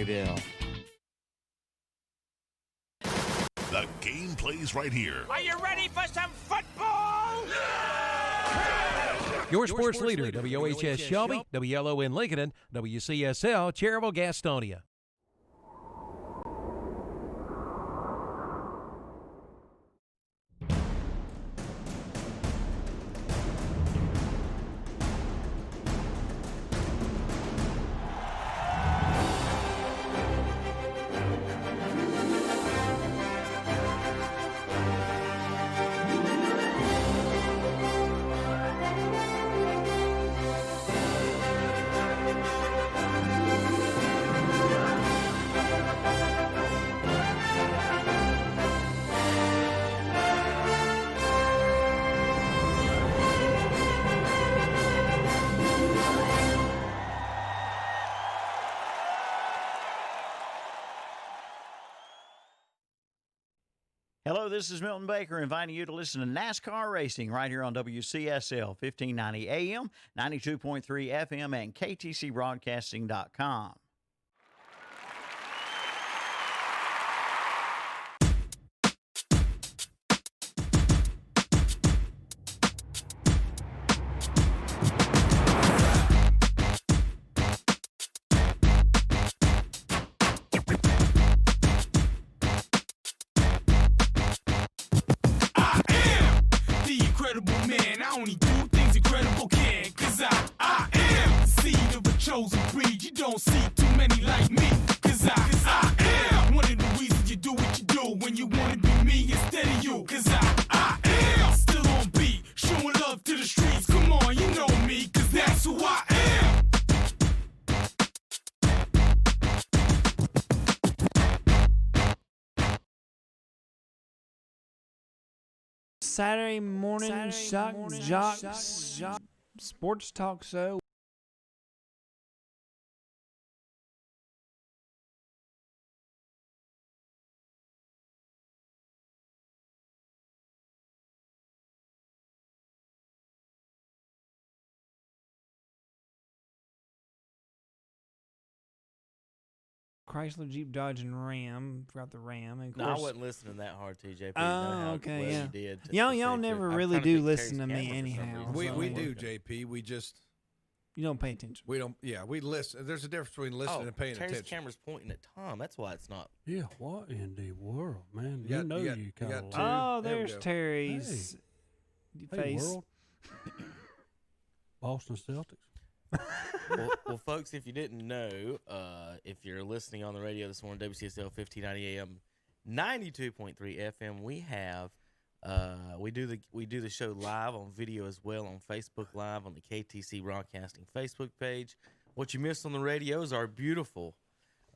Maryville. The game plays right here. Are you ready for some football? Yeah! Your sports leader, WOHS Shelby, WLON Lincoln, WCSL Cherryville Gastonia. Hello, this is Milton Baker inviting you to listen to NASCAR Racing right here on WCSL 1590 AM, 92.3 FM, and KTCBroadcasting.com. Only do things incredible can, cause I am the seed of a chosen breed. You don't see too many like me, cause I am one of the reasons you do what you do when you wanna be me instead of you, cause I am still on beat, showing love to the streets. Come on, you know me, cause that's who I am. Saturday morning shock jocks sports talk show. Chrysler, Jeep, Dodge, and Ram. Forgot the Ram. And of course, I wasn't listening that hard to JP. Oh, okay, well yeah. You did y'all never really do listen to me anyhow. We do, JP. We just you don't pay attention. We don't. Yeah, we listen. There's a difference between listening and paying Terry's attention. camera's pointing at Tom. That's why it's not. Yeah, what in the world, man? You kind of. Oh, there's Terry's face. World. Boston Celtics. well, folks, if you didn't know, if you're listening on the radio this morning, WCSL 1590 AM, 92.3 FM, we have we do the show live on video as well on Facebook Live on the KTC Broadcasting Facebook page. What you missed on the radio is our beautiful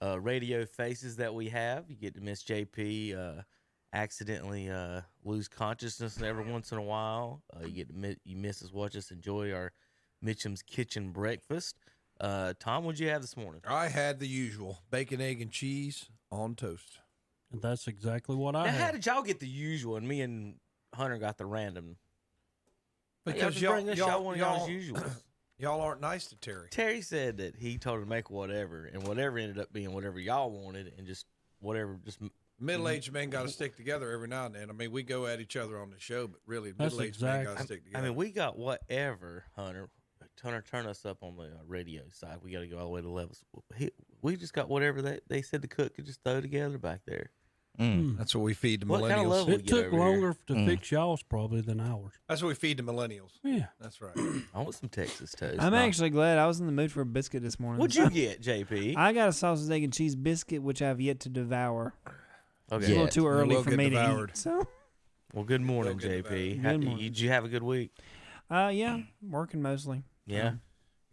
radio faces that we have. You get to miss JP accidentally lose consciousness every once in a while. You miss us watch us enjoy our Mitchem's Kitchen breakfast. Tom, what'd you have this morning? I had the usual bacon, egg, and cheese on toast. And that's exactly what I had. How did y'all get the usual and me and Hunter got the random? Because y'all aren't nice to Terry. Terry said that he told her to make whatever, and whatever ended up being whatever y'all wanted, and just whatever. Just middle-aged men got to stick together every now and then. I mean, we go at each other on the show, but really, middle-aged men got to stick together. I mean, we got whatever, Hunter. Turn us up on the radio side. We got to go all the way to levels. We just got whatever they said the cook could just throw together back there. That's what we feed the millennials. What kind of level it took longer to fix y'all's probably than ours. That's what we feed the millennials. Yeah. That's right. I want some Texas toast. I'm actually glad I was in the mood for a biscuit this morning. What'd you get, JP? I got a sausage, egg, and cheese biscuit, which I've yet to devour. Okay. It's a little too early for me to eat. So. Well, good morning, JP. Did you have a good week? Yeah, working mostly. Yeah.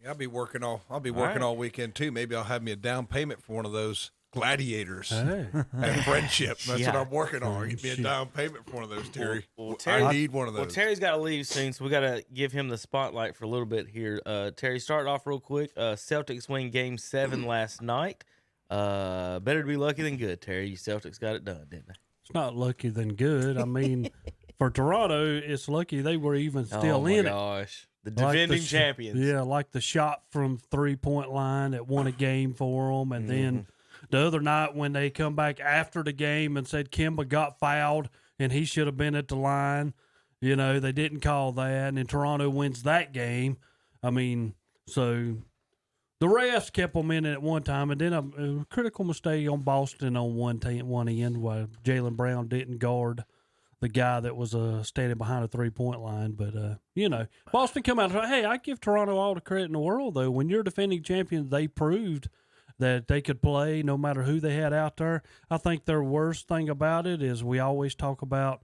I'll be working all weekend too. Maybe I'll have me a down payment for one of those gladiators and friendship. That's what I'm working on. Give me a down payment for one of those, Terry. I need one of those. Well, Terry's got to leave soon, so we got to give him the spotlight for a little bit here. Terry, start off real quick. Celtics win Game 7 last night. Better to be lucky than good, Terry. You Celtics got it done, didn't they? It's not lucky than good. I mean, for Toronto, it's lucky they were even still in it. Oh, my gosh. The defending champions. Yeah, like the shot from three-point line that won a game for them, and then the other night when they come back after the game and said Kemba got fouled and he should have been at the line. They didn't call that, and then Toronto wins that game. I mean, so the refs kept them in it at one time, and then a critical mistake on Boston on one end where Jaylen Brown didn't guard the guy that was standing behind a three-point line. But, Boston come out and say, hey, I give Toronto all the credit in the world, though. When you're defending champions, they proved that they could play no matter who they had out there. I think their worst thing about it is we always talk about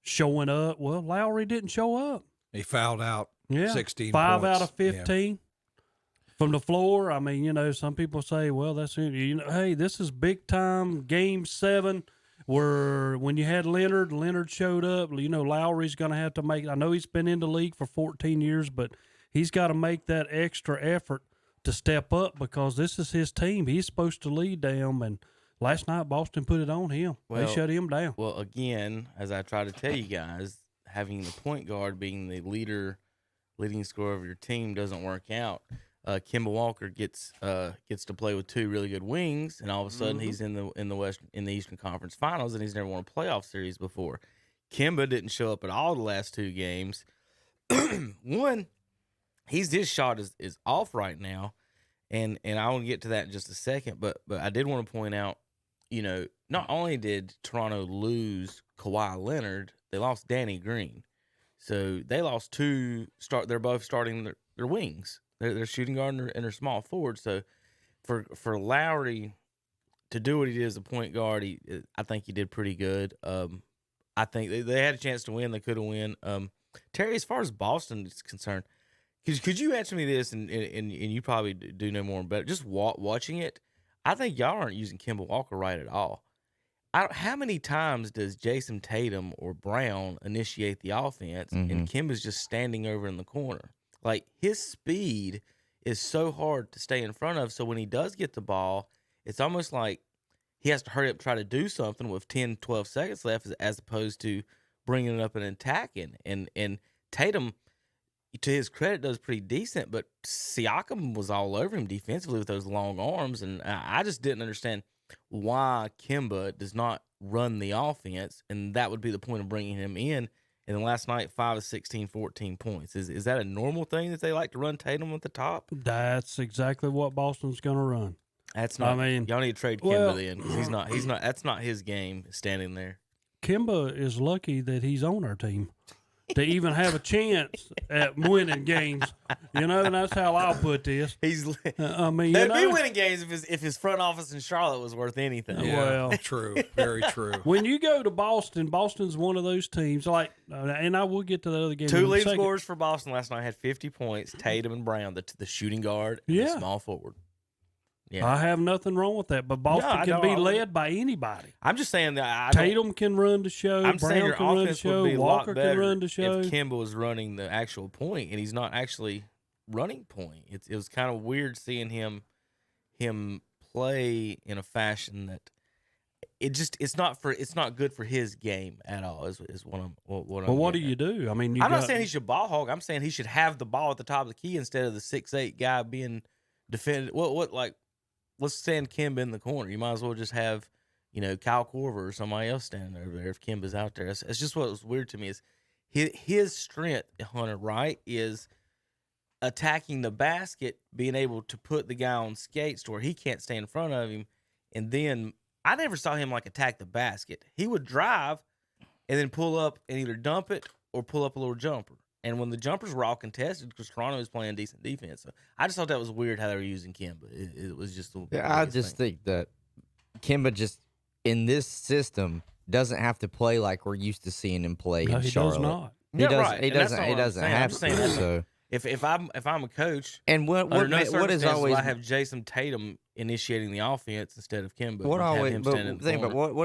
showing up. Well, Lowry didn't show up. He fouled out 16 5 points. out of 15 from the floor. I mean, some people say, well, that's hey, this is big time game 7 where when you had Leonard showed up. Lowry's going to have to make. I know he's been in the league for 14 years, but he's got to make that extra effort to step up because this is his team. He's supposed to lead them, and last night Boston put it on him. They shut him down. Well, again, as I try to tell you guys, having the point guard being the leading scorer of your team doesn't work out. Kemba Walker gets to play with 2 really good wings, and all of a sudden he's in the Eastern Conference Finals, and he's never won a playoff series before. Kemba didn't show up at all the last 2 games. One, his shot is off right now, and I want to get to that in just a second. But I did want to point out, not only did Toronto lose Kawhi Leonard, they lost Danny Green. So they lost 2 they're both starting their wings. They're shooting guard and their small forward. So for Lowry to do what he did as a point guard, I think he did pretty good. I think they had a chance to win. They could have won. Terry, as far as Boston is concerned, could you answer me this? And you probably do know more about it. Just watching it, I think y'all aren't using Kemba Walker right at all. How many times does Jason Tatum or Brown initiate the offense, and Kemba's just standing over in the corner? Like, his speed is so hard to stay in front of, so when he does get the ball, it's almost like he has to hurry up, try to do something with 10, 12 seconds left, as opposed to bringing it up and attacking. And Tatum, to his credit, does pretty decent, but Siakam was all over him defensively with those long arms, and I just didn't understand why Kemba does not run the offense, and that would be the point of bringing him in. And then last night, 5 of 16, 14 points. Is that a normal thing that they like to run Tatum at the top? That's exactly what Boston's going to run. That's not. I mean, y'all need to trade Kemba then, because he's not. That's not his game standing there. Kemba is lucky that he's on our team to even have a chance at winning games. And that's how I'll put this. They'd be winning games if his front office in Charlotte was worth anything. Yeah, well, true, very true. When you go to Boston, Boston's one of those teams. And I will get to the other game. 2 lead scorers for Boston last night had 50 points. Tatum and Brown, the shooting guard, and the small forward. Yeah. I have nothing wrong with that, but Boston can be led by anybody. I'm just saying that Tatum can run the show. I'm Brown saying your can run the offense show. would be a lot Walker better can run the show. if Kemba was running the actual point, and he's not actually running point. It was kind of weird seeing him play in a fashion that it's not good for his game at all. Is what I'm. What do you do? I mean, I'm not saying he should ball hog. I'm saying he should have the ball at the top of the key instead of the 6'8" guy being defended. Let's send Kemba in the corner. You might as well just have, Kyle Korver or somebody else standing over there if Kemba's out there. It's just what was weird to me is his strength, Hunter, right, is attacking the basket, being able to put the guy on skates to where he can't stay in front of him. And then I never saw him attack the basket. He would drive and then pull up and either dump it or pull up a little jumper. And when the jumpers were all contested, because Toronto was playing decent defense, so I just thought that was weird how they were using Kemba. It was just I just think that Kemba just in this system doesn't have to play like we're used to seeing him play in Charlotte. Does not. He right. He doesn't have to. So. If I'm a coach, and what is always I have Jason Tatum initiating the offense instead of Kemba. What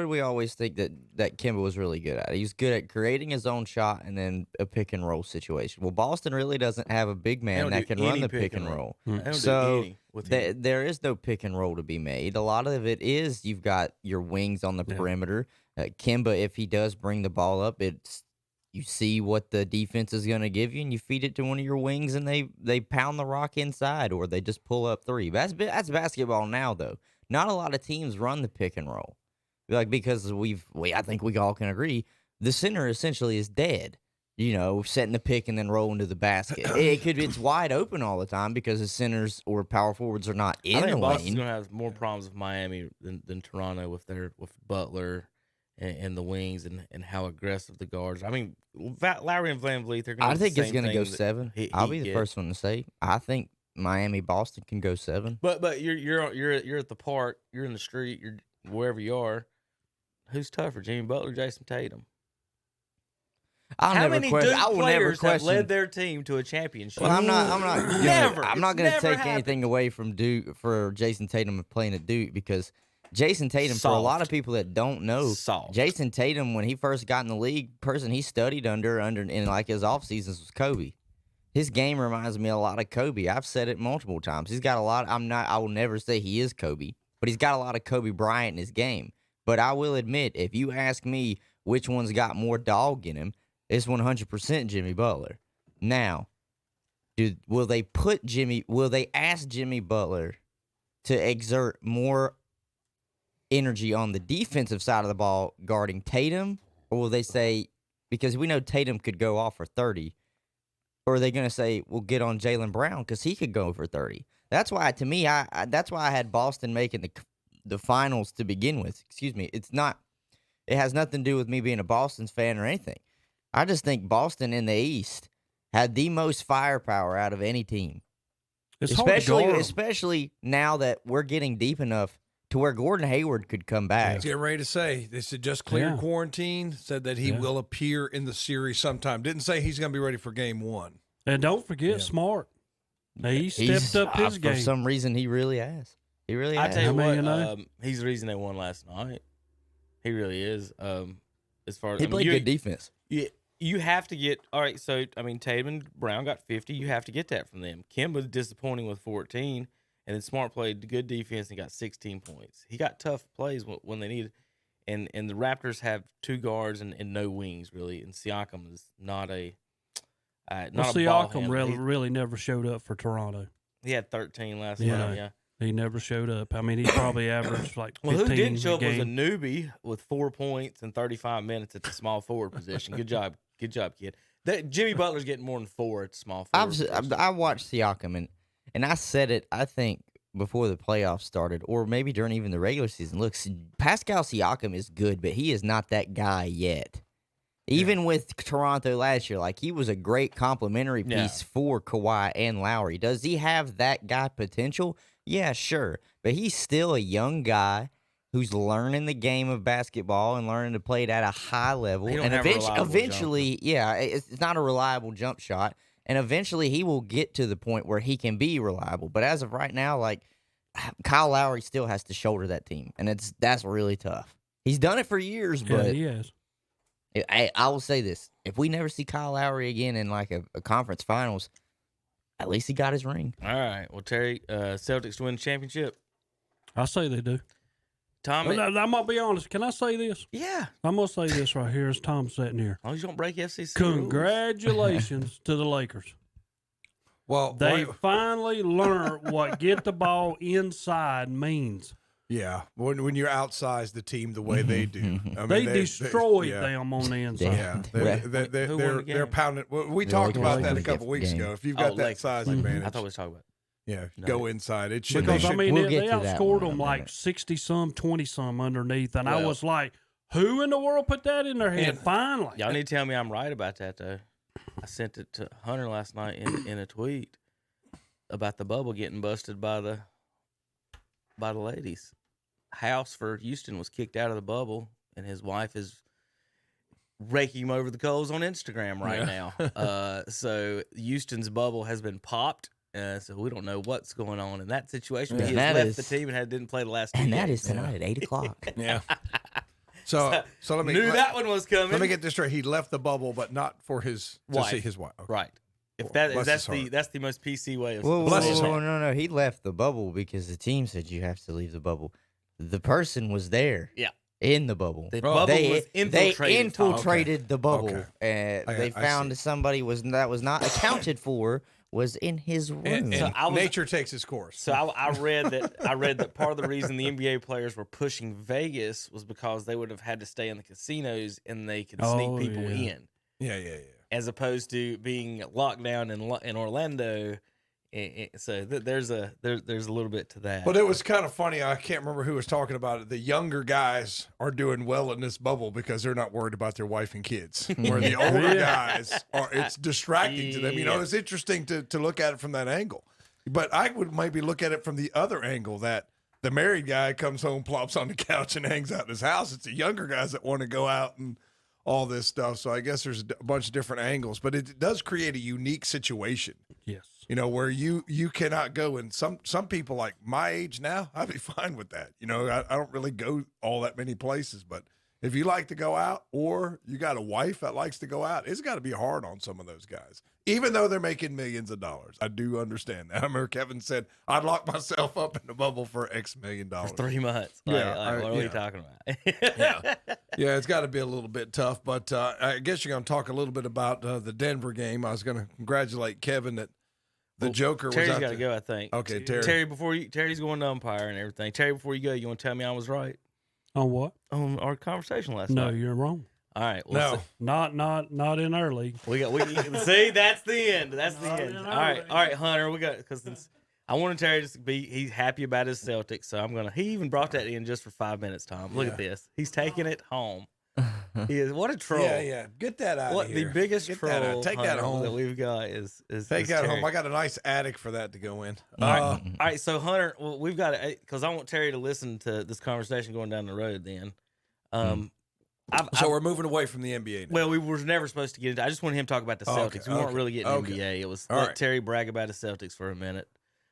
do we always think that Kemba was really good at? He's good at creating his own shot and then a pick and roll situation. Well, Boston really doesn't have a big man that can run the pick and roll. So there is no pick and roll to be made. A lot of it is you've got your wings on the perimeter. Kemba, if he does bring the ball up, you see what the defense is going to give you, and you feed it to one of your wings, and they pound the rock inside, or they just pull up 3. That's basketball now, though. Not a lot of teams run the pick and roll, like because I think we all can agree the center essentially is dead. Setting the pick and then rolling to the basket. It's wide open all the time because the centers or power forwards are not in the Boston's lane. going to have more problems with Miami than Toronto with Butler and the wings and how aggressive the guards. I mean, Lowry and Van Vliet. I think it's going to go 7. I'll be the first one to say. I think Miami Boston can go 7. But you're at the park. You're in the street. You're wherever you are. Who's tougher, Jimmy Butler or Jason Tatum? How many Duke I will players never have led their team to a championship? Well, I'm Never. I'm not going to take anything away from Duke for Jason Tatum playing at Duke because Jason Tatum, for a lot of people that don't know, Jason Tatum, when he first got in the league, person he studied under in like his off seasons was Kobe. His game reminds me a lot of Kobe. I've said it multiple times. He's got a lot. I will never say he is Kobe, but he's got a lot of Kobe Bryant in his game. But I will admit, if you ask me which one's got more dog in him, it's 100% Jimmy Butler. Now, will they ask Jimmy Butler to exert more energy on the defensive side of the ball guarding Tatum? Or will they say, because we know Tatum could go off for 30, or are they going to say, well, get on Jaylen Brown because he could go for 30? That's why, to me, that's why I had Boston making the finals to begin with. Excuse me. It has nothing to do with me being a Boston's fan or anything. I just think Boston in the East had the most firepower out of any team. Especially now that we're getting deep enough to where Gordon Hayward could come back. I was getting ready to say, they said just cleared quarantine, said that he will appear in the series sometime. Didn't say he's going to be ready for game 1. And don't forget Smart. He stepped up his game. For some reason, he really has. He really has. I tell you what, he's the reason they won last night. He really is. As far as he played good defense. You have to get all right. So Tatum and Brown got 50. You have to get that from them. Kim was disappointing with 14, and then Smart played good defense and got 16 points. He got tough plays when they needed, and the Raptors have 2 guards and no wings really. And Siakam is not a Siakam really never showed up for Toronto. He had 13 last night. Yeah. He never showed up. I mean, he probably averaged like 15 who didn't show up was a newbie with 4 points and 35 minutes at the small forward position. Good job, kid. Jimmy Butler's getting more than 4 at the small forward. I watched Siakam, and I said it, I think, before the playoffs started, or maybe during even the regular season. Look, Pascal Siakam is good, but he is not that guy yet. Even with Toronto last year, like he was a great complementary piece for Kawhi and Lowry. Does he have that guy potential? Yeah, sure. But he's still a young guy who's learning the game of basketball and learning to play it at a high level. And eventually, it's not a reliable jump shot. And eventually he will get to the point where he can be reliable. But as of right now, like Kyle Lowry still has to shoulder that team. And that's really tough. He's done it for years, but he has. I will say this. If we never see Kyle Lowry again in like a conference finals, at least he got his ring. All right. Well, Terry, Celtics to win the championship. I say they do. Tom, I'm going to be honest. Can I say this? Yeah. I'm going to say this right here as Tom's sitting here. As long as you don't break FCC Congratulations to the Lakers. Well, they finally learned what get the ball inside means. Yeah, when you're outsized the team the way they do, they destroyed them on the inside. Yeah, they're pounding. We talked about that a couple weeks ago. If you've got that size advantage, I thought we was talking about. Go inside. It should because they outscored them like 20-some underneath, and I was like, who in the world put that in their head? Finally, y'all need to tell me I'm right about that though. I sent it to Hunter last night in a tweet about the bubble getting busted by the ladies. House for Houston was kicked out of the bubble, and his wife is raking him over the coals on Instagram right now. So Houston's bubble has been popped. So we don't know what's going on in that situation. But he has left the team and didn't play the last 2 games. And that is tonight at 8 o'clock. Yeah. So let me knew that one was coming. Let me get this straight. He left the bubble, but not for his wife. To see his wife. Okay. Right. If that's the most PC way of saying no. He left the bubble because the team said you have to leave the bubble. The person was there. Yeah. In the bubble. The bubble was infiltrated. They infiltrated the bubble. And they found somebody that was not accounted for was in his room. And nature takes its course. So I read that part of the reason the NBA players were pushing Vegas was because they would have had to stay in the casinos and they could sneak people in. Yeah. As opposed to being locked down in Orlando. So there's a little bit to that. But it was kind of funny. I can't remember who was talking about it. The younger guys are doing well in this bubble because they're not worried about their wife and kids. Where the older guys are, it's distracting to them. You know, it's interesting to look at it from that angle. But I would maybe look at it from the other angle that the married guy comes home, plops on the couch, and hangs out in his house. It's the younger guys that want to go out and all this stuff. So I guess there's a bunch of different angles, but it does create a unique situation. Yes. You know, where you cannot go, and some people like my age now, I'd be fine with that. You know, I don't really go all that many places, but if you like to go out or you got a wife that likes to go out, it's got to be hard on some of those guys, even though they're making millions of dollars. I do understand that. I remember Kevin said, I'd lock myself up in the bubble for X million dollars. For 3 months. What are we talking about? Yeah, it's got to be a little bit tough, but I guess you're going to talk a little bit about the Denver game. I was going to congratulate Kevin that the Joker Terry's was out got to go, I think. Okay, Terry. Terry's going to umpire and everything. Terry, before you go, you want to tell me I was right On what? on our conversation last No, night? you're wrong. All right. Well, No, not in our league. we see. That's the end. That's the end. All right, Hunter. We got because I wanted Terry to be. He's happy about his Celtics, so I'm gonna. He even brought that in just for 5 minutes, Tom. Look at this. He's taking it home. He is what a troll. Yeah. Get that out of here. The biggest Get troll that out. Take that Hunter, home. that we've got is Take that Terry. home. I got a nice attic for that to go in. All right, so Hunter, well, we've got to, because I want Terry to listen to this conversation going down the road. Then, So we're moving away from the NBA now. well, we were never supposed to get into. I just wanted him to talk about the Celtics. We weren't really getting NBA. It was let Terry brag about his Celtics for a minute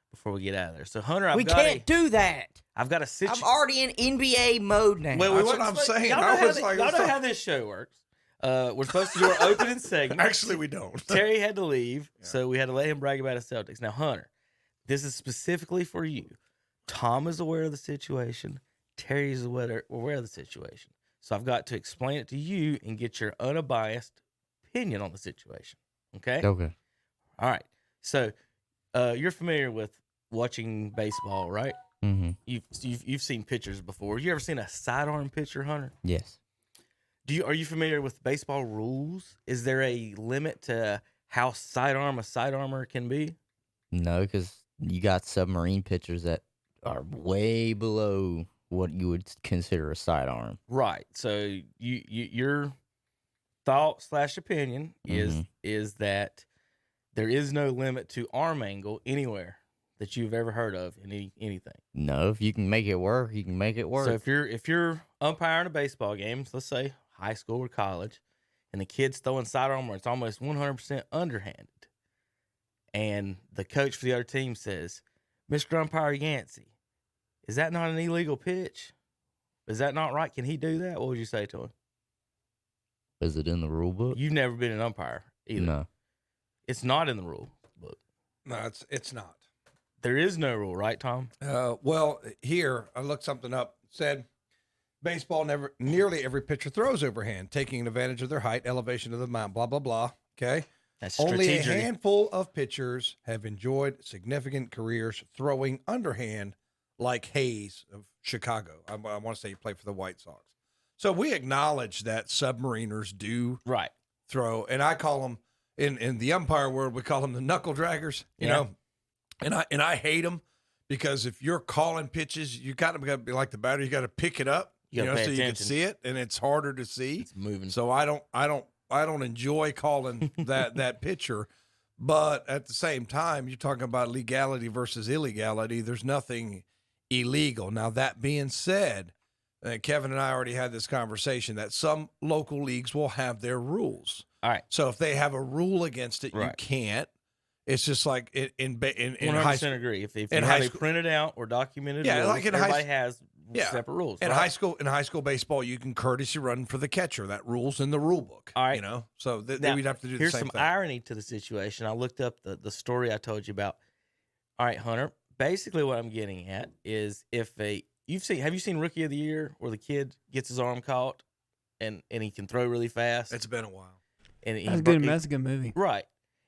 before we get out of there. So Hunter, we can't do that. I've got a situation. I'm already in NBA mode now. Well, That's what I'm saying. Y'all know how this show works. We're supposed to do our opening segment. Actually, we don't. Terry had to leave, so we had to let him brag about his Celtics. Now, Hunter, this is specifically for you. Tom is aware of the situation. Terry is aware of the situation. So I've got to explain it to you and get your unbiased opinion on the situation. Okay? Okay. All right. So you're familiar with watching baseball, right? Mm-hmm. You've seen pitchers before. You ever seen a sidearm pitcher, Hunter? Yes. Are you familiar with baseball rules? Is there a limit to how sidearm a sidearmer can be? No, because you got submarine pitchers that are way below what you would consider a sidearm. Right. So your thought / opinion is that there is no limit to arm angle anywhere that you've ever heard of in anything. No, if you can make it work, you can make it work. So if you're umpiring a baseball game, let's say high school or college, and the kid's throwing sidearm where it's almost 100% underhanded, and the coach for the other team says, "Mr. Umpire Yancey, is that not an illegal pitch? Is that not right? Can he do that?" What would you say to him? Is it in the rule book? You've never been an umpire either. No. It's not in the rule book. No, it's not. There is no rule, right, Tom? Well, here I looked something up. It said baseball nearly every pitcher throws overhand, taking advantage of their height, elevation of the mound, blah blah blah. Okay. That's only a strategic. handful of pitchers have enjoyed significant careers throwing underhand, like Hayes of Chicago. I want to say he played for the White Sox. So we acknowledge that submariners do throw, and I call them in the umpire world, we call them the knuckle draggers. You know, and I hate them because if you're calling pitches, you got to be like the batter. You got to pick it up, you know, so you can see it, and it's harder to see. It's moving. So I don't enjoy calling that pitcher, but at the same time, you're talking about legality versus illegality. There's nothing illegal. Now, that being said, Kevin and I already had this conversation that some local leagues will have their rules. All right. So if they have a rule against it, you can't. It's just like in 100% agree. If you have it printed out or documented, rules, like everybody has separate rules. In high school baseball, you can courtesy run for the catcher. That rule's in the rule book. All right. You know, so now, we'd have to do the same thing. Here's some irony to the situation. I looked up the story I told you about. All right, Hunter. Basically, what I'm getting at is have you seen Rookie of the Year where the kid gets his arm caught and he can throw really fast? It's been a while. That's a good movie. Right.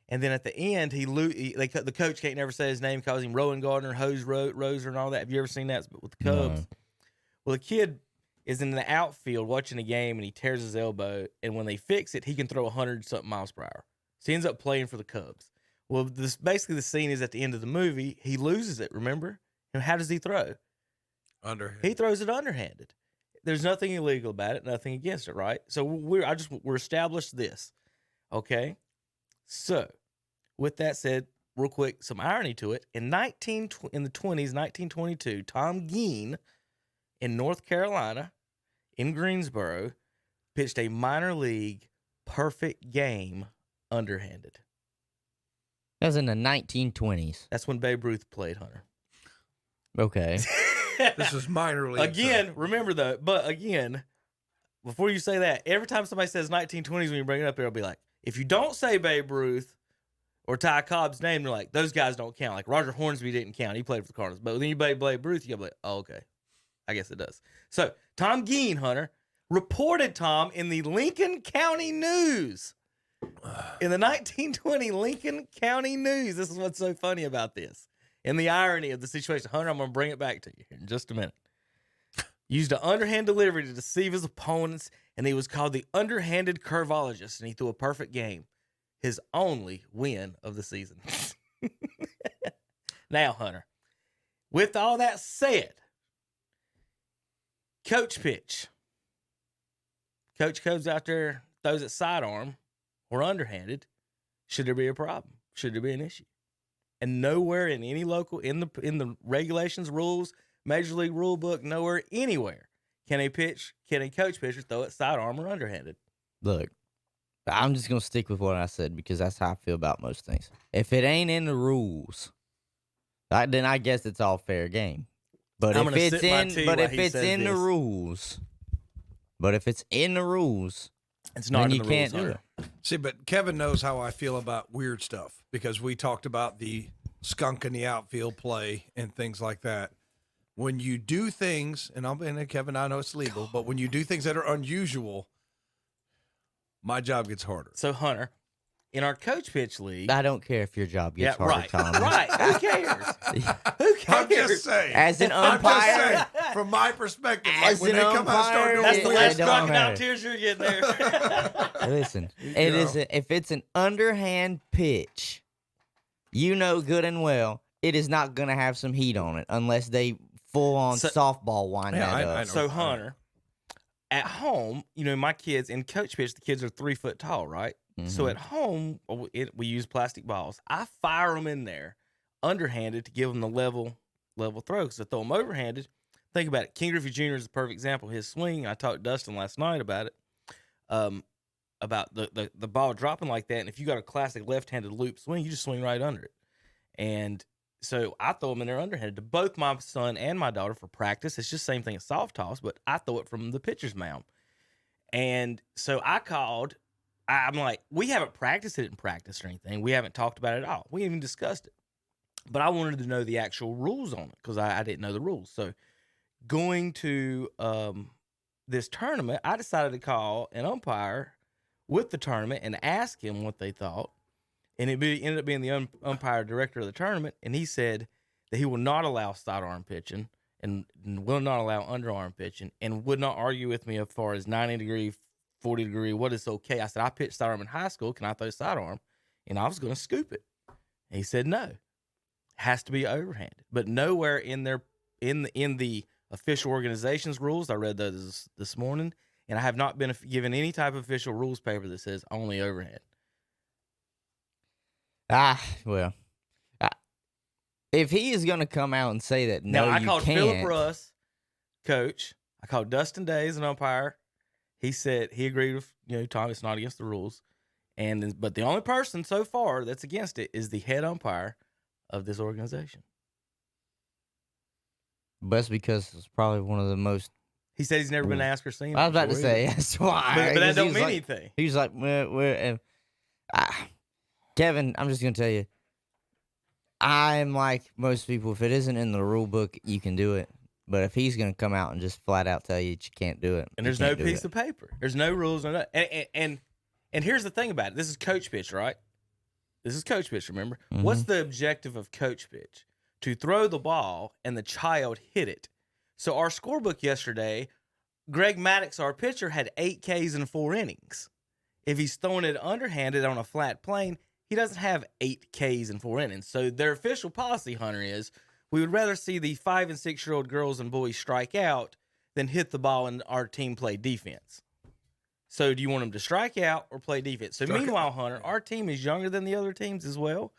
And then at the end, the coach can't never say his name, calls him Rowan Gardner, Hose Roser, and all that. Have you ever seen that with the Cubs? No. Well, the kid is in the outfield watching a game, and he tears his elbow. And when they fix it, he can throw 100-something miles per hour. So he ends up playing for the Cubs. Well, basically the scene is at the end of the movie. He loses it, remember? And how does he throw? Underhanded. He throws it underhanded. There's nothing illegal about it, nothing against it, right? So we're established this, okay? So, with that said, real quick, some irony to it. In the 20s, 1922, Tom Geen in North Carolina, in Greensboro, pitched a minor league perfect game underhanded. That was in the 1920s. That's when Babe Ruth played, Hunter. Okay. This is minor league. Again, remember though, but again, before you say that, every time somebody says 1920s when you bring it up, it'll be like, if you don't say Babe Ruth or Ty Cobb's name, they're like, those guys don't count. Like Roger Hornsby didn't count. He played for the Cardinals. But then you play Babe Ruth, you go like, oh, okay. I guess it does. So Tom Geen, Hunter, reported Tom in the Lincoln County News. In the 1920 Lincoln County News. This is what's so funny about this. And the irony of the situation. Hunter, I'm going to bring it back to you here in just a minute. Used an underhand delivery to deceive his opponents, and he was called the underhanded curvologist, and he threw a perfect game. His only win of the season. Now, Hunter, with all that said, coach pitch. Coach comes out there, throws it sidearm or underhanded. Should there be a problem? Should there be an issue? And nowhere in any local, in the regulations, rules, Major League rule book, nowhere, anywhere can a coach pitcher throw it sidearm or underhanded. Look, I'm just going to stick with what I said because that's how I feel about most things. If it ain't in the rules, then I guess it's all fair game. But if it's in the rules, it's not then in you the can't rules, do it. See, but Kevin knows how I feel about weird stuff because we talked about the skunk in the outfield play and things like that. When you do things, and Kevin, I know it's legal, but when you do things that are unusual, my job gets harder. So, Hunter, in our coach pitch league, I don't care if your job gets harder, right, Tom. right. Who cares? Who cares? I'm just saying. As an I'm umpire, just saying, from my perspective, As like when an they come out and start umpire, doing That's the weird last don't crocodile matter. tears you're getting there. listen, it is if it's an underhand pitch, you know good and well it is not going to have some heat on it unless they full-on softball wind that up. I know. So, Hunter, at home, my kids, in coach pitch, the kids are 3 foot tall, right? Mm-hmm. So at home, we use plastic balls. I fire them in there underhanded to give them the level throw. Because I throw them overhanded. Think about it. King Griffey Jr. is a perfect example of his swing. I talked to Dustin last night about it, about the ball dropping like that. And if you got a classic left-handed loop swing, you just swing right under it. And so I throw them in there underhanded to both my son and my daughter for practice. It's just the same thing as soft toss, but I throw it from the pitcher's mound. And so I'm like, we haven't practiced it in practice or anything. We haven't talked about it at all. We haven't even discussed it. But I wanted to know the actual rules on it because I didn't know the rules. So going to this tournament, I decided to call an umpire with the tournament and ask him what they thought. And it ended up being the umpire director of the tournament, and he said that he will not allow sidearm pitching and will not allow underarm pitching and would not argue with me as far as 90-degree, 40-degree, what is okay. I said, I pitched sidearm in high school. Can I throw sidearm? And I was going to scoop it. And he said, no. It has to be overhanded. But nowhere in the official organization's rules, I read those this morning, and I have not been given any type of official rules paper that says only overhand. If he is going to come out and say that, no, I you called can't. Philip Russ, coach. I called Dustin Days, an umpire. He said he agreed with Tom. It's not against the rules, but the only person so far that's against it is the head umpire of this organization. But that's because it's probably one of the most. He said he's never been asked or seen. I was about to say that's why, but that don't mean like, anything. He was like, Kevin, I'm just gonna tell you, I'm like most people. If it isn't in the rule book, you can do it. But if he's gonna come out and just flat out tell you that you can't do it, and there's no piece of paper, there's no rules, and here's the thing about it. This is coach pitch, right? This is coach pitch, remember? What's the objective of coach pitch? To throw the ball and the child hit it. So our scorebook yesterday, Greg Maddox, our pitcher, had 8 Ks in 4 innings. If he's throwing it underhanded on a flat plane, he doesn't have 8 Ks in 4 innings. So their official policy, Hunter, is we would rather see the 5- and 6-year-old girls and boys strike out than hit the ball and our team play defense. So do you want them to strike out or play defense? So meanwhile, Hunter, our team is younger than the other teams as well.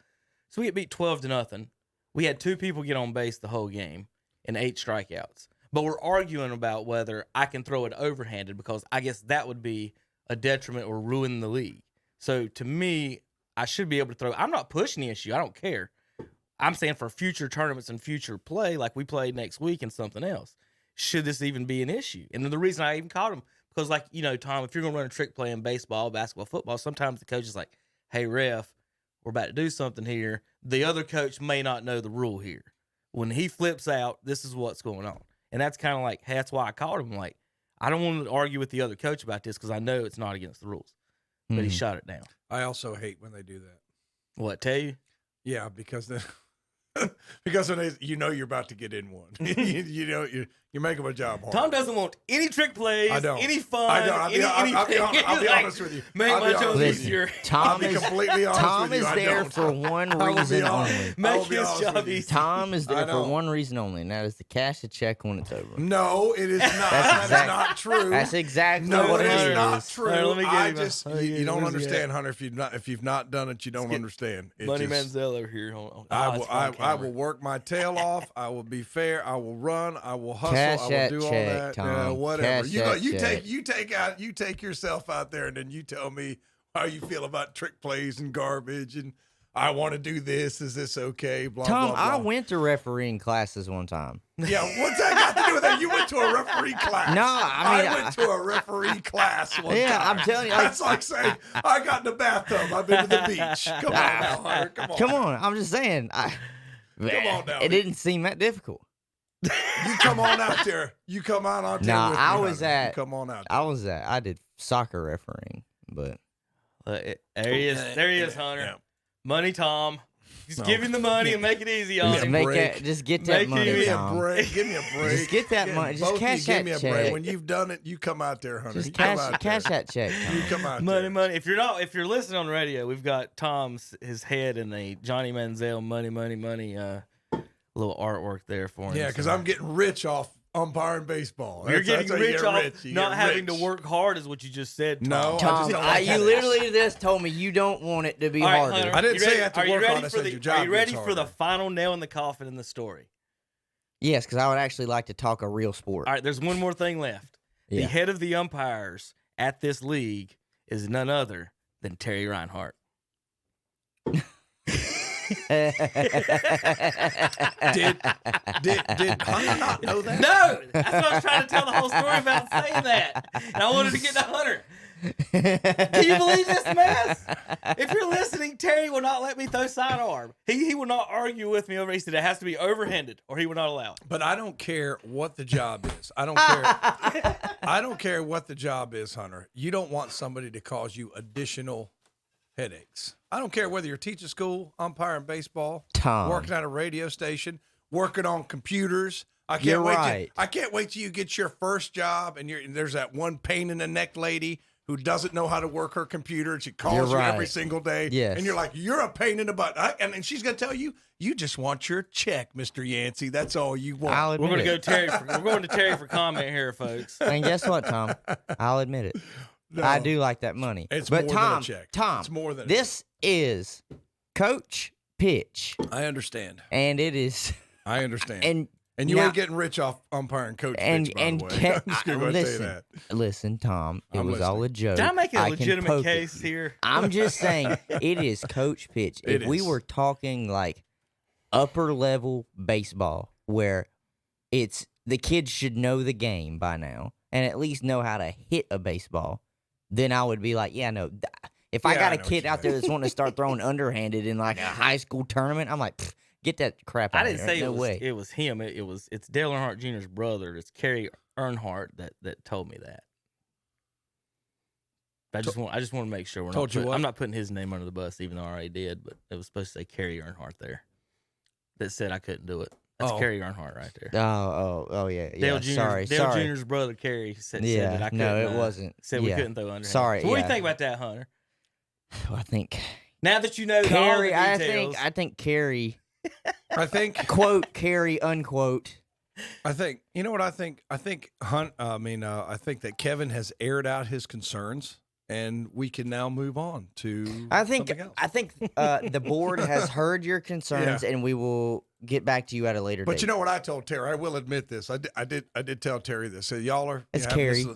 So we get beat 12-0. We had 2 people get on base the whole game and 8 strikeouts. But we're arguing about whether I can throw it overhanded because I guess that would be a detriment or ruin the league. So to me, I should be able to throw. I'm not pushing the issue. I don't care. I'm saying for future tournaments and future play, like we play next week and something else, should this even be an issue? And then the reason I even called him, because like, Tom, if you're going to run a trick play in baseball, basketball, football, sometimes the coach is like, hey, ref, we're about to do something here. The other coach may not know the rule here. When he flips out, this is what's going on. And that's kind of like, hey, that's why I called him. Like, I don't want to argue with the other coach about this because I know it's not against the rules. But he shot it down. I also hate when they do that. What, tell you? Yeah, because then because when you're about to get in one. you make them a job hard. Tom doesn't want any trick plays, any fun, I don't. I'll be like, honest with you. Make my job easier. I'll be completely honest Tom with you. is there for one reason only. Make his job easy. Tom is there for one reason only, and that is to cash a check when it's over. No, it is not. That's not true. That's exactly no, what it it is. is. Not true. Right, let me I get him just you don't understand, Hunter. If you've not done it, you don't understand. Money Manziel over here. I will work my tail off. I will be fair. I will run. I will hustle. Cash I will that do all check, that. Tom. Whatever. Cash You take yourself out there, and then you tell me how you feel about trick plays and garbage, and I want to do this. Is this okay? Blah Tom, blah blah. I went to refereeing classes one time. Yeah, what's that got to do with that? You went to a referee class. No, I went to a referee class one time. Yeah, I'm telling you. That's like saying, I got in the bathtub. I've been to the beach. Come on now, Hunter. Come on. Come on. I'm just saying. Come on now. It didn't seem that difficult. You come on out there. You come on out there. No, with I me, was Hunter. at. You come on out there. I did soccer refereing, but. There he is. There he is, Hunter. Yeah. Money, Tom. Just give him the money and make it easy on him. Just get that money, Give me a Tom. break. Give me a break. Just get that money. Just cash that Give me a check. break. When you've done it, you come out there, Hunter. Just You come out cash there. that check, Tom. You come out there. Money. If you're listening on the radio, we've got his head in a Johnny Manziel money little artwork there for him. Yeah, because I'm getting rich off umpiring baseball. You're That's getting how you rich get off rich. You not get having rich. to work hard, is what you just said, Tom. No, Tom, you literally just told me you don't want it to be All right, harder. Hunter, I didn't you say ready- I have to are you work ready on it, I for said the- your job Are you ready gets for the harder. final nail in the coffin in the story? Yes, because I would actually like to talk a real sport. All right, there's one more thing left. Yeah. The head of the umpires at this league is none other than Terry Reinhardt. Did Hunter not know that? No, that's what I was trying to tell the whole story about saying that. And I wanted to get to Hunter. Can you believe this mess? If you're listening, Terry will not let me throw sidearm. He will not argue with me over. He said it has to be overhanded, or he will not allow it. But I don't care what the job is. I don't care. I don't care what the job is, Hunter. You don't want somebody to cause you additional headaches. I don't care whether you're teaching school, umpiring baseball, Tom. working at a radio station, working on computers. I can't You're wait. right. I can't wait till you get your first job and there's that one pain in the neck lady who doesn't know how to work her computer and she calls You're you right. every single day. Yes. And you're like, you're a pain in the butt. And she's going to tell you, you just want your check, Mr. Yancey. That's all you want. I'll admit We're going to it. go Terry. We're going to Terry for comment here, folks. And guess what, Tom? I'll admit it. No. I do like that money. It's but more Tom, than a check. Tom, It's more than a this is coach pitch, I understand. and it is I understand. and you now- ain't getting rich off umpiring coach and pitch, by and the way. ca- I'm just going to tell you listen, that. listen, Tom. It I'm was all a listening. joke. Did I make a can legitimate poke it. case here? I'm just saying it is coach pitch. It If we is. were talking like upper level baseball, where it's the kids should know the game by now and at least know how to hit a baseball, then I would be like, yeah, no. If I Yeah, got I a know what kid you out there that's wanting to start throwing underhanded in like a high school tournament, I'm like, "Pfft, get that crap out I of didn't here. say No it was. way. It was him. It's Dale Earnhardt Jr.'s brother. It's Kerry Earnhardt that told me that. I just want to make sure we're Told not. you what? I'm not putting his name under the bus, even though I already did. But it was supposed to say Kerry Reinhardt there. That said I couldn't do it. That's Kerry Reinhardt right there. Oh, yeah. Dale Sorry. Jr.'s brother Kerry said that I couldn't. No, it wasn't. Said we couldn't throw underhand. Sorry. So what do you think about that, Hunter? I think Now that you know Kerry. all the details, I think Kerry. I think Quote Kerry unquote. I think you know what I think. I think I think that Kevin has aired out his concerns, and we can now move on to. something else. I think the board has heard your concerns, and we will get back to you at a later date. But you know what I told Terry? I will admit this. I did tell Terry this. I said, y'all are. It's having Kerry.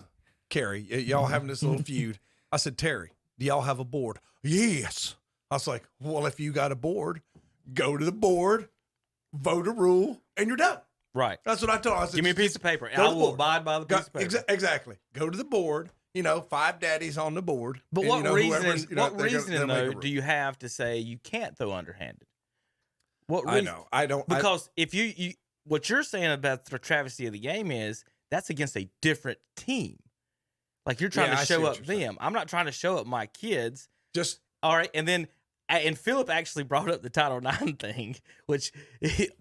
Kerry, y'all having this little feud. I said, Terry, do y'all have a board? Yes. I was like, well, if you got a board, go to the board, vote a rule, and you're done. right? That's what I told him. I said, Give me a piece of paper, and go I to the will board. abide by the piece of paper. Exactly. Go to the board. 5 daddies on the board. But and, what reasoning? whoever's, What they're reasoning gonna make a though rule. do you have to say you can't throw underhanded? What I reason? know. I don't. Because if you what you're saying about the travesty of the game is that's against a different team. Like you're trying Yeah, to I see show what up you're saying. them. I'm not trying to show up my kids. Just All right, and Philip actually brought up the Title IX thing, which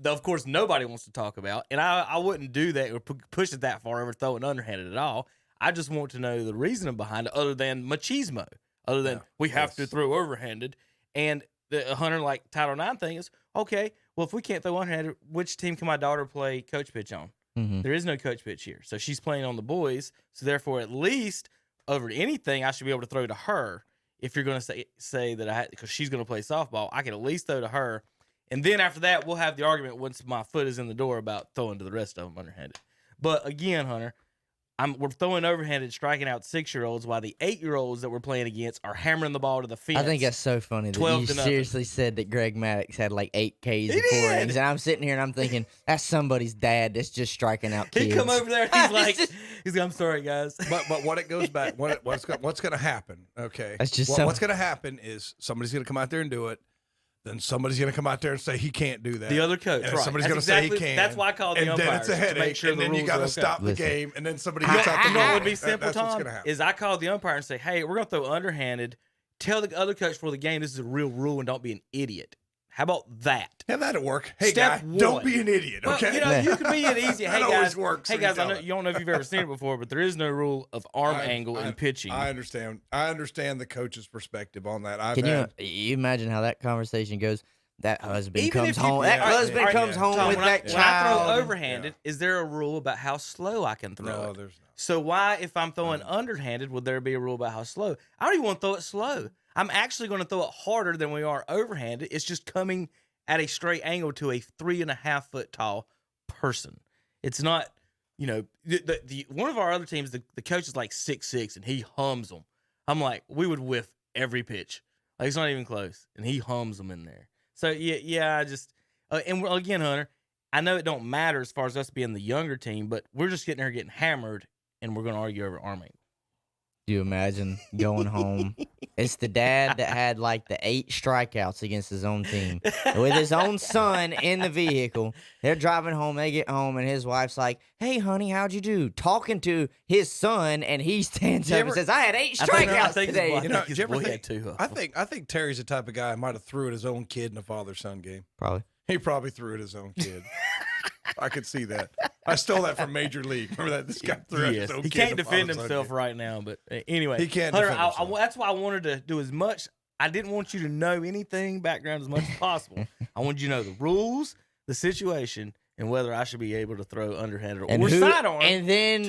of course nobody wants to talk about, and I wouldn't do that or push it that far over throwing underhanded at all. I just want to know the reasoning behind it, other than machismo, other than we have to throw overhanded. And the Hunter like Title IX thing is okay. Well, if we can't throw underhanded, which team can my daughter play coach pitch on? Mhm. There is no coach pitch here, so she's playing on the boys. So therefore, at least over anything, I should be able to throw to her. If you're going to say that I had, because she's going to play softball, I can at least throw to her. And then after that, we'll have the argument once my foot is in the door about throwing to the rest of them underhanded. But again, Hunter, we're throwing overhanded, striking out 6-year-olds while the 8-year-olds that we're playing against are hammering the ball to the fence. I think that's so funny that 12 you to nothing. seriously said that Greg Maddox had like 8 Ks in 4 did. innings, and I'm sitting here and I'm thinking that's somebody's dad that's just striking out kids. He come over there and he's like, I'm sorry, guys. but what it goes back, what's going to happen? Okay, That's just what's going to happen is somebody's going to come out there and do it. Then somebody's going to come out there and say he can't do that. The other coach, and right. somebody's That's going to say he exactly- can. that's why I call the and umpires, then it's a to make headache, sure and the then you rules got are to okay. stop the Listen. game, and then somebody You gets out the know door. what would be simple, That's what's Tom? going to happen. Is I call the umpire and say, hey, we're going to throw underhanded. Tell the other coach for the game this is a real rule and don't be an idiot. How about that? Yeah, that'll work. Hey, Step guy, one. don't be an idiot, Well, okay? you can be an easy. That Hey always guys, works hey when you guys, I tell know it. you don't know if you've ever seen it before, but there is no rule of arm angle in pitching. I understand. I understand the coach's perspective on that. Can you imagine how that conversation goes? That husband Even comes if you- home. That All right, husband all right, comes home Tom, with when I child. throw overhanded, is there a rule about how slow I can throw No, it? there's not. So why, if I'm throwing underhanded, would there be a rule about how slow? I don't even want to throw it slow. I'm actually going to throw it harder than we are overhanded. It's just coming at a straight angle to a 3.5 foot tall person. It's not, the one of our other teams, the coach is like 6'6" and he hums them. I'm like, we would whiff every pitch. Like it's not even close, and he hums them in there. So yeah, I just again, Hunter, I know it don't matter as far as us being the younger team, but we're just getting hammered, and we're going to argue over arm angle. Do you imagine going home? It's the dad that had like the 8 strikeouts against his own team with his own son in the vehicle. They're driving home. They get home, and his wife's like, "Hey, honey, how'd you do?" Talking to his son, and he stands up and says, "I had 8 strikeouts today." Did you ever boy think? had 2. I think Terry's the type of guy who might have threw at his own kid in a father-son game. Probably. He probably threw at his own kid. I could see that. I stole that from Major League. Remember that? This guy threw at his own He kid. can't in a defend father-son himself game. right now, but anyway. He can't Hunter, defend himself. that's why I wanted to do as much. I didn't want you to know anything background as much as possible. I wanted you to know the rules, the situation, and whether I should be able to throw underhanded or sidearm. And then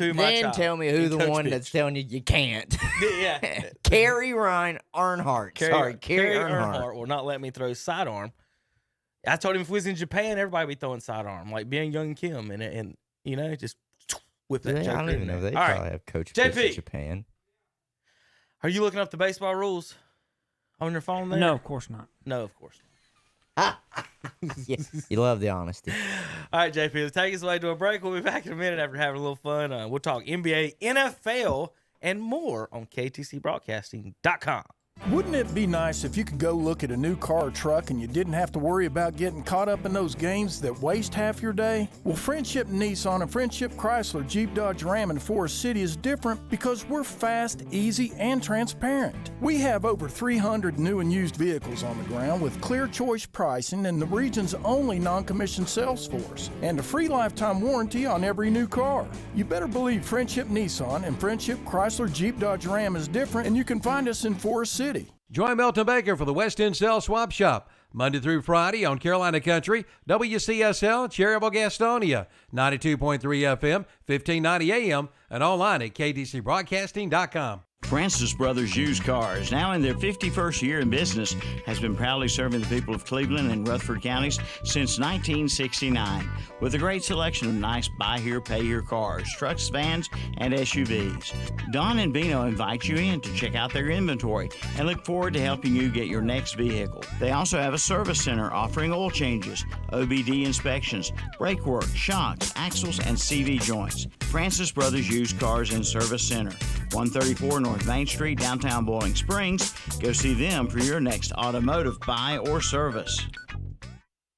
tell me who and the coach one pitch. that's telling you can't. Yeah. Kerry Reinhardt. Sorry, Kerry Reinhardt. will not let me throw sidearm. I told him if we was in Japan, everybody would be throwing sidearm, like being young Kim, and just whip that. I joker don't in even know. there. They All probably right. have coach JP. pitch in Japan. Are you looking up the baseball rules on your phone there? No, of course not. No, of course not. Yeah, you love the honesty. All right, JP, let's take us away to a break. We'll be back in a minute after having a little fun. We'll talk NBA, NFL, and more on KTCBroadcasting.com. Wouldn't it be nice if you could go look at a new car or truck and you didn't have to worry about getting caught up in those games that waste half your day? Well, Friendship Nissan and Friendship Chrysler, Jeep, Dodge, Ram, and Forest City is different because we're fast, easy, and transparent. We have over 300 new and used vehicles on the ground with clear choice pricing and the region's only non-commissioned sales force, and a free lifetime warranty on every new car. You better believe Friendship Nissan and Friendship Chrysler, Jeep, Dodge, Ram is different, and you can find us in Forest City. Join Milton Baker for the West End Cell Swap Shop, Monday through Friday on Carolina Country, WCSL, Cherryville, Gastonia, 92.3 FM, 1590 AM, and online at ktcbroadcasting.com. Francis Brothers Used Cars, now in their 51st year in business, has been proudly serving the people of Cleveland and Rutherford counties since 1969. With a great selection of nice buy here, pay here cars, trucks, vans, and SUVs. Don and Vino invite you in to check out their inventory and look forward to helping you get your next vehicle. They also have a service center offering oil changes, OBD inspections, brake work, shocks, axles, and CV joints. Francis Brothers Used Cars and Service Center, 134 North Main Street, downtown Boiling Springs. Go see them for your next automotive buy or service.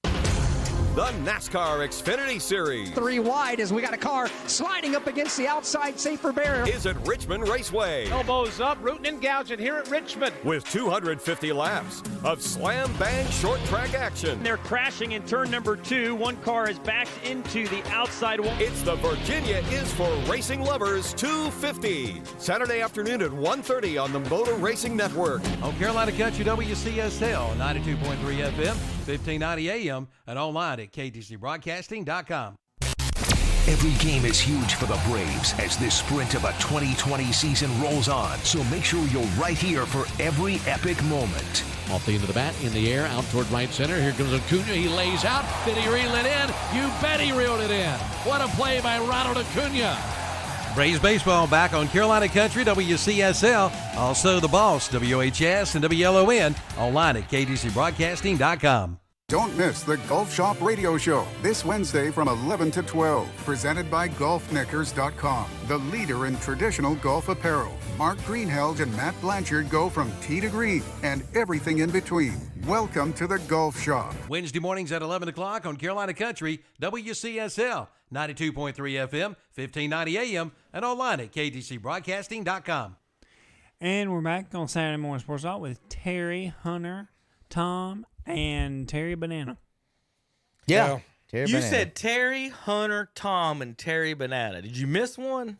The NASCAR Xfinity Series. 3 wide as we got a car sliding up against the outside safer barrier. Is at Richmond Raceway. Elbows up, rooting and gouging here at Richmond. With 250 laps of slam bang short track action. They're crashing in turn number 2. One car is backed into the outside wall. It's the Virginia is for Racing Lovers 250. Saturday afternoon at 1:30 on the Motor Racing Network. On Carolina Country, WCSL, 92.3 FM, 1590 AM, and online at ktcbroadcasting.com. Every game is huge for the Braves as this sprint of a 2020 season rolls on. So make sure you're right here for every epic moment. Off the end of the bat, in the air, out toward right center. Here comes Acuna. He lays out. Did he reel it in? You bet he reeled it in. What a play by Ronald Acuna. Braves baseball back on Carolina Country, WCSL. Also the Boss, WHS and WLON. Online at ktcbroadcasting.com. Don't miss the Golf Shop Radio Show this Wednesday from 11 to 12, presented by GolfKnickers.com, the leader in traditional golf apparel. Mark Greenhalgh and Matt Blanchard go from tee to green and everything in between. Welcome to the Golf Shop. Wednesday mornings at 11 o'clock on Carolina Country, WCSL, 92.3 FM, 1590 AM, and online at ktcbroadcasting.com. And we're back on Saturday Morning Sports Talk with Terry, Hunter, Tom, and Terry Banana. Yeah. Terry You Banana. said Terry, Hunter, Tom, and Terry Banana. Did you miss one?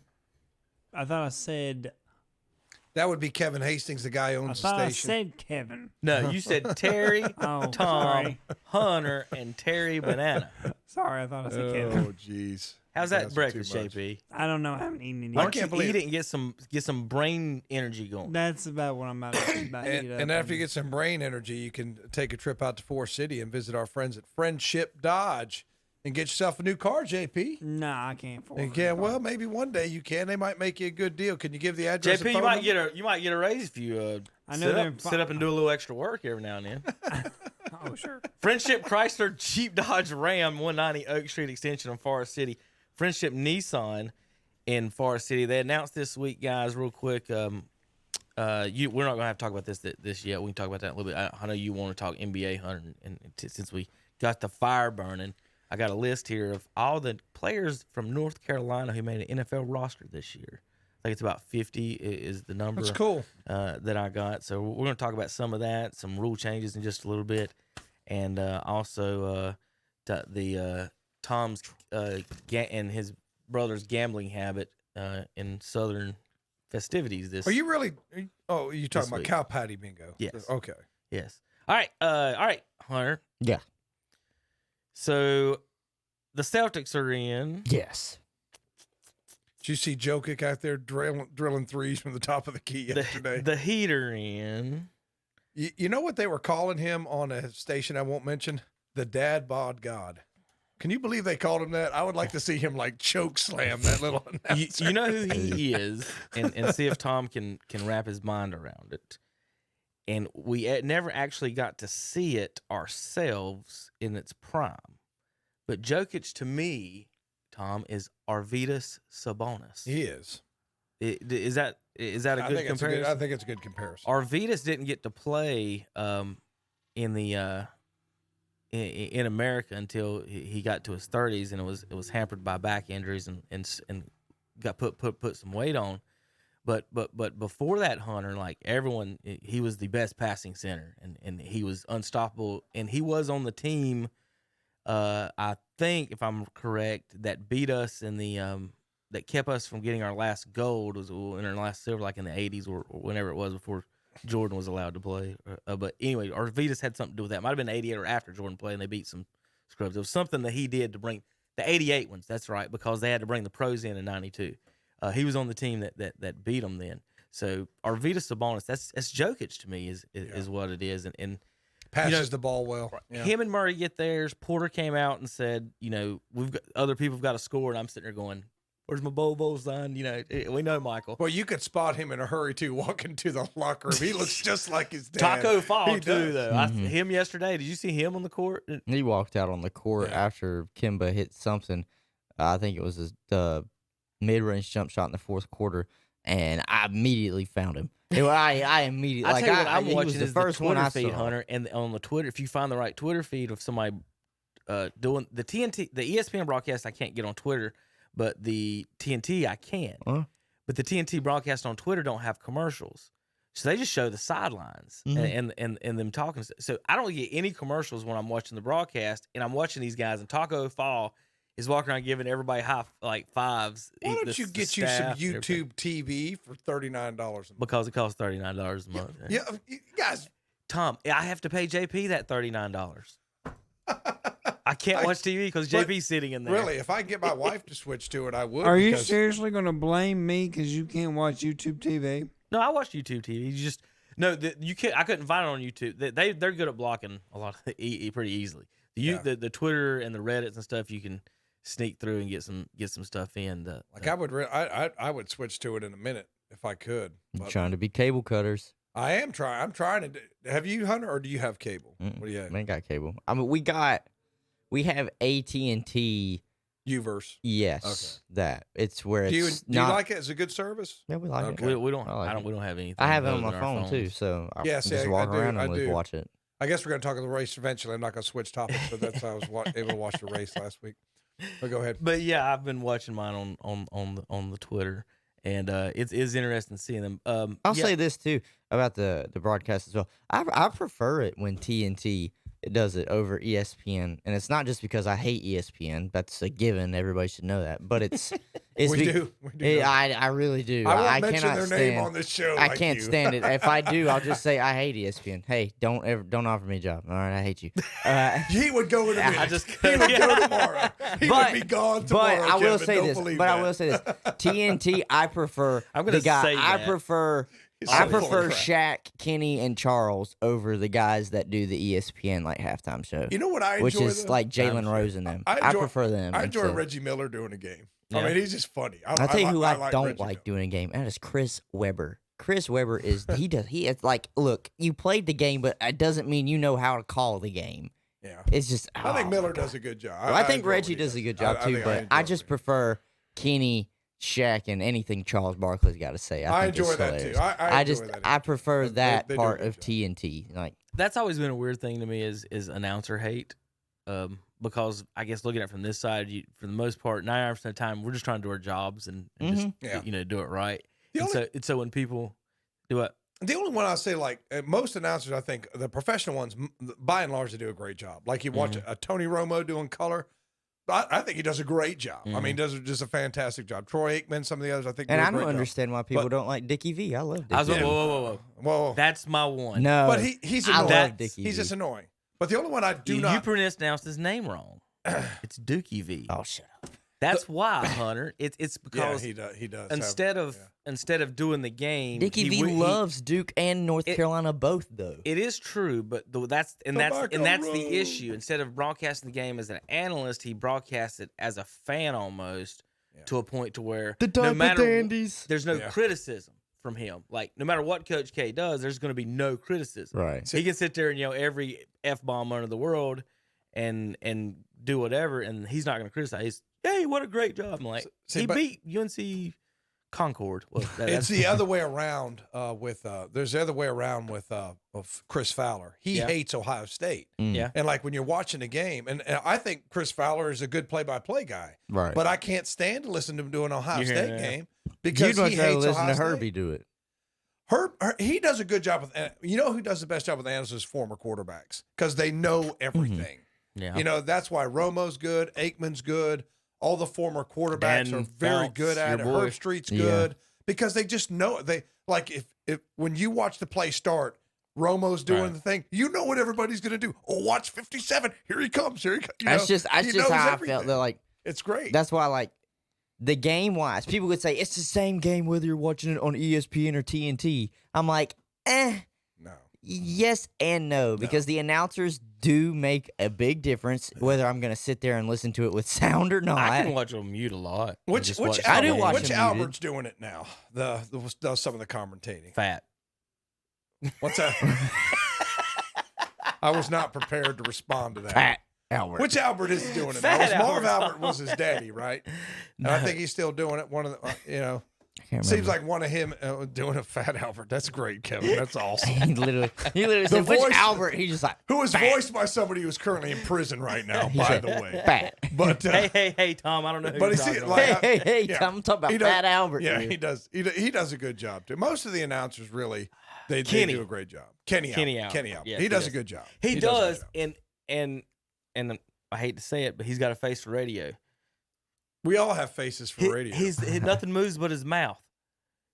I thought I said... That would be Kevin Hastings, the guy who owns the I station. said Kevin. No, you said Terry, Oh, Tom, sorry. Hunter, and Terry Banana. Sorry, I thought I said Kevin. Oh, jeez. How's that breakfast, too much. JP? I don't know. I haven't eaten any. Why yet. don't you eat it and get some brain energy going? That's about what I'm about to eat up. And after you get some brain energy, you can take a trip out to Forest City and visit our friends at Friendship Dodge and get yourself a new car, JP. Nah, I can't afford it. Yeah, well, maybe one day you can. They might make you a good deal. Can you give the address? JP, and you phone might number? get a raise if you I know sit up and do a little extra work every now and then. Oh, sure. Friendship Chrysler Jeep Dodge Ram 190 Oak Street Extension in Forest City. Friendship Nissan in Forest City. They announced this week, guys, real quick. We're not going to have to talk about this yet. We can talk about that in a little bit. I know you want to talk NBA, Hunter, and since we got the fire burning, I got a list here of all the players from North Carolina who made an NFL roster this year. I think it's about 50 is the number. That's cool. That I got. So we're going to talk about some of that, some rule changes in just a little bit, and also Tom's and his brother's gambling habit in Southern festivities. Are you really? Oh, you talking about week. cow patty bingo? Yes. Okay. Yes. All right, Hunter. Yeah. So the Celtics are in. Yes. Did you see Jokic out there drilling threes from the top of the key yesterday? The Heat are in. You know what they were calling him on a station I won't mention? The Dad Bod God. Can you believe they called him that? I would like to see him like choke slam that little announcer. You know who he is, and see if Tom can wrap his mind around it. And we never actually got to see it ourselves in its prime. But Jokic, to me, Tom, is Arvydas Sabonis. He is. Is that Is that a good comparison? I think it's a good comparison. Arvidas didn't get to play in the in America until he got to his 30s, and it was hampered by back injuries and got put some weight on. But before that, Hunter, like everyone, he was the best passing center, and he was unstoppable, and he was on the team. I think, if I'm correct, that beat us in the that kept us from getting our last gold was in our last silver, like in the 80s or whenever it was before Jordan was allowed to play. But anyway, Arvidas had something to do with that. Might have been 88 or after Jordan played, and they beat some scrubs. It was something that he did to bring the 88 ones. That's right, because they had to bring the pros in '92. He was on the team that beat them then. So Arvidas Sabonis, that's Jokic to me is what it is, and passes the ball well. Yeah. Him and Murray get theirs. Porter came out and said, we've got other people have got to score, and I'm sitting there going, "Where's my bowl sign?" We know Michael. Well, you could spot him in a hurry too, walking to the locker room. He looks just like his dad. Taco Fall too, though. Him yesterday. Did you see him on the court? He walked out on the court after Kemba hit something. I think it was his mid-range jump shot in the fourth quarter, and I immediately found him. I immediately I tell you what I'm watching was the is first the one Twitter I feed, saw. Hunter, and on the Twitter, if you find the right Twitter feed of somebody doing the TNT, the ESPN broadcast, I can't get on Twitter, but the TNT I can. But the TNT broadcast on Twitter don't have commercials, so they just show the sidelines and them talking. So I don't get any commercials when I'm watching the broadcast, and I'm watching these guys. And Taco Fall is walking around giving everybody fives. Why don't you get you some YouTube TV for $39? Because it costs $39 a month. Yeah, guys. Tom, I have to pay JP that $39. I can't watch TV because JP's sitting in there. Really, if I can get my wife to switch to it, I would. Are you seriously going to blame me because you can't watch YouTube TV? No, I watch YouTube TV. You can't. I couldn't find it on YouTube. They're good at blocking a lot of pretty easily. The Twitter and the Reddits and stuff, you can sneak through and get some stuff in. I would switch to it in a minute if I could. I'm trying to be cable cutters. I am trying. I'm trying to. Have you, Hunter, or do you have cable? What do you have? I ain't got cable. I mean, we have AT&T. Uverse. Yes. Okay. That it's where do you not, like it? Is it a good service? Yeah, we like it. We don't. We don't have anything. I have it on my phone too, so I just walk around and watch it. I guess we're going to talk about the race eventually. I'm not going to switch topics, but that's how I was able to watch the race last week. But go ahead. But yeah, I've been watching mine on the Twitter, and it's interesting seeing them. I'll say this too about the broadcast as well. I prefer it when TNT does it over ESPN, and it's not just because I hate ESPN. That's a given. Everybody should know that. But it's we do. I really do. I won't mention their name on this show. I can't stand it. If I do, I'll just say I hate ESPN. Hey, don't offer me a job. All right, I hate you. He would go in a minute. He would go tomorrow. He would be gone tomorrow. But I will say this. TNT, I prefer the guy. I prefer Shaq, Kenny, and Charles over the guys that do the ESPN halftime show. You know what I enjoy? Which is like Jalen Rose and them. I prefer them. I enjoy Reggie Miller doing a game. Yeah. I mean, he's just funny. I'll tell you who I don't like doing a game. That is Chris Webber. Chris Webber is look, you played the game, but it doesn't mean you know how to call the game. Yeah, it's just. I think Miller does a good job. I think Reggie does a good job too, but I just prefer Kenny, Shaq, and anything Charles Barkley's got to say. I think enjoy that too. I prefer that part of TNT. That's always been a weird thing to me is announcer hate, because I guess looking at it from this side, for the most part, 99% of the time, we're just trying to do our jobs and just do it right. So when people do it. The only one I say, most announcers, I think the professional ones, by and large, they do a great job. Like you watch a Tony Romo doing color. I think he does a great job. I mean, he does just a fantastic job. Troy Aikman, some of the others, I think. And I don't understand why people don't like Dickie V. I love Dickie V. Whoa. That's my one. No, but he's annoying. I love Dickie He's V. just annoying. But the only one I do not. You pronounced his name wrong. It's Dookie V. Oh, shut up. That's why, Hunter. It's because he does. Instead of doing the game, Dickie V loves Duke and North Carolina both, though. It is true, but that's the issue. Instead of broadcasting the game as an analyst, he broadcasts it as a fan almost, to a point to where no matter there's no criticism from him. Like no matter what Coach K does, there's going to be no criticism. Right? He can sit there and yell every F-bomb under the world and do whatever, and he's not going to criticize. Hey, what a great job! I'm like, he beat UNC Concord. Well, it's the other way around there's the other way around with of Chris Fowler. He hates Ohio State. Yeah. And like when you're watching a game, and I think Chris Fowler is a good play-by-play guy. Right. But I can't stand to listen to him do an Ohio State game You'd because much he rather hates listen Ohio to State. Herbie do it. Herb, he does a good job with. You know who does the best job with analysts is former quarterbacks because they know everything. Yeah. You know that's why Romo's good, Aikman's good. All the former quarterbacks Dan are very Fouts, good at it. your boy. Herb Street's good because they just know they like if when you watch the play start, Romo's doing the thing. You know what everybody's going to do. Oh, watch 57. Here he comes. Here he comes. That's just how I felt. They're like, it's great. That's why, like, the game wise, people would say it's the same game whether you're watching it on ESPN or TNT. I'm like, no. Yes and no, because the announcers do make a big difference whether I'm going to sit there and listen to it with sound or not. I can watch on mute a lot. Which I do watch which them Albert's doing it now? Does some of the commentating. Fat. What's that? I was not prepared to respond to that. Fat Albert. Which Albert is doing it? Fat Now? Marv Albert. Albert was his daddy, right? And I think he's still doing it. One of the, seems like one of him doing a Fat Albert. That's great, Kevin. That's awesome. he literally said, which Albert? He's just like, who is fat. voiced by somebody who's currently in prison right now, by the way. Fat. But hey, Tom, I don't know who but you're see, talking like, about. Hey, Tom, I'm talking about Fat Albert. Yeah, dude. he does. He does a good job too. Most of the announcers really, they do a great job. Kenny Albert. Yeah, he does a good job. He does, and I hate to say it, but he's got a face for radio. We all have faces for radio. He's nothing moves but his mouth.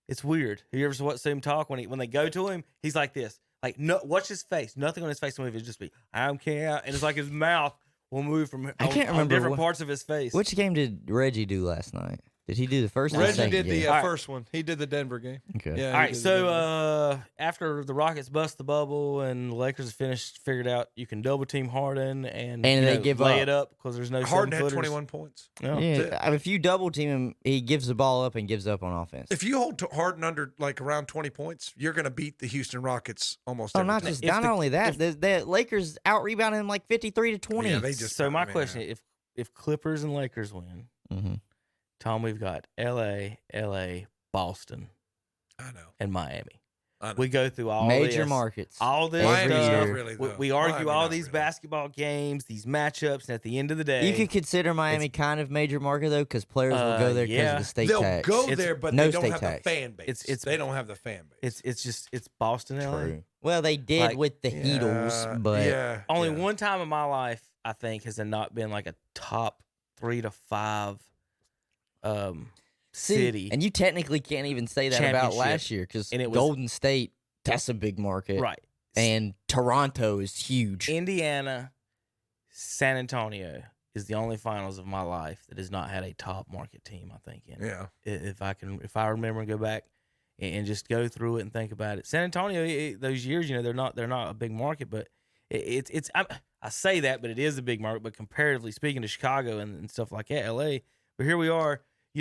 It's weird. You ever see him talk when they go to him? He's like this. Like no, watch his face. Nothing on his face will move. It'll just be I'm Ken, and it's like his mouth will move from. I can't remember different parts of his face. Which game did Reggie do last night? Did he do the first? Reggie did the the first one. He did the Denver game. Okay. Yeah. All right. So after the Rockets bust the bubble and the Lakers figured out you can double team Harden and they give lay up. it up because there's no Harden had 7-footers. 21 points. Yeah. If you double team him, he gives the ball up and gives up on offense. If you hold Harden under like around 20 points, you're going to beat the Houston Rockets almost. every not time. just not only that, the Lakers out rebounded him like 53-20. Yeah, they just. So my question: if Clippers and Lakers win, Tom, we've got L.A., Boston, I know, and Miami. I know. We go through all major this, markets, all this every stuff. year. Not really, though. We argue Miami, all not these really. basketball games, these matchups, and at the end of the day, You could consider Miami kind of major market though, because players will go there because of the state They'll tax. go there, but no they don't state have tax. the fan base. They don't have the fan base. it's Boston, LA. True. Well, they did Like, with the Heatles, but Only one time in my life, I think, has it not been like a top 3 to 5 city. And you technically can't even say that about Championship. last year because And it was- Golden State, that's a big market, Right. And Toronto is huge. Indiana, San Antonio is the only finals of my life that has not had a top market team, I think. In it. Yeah. If I remember and go back and just go through it and think about it. San Antonio, those years, they're not a big market, but I say that, but it is a big market. But comparatively speaking to Chicago and stuff like that, LA. But here we are, we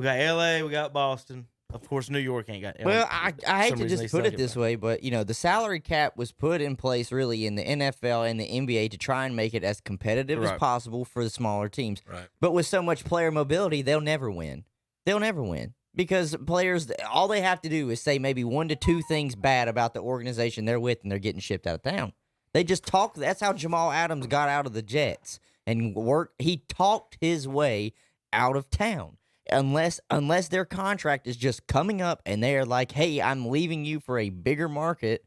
got LA, we got Boston. Of course, New York ain't got. Well, I hate to just put it this way, but the salary cap was put in place really in the NFL and the NBA to try and make it as competitive as possible for the smaller teams. Right. But with so much player mobility, they'll never win. They'll never win because players, all they have to do is say maybe 1 to 2 things bad about the organization they're with, and they're getting shipped out of town. They just talk. That's how Jamal Adams got out of the Jets and worked. He talked his way out of town. Unless their contract is just coming up and they're like, hey, I'm leaving you for a bigger market,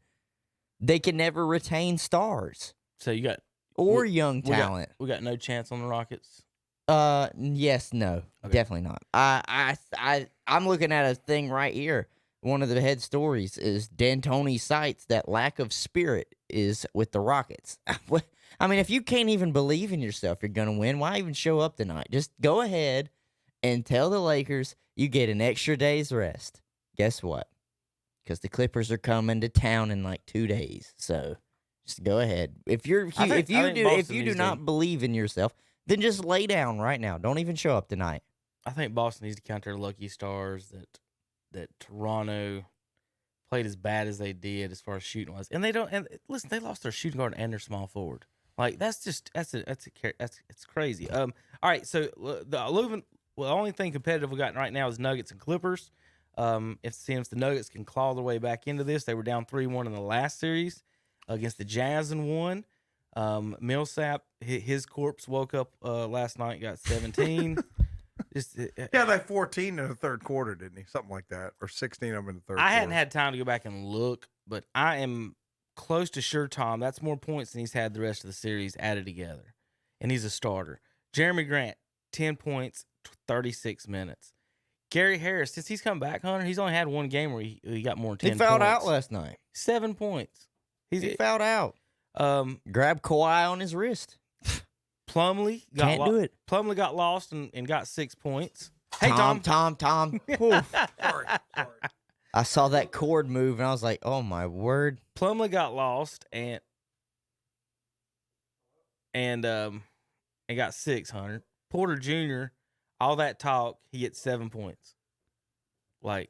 they can never retain stars. So you got young talent. We got no chance on the Rockets. Yes, no, definitely not. I'm looking at a thing right here. One of the head stories is D'Antoni cites that lack of spirit is with the Rockets. I mean, if you can't even believe in yourself, you're gonna win. Why even show up tonight? Just go ahead and tell the Lakers you get an extra day's rest. Guess what? Because the Clippers are coming to town in like 2 days. So just go ahead. If you do not believe in yourself, then just lay down right now. Don't even show up tonight. I think Boston needs to count their lucky stars that Toronto played as bad as they did as far as shooting was, and they don't. And listen, they lost their shooting guard and their small forward. Like it's crazy. All right, so the only thing competitive we got right now is Nuggets and Clippers. If the Nuggets can claw their way back into this, they were down 3-1 in the last series against the Jazz and won. Millsap, his corpse woke up last night, got 17. Yeah, they 14 in the third quarter, didn't he? Something like that, or 16 of them in the third. I hadn't had time to go back and look, but I am close to sure, Tom, that's more points than he's had the rest of the series added together, and he's a starter. Jeremy Grant, 10 points, 36 minutes. Gary Harris, since he's come back, Hunter, he's only had one game where he got more than 10 points. He fouled out last night. 7 points. He fouled out. Grabbed Kawhi on his wrist. Plumlee Plumlee got lost and got 6 points. Hey, Tom. Sorry. I saw that cord move, and I was like, oh, my word. Plumlee got lost and got 600. Porter Jr., all that talk, he gets 7 points. Like,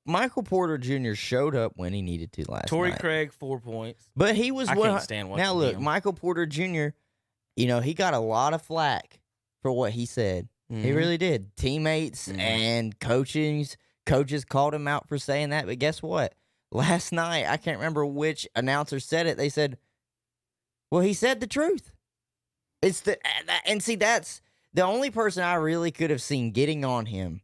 Michael Porter Jr. showed up when he needed to last Torrey night. Craig, 4 points. But he was I can't stand watching Now, look, him. Michael Porter Jr., he got a lot of flack for what he said. Mm-hmm. He really did. Teammates and coaches called him out for saying that. But guess what? Last night, I can't remember which announcer said it. They said, well, he said the truth. And see, that's the only person I really could have seen getting on him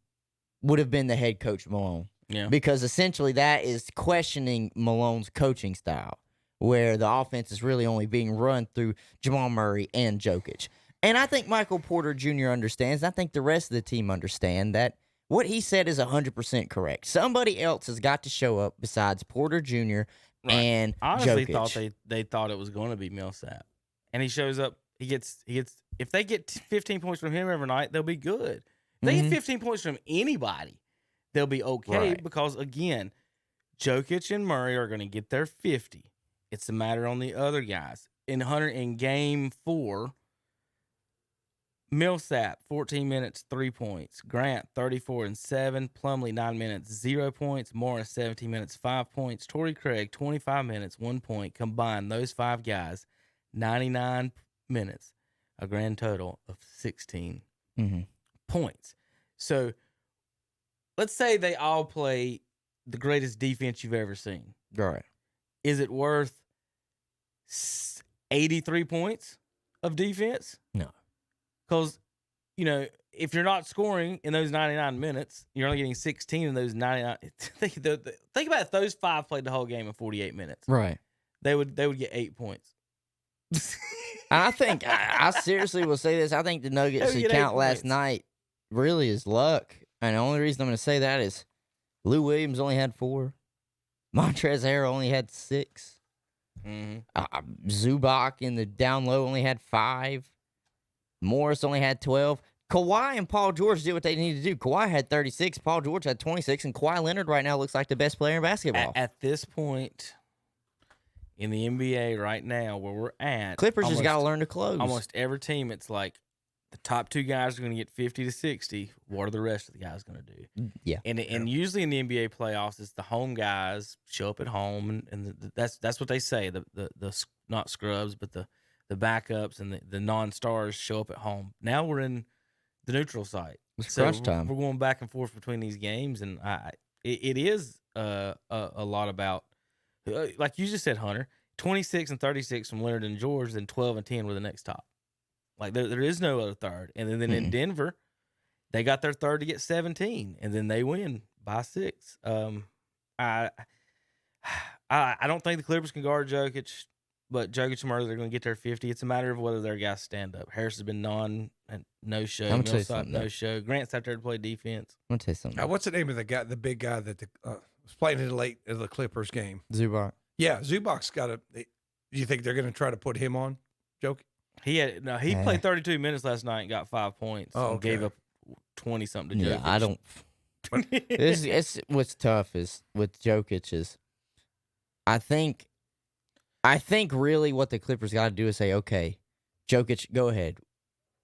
would have been the head coach, Malone. Yeah. Because essentially that is questioning Malone's coaching style, where the offense is really only being run through Jamal Murray and Jokic. And I think Michael Porter Jr. understands. I think the rest of the team understand that what he said is 100% correct. Somebody else has got to show up besides Porter Jr. and I honestly Jokic. thought they thought it was going to be Millsap. And he shows up. He gets. If they get 15 points from him every night, they'll be good. If they get 15 points from anybody, they'll be okay. Right. Because, again, Jokic and Murray are going to get their 50. It's a matter on the other guys. In game 4, Millsap, 14 minutes, 3 points. Grant, 34 and 7. Plumlee, 9 minutes, 0 points. Morris, 17 minutes, 5 points. Torrey Craig, 25 minutes, 1 point. Combined, those 5 guys, 99 minutes, a grand total of 16 points. So let's say they all play the greatest defense you've ever seen. Right. Is it worth 83 points of defense? No. Because, if you're not scoring in those 99 minutes, you're only getting 16 in those 99. Think about if those 5 played the whole game in 48 minutes. Right. They would get 8 points. I think, I seriously will say this, I think the Nuggets' account last night really is luck. And the only reason I'm going to say that is Lou Williams only had 4. Montrezl Harrell only had 6. Zubac in the down low only had 5. Morris only had 12. Kawhi and Paul George did what they needed to do. Kawhi had 36. Paul George had 26. And Kawhi Leonard right now looks like the best player in basketball. At this point in the NBA right now where we're at, Clippers just got to learn to close. Almost every team, it's like the top 2 guys are going to get 50 to 60. What are the rest of the guys going to do? Yeah. And usually in the NBA playoffs, it's the home guys show up at home, and that's what they say. The not scrubs, but the backups and the non-stars show up at home. Now we're in the neutral site. It's crunch time. We're going back and forth between these games, and it is a lot about, like you just said, Hunter, 26 and 36 from Leonard and George, then 12 and 10 were the next top. Like there is no other third. And then in Denver, they got their third to get 17, and then they win by 6. I don't think the Clippers can guard Jokic, but Jokic and Murray, they're going to get their 50. It's a matter of whether their guys stand up. Harris has been no-show. Millsap, no-show. Grant's out there to play defense. I'm going to tell you something. What's the name of the big guy that was playing in the Clippers game? Zubac. Yeah, Zubac's got a. Do you think they're going to try to put him on, Jokic? He played 32 minutes last night and got 5 points. And gave up 20-something to Jokic. Yeah, I don't. It's what's tough is with Jokic is, I think really what the Clippers got to do is say, okay, Jokic, go ahead.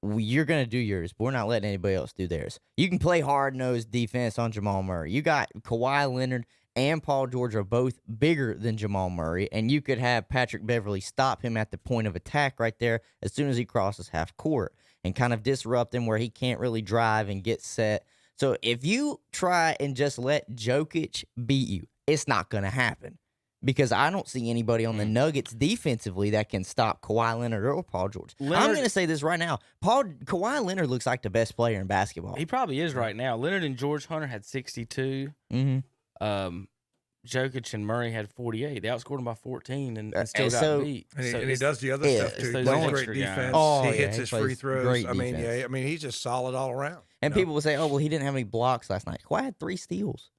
You're going to do yours, but we're not letting anybody else do theirs. You can play hard-nosed defense on Jamal Murray. You got Kawhi Leonard and Paul George are both bigger than Jamal Murray, and you could have Patrick Beverly stop him at the point of attack right there as soon as he crosses half court. and kind of disrupt him where he can't really drive and get set. So if you try and just let Jokic beat you, it's not going to happen. Because I don't see anybody on the Nuggets defensively that can stop Kawhi Leonard or Paul George. I'm going to say this right now. Kawhi Leonard looks like the best player in basketball. He probably is right now. Leonard and George Hunter had 62. Jokic and Murray had 48. They outscored him by 14 and still got beat. And he does the other stuff, too. He plays great defense. He hits his free throws. I mean, he's just solid all around. And people will say, oh, well, he didn't have any blocks last night. Kawhi had 3 steals.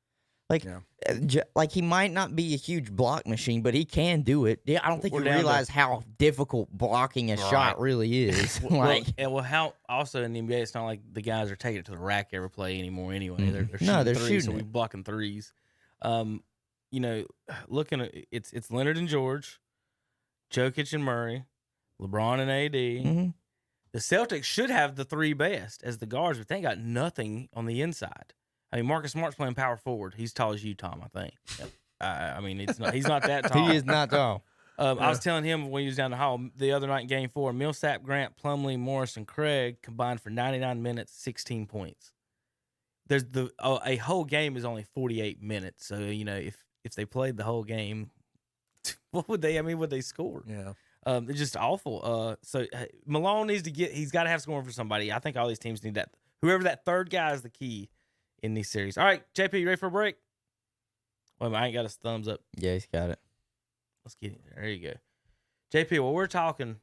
Like he might not be a huge block machine, but he can do it. I don't think you realize how difficult blocking a shot really is. How also in the NBA, it's not like the guys are taking it to the rack every play anymore. Anyway, they're shooting. So we're blocking threes. Looking at it's Leonard and George, Jokic and Murray, LeBron and AD. The Celtics should have the 3 best as the guards, but they ain't got nothing on the inside. I mean, Marcus Smart's playing power forward. He's tall as you, Tom, I think. I mean, he's not that tall. He is not tall. I was telling him when he was down the hall the other night in Game 4, Millsap, Grant, Plumlee, Morris, and Craig combined for 99 minutes, 16 points. There's a whole game is only 48 minutes. So, if they played the whole game, what would they? I mean, would they score? Yeah. They're just awful. So Malone needs to he's got to have scoring for somebody. I think all these teams need that. Whoever that third guy is the key in these series. All right, JP, you ready for a break? Wait a minute, I ain't got his thumbs up. Yeah, he's got it. Let's get it. There you go. JP, while we're talking,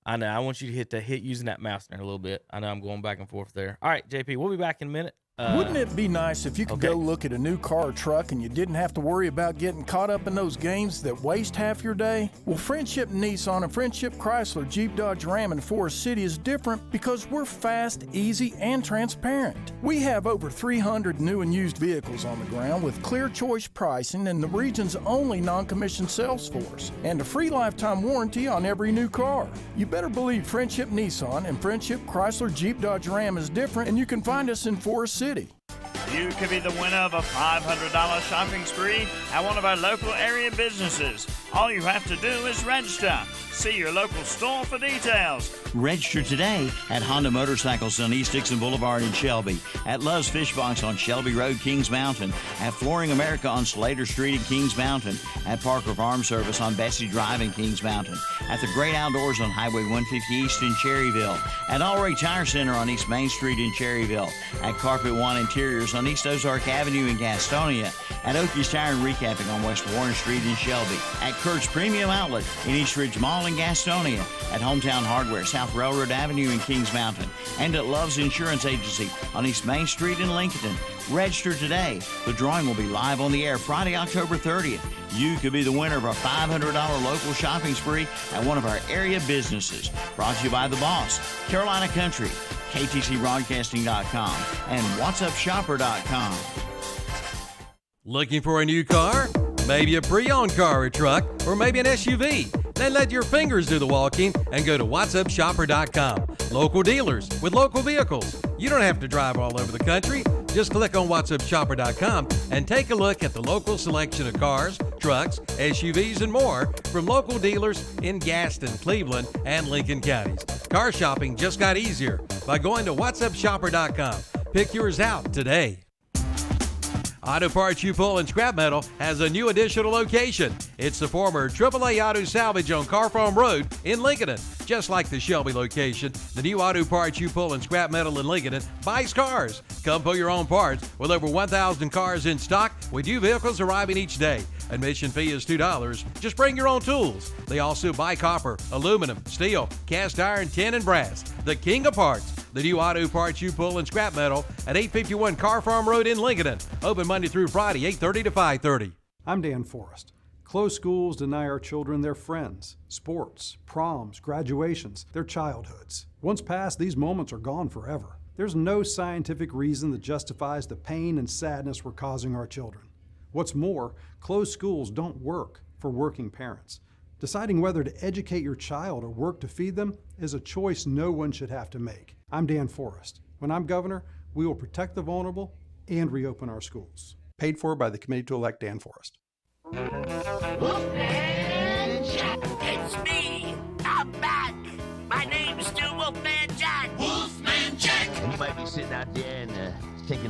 I know I want you to hit using that mouse there a little bit. I know I'm going back and forth there. All right, JP, we'll be back in a minute. Wouldn't it be nice if you could go look at a new car or truck and you didn't have to worry about getting caught up in those games that waste half your day? Well, Friendship Nissan and Friendship Chrysler, Jeep, Dodge, Ram, and Forest City is different because we're fast, easy, and transparent. We have over 300 new and used vehicles on the ground with clear choice pricing and the region's only non-commissioned sales force, and a free lifetime warranty on every new car. You better believe Friendship Nissan and Friendship Chrysler, Jeep, Dodge, Ram is different, and you can find us in Forest City. You could be the winner of a $500 shopping spree at one of our local area businesses. All you have to do is register. See your local store for details. Register today at Honda Motorcycles on East Dixon Boulevard in Shelby, at Love's Fish Box on Shelby Road, Kings Mountain, at Flooring America on Slater Street in Kings Mountain, at Parker Farm Service on Bessie Drive in Kings Mountain, at the Great Outdoors on Highway 150 East in Cherryville, at Allray Tire Center on East Main Street in Cherryville, at Carpet One Interiors on East Ozark Avenue in Gastonia, at Oakey's Tire and Recapping on West Warren Street in Shelby, at Kurt's Premium Outlet in East Ridge Mall in Gastonia, at Hometown Hardware, South Railroad Avenue in Kings Mountain, and at Love's Insurance Agency on East Main Street in Lincoln. Register today. The drawing will be live on the air Friday, October 30th. You could be the winner of a $500 local shopping spree at one of our area businesses. Brought to you by The Boss, Carolina Country, KTCBroadcasting.com, and WhatsUpShopper.com. Looking for a new car? Maybe a pre-owned car or truck, or maybe an SUV? Then let your fingers do the walking and go to WhatsUpShopper.com. Local dealers with local vehicles. You don't have to drive all over the country. Just click on WhatsUpShopper.com and take a look at the local selection of cars, trucks, SUVs, and more from local dealers in Gaston, Cleveland, and Lincoln counties. Car shopping just got easier by going to WhatsUpShopper.com. Pick yours out today. Auto Parts You Pull and Scrap Metal has a new additional location. It's the former AAA Auto Salvage on Car Farm Road in Lincoln. Just like the Shelby location, the new Auto Parts You Pull and Scrap Metal in Lincoln buys cars. Come pull your own parts with over 1,000 cars in stock with new vehicles arriving each day. Admission fee is $2. Just bring your own tools. They also buy copper, aluminum, steel, cast iron, tin, and brass. The king of parts. The new Auto Parts You Pull and Scrap Metal at 851 Car Farm Road in Lincoln. Open Monday through Friday, 8:30 to 5:30. I'm Dan Forrest. Closed schools deny our children their friends, sports, proms, graduations, their childhoods. Once past, these moments are gone forever. There's no scientific reason that justifies the pain and sadness we're causing our children. What's more, closed schools don't work for working parents. Deciding whether to educate your child or work to feed them is a choice no one should have to make. I'm Dan Forrest. When I'm governor, we will protect the vulnerable and reopen our schools. Paid for by the Committee to Elect Dan Forrest. Wolfman Jack, it's me. I'm back. My name's still Wolfman Jack.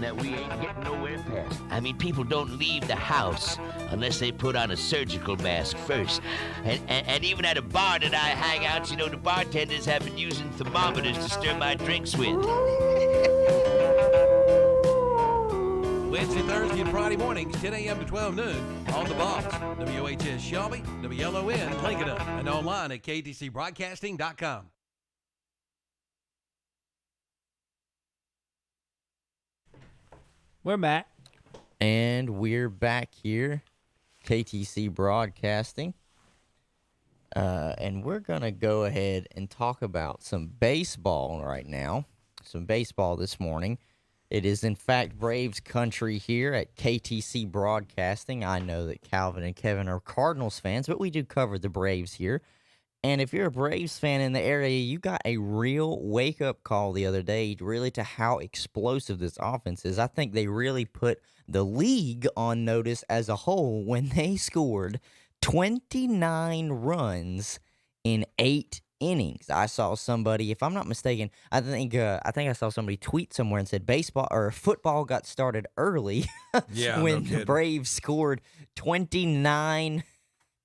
that we ain't getting nowhere past. I mean, people don't leave the house unless they put on a surgical mask first. And even at a bar that I hang out, you know, the bartenders have been using thermometers to stir my drinks with. Wednesday, Thursday, and Friday mornings, 10 a.m. to 12 noon, on the Boss. WHS Shelby, WLON Lincoln, and online at ktcbroadcasting.com. We're back. And we're back here, KTC Broadcasting. And we're going to go ahead and talk about some baseball right now. Some baseball this morning. It is, in fact, Braves country here at KTC Broadcasting. I know that Calvin and Kevin are Cardinals fans, but we do cover the Braves here. And if you're a Braves fan in the area, you got a real wake-up call the other day, really, to how explosive this offense is. I think they really put the league on notice as a whole when they scored 29 runs in 8 innings. I saw somebody, if I'm not mistaken, I think I saw somebody tweet somewhere and said baseball or football got started early when the Braves scored 29,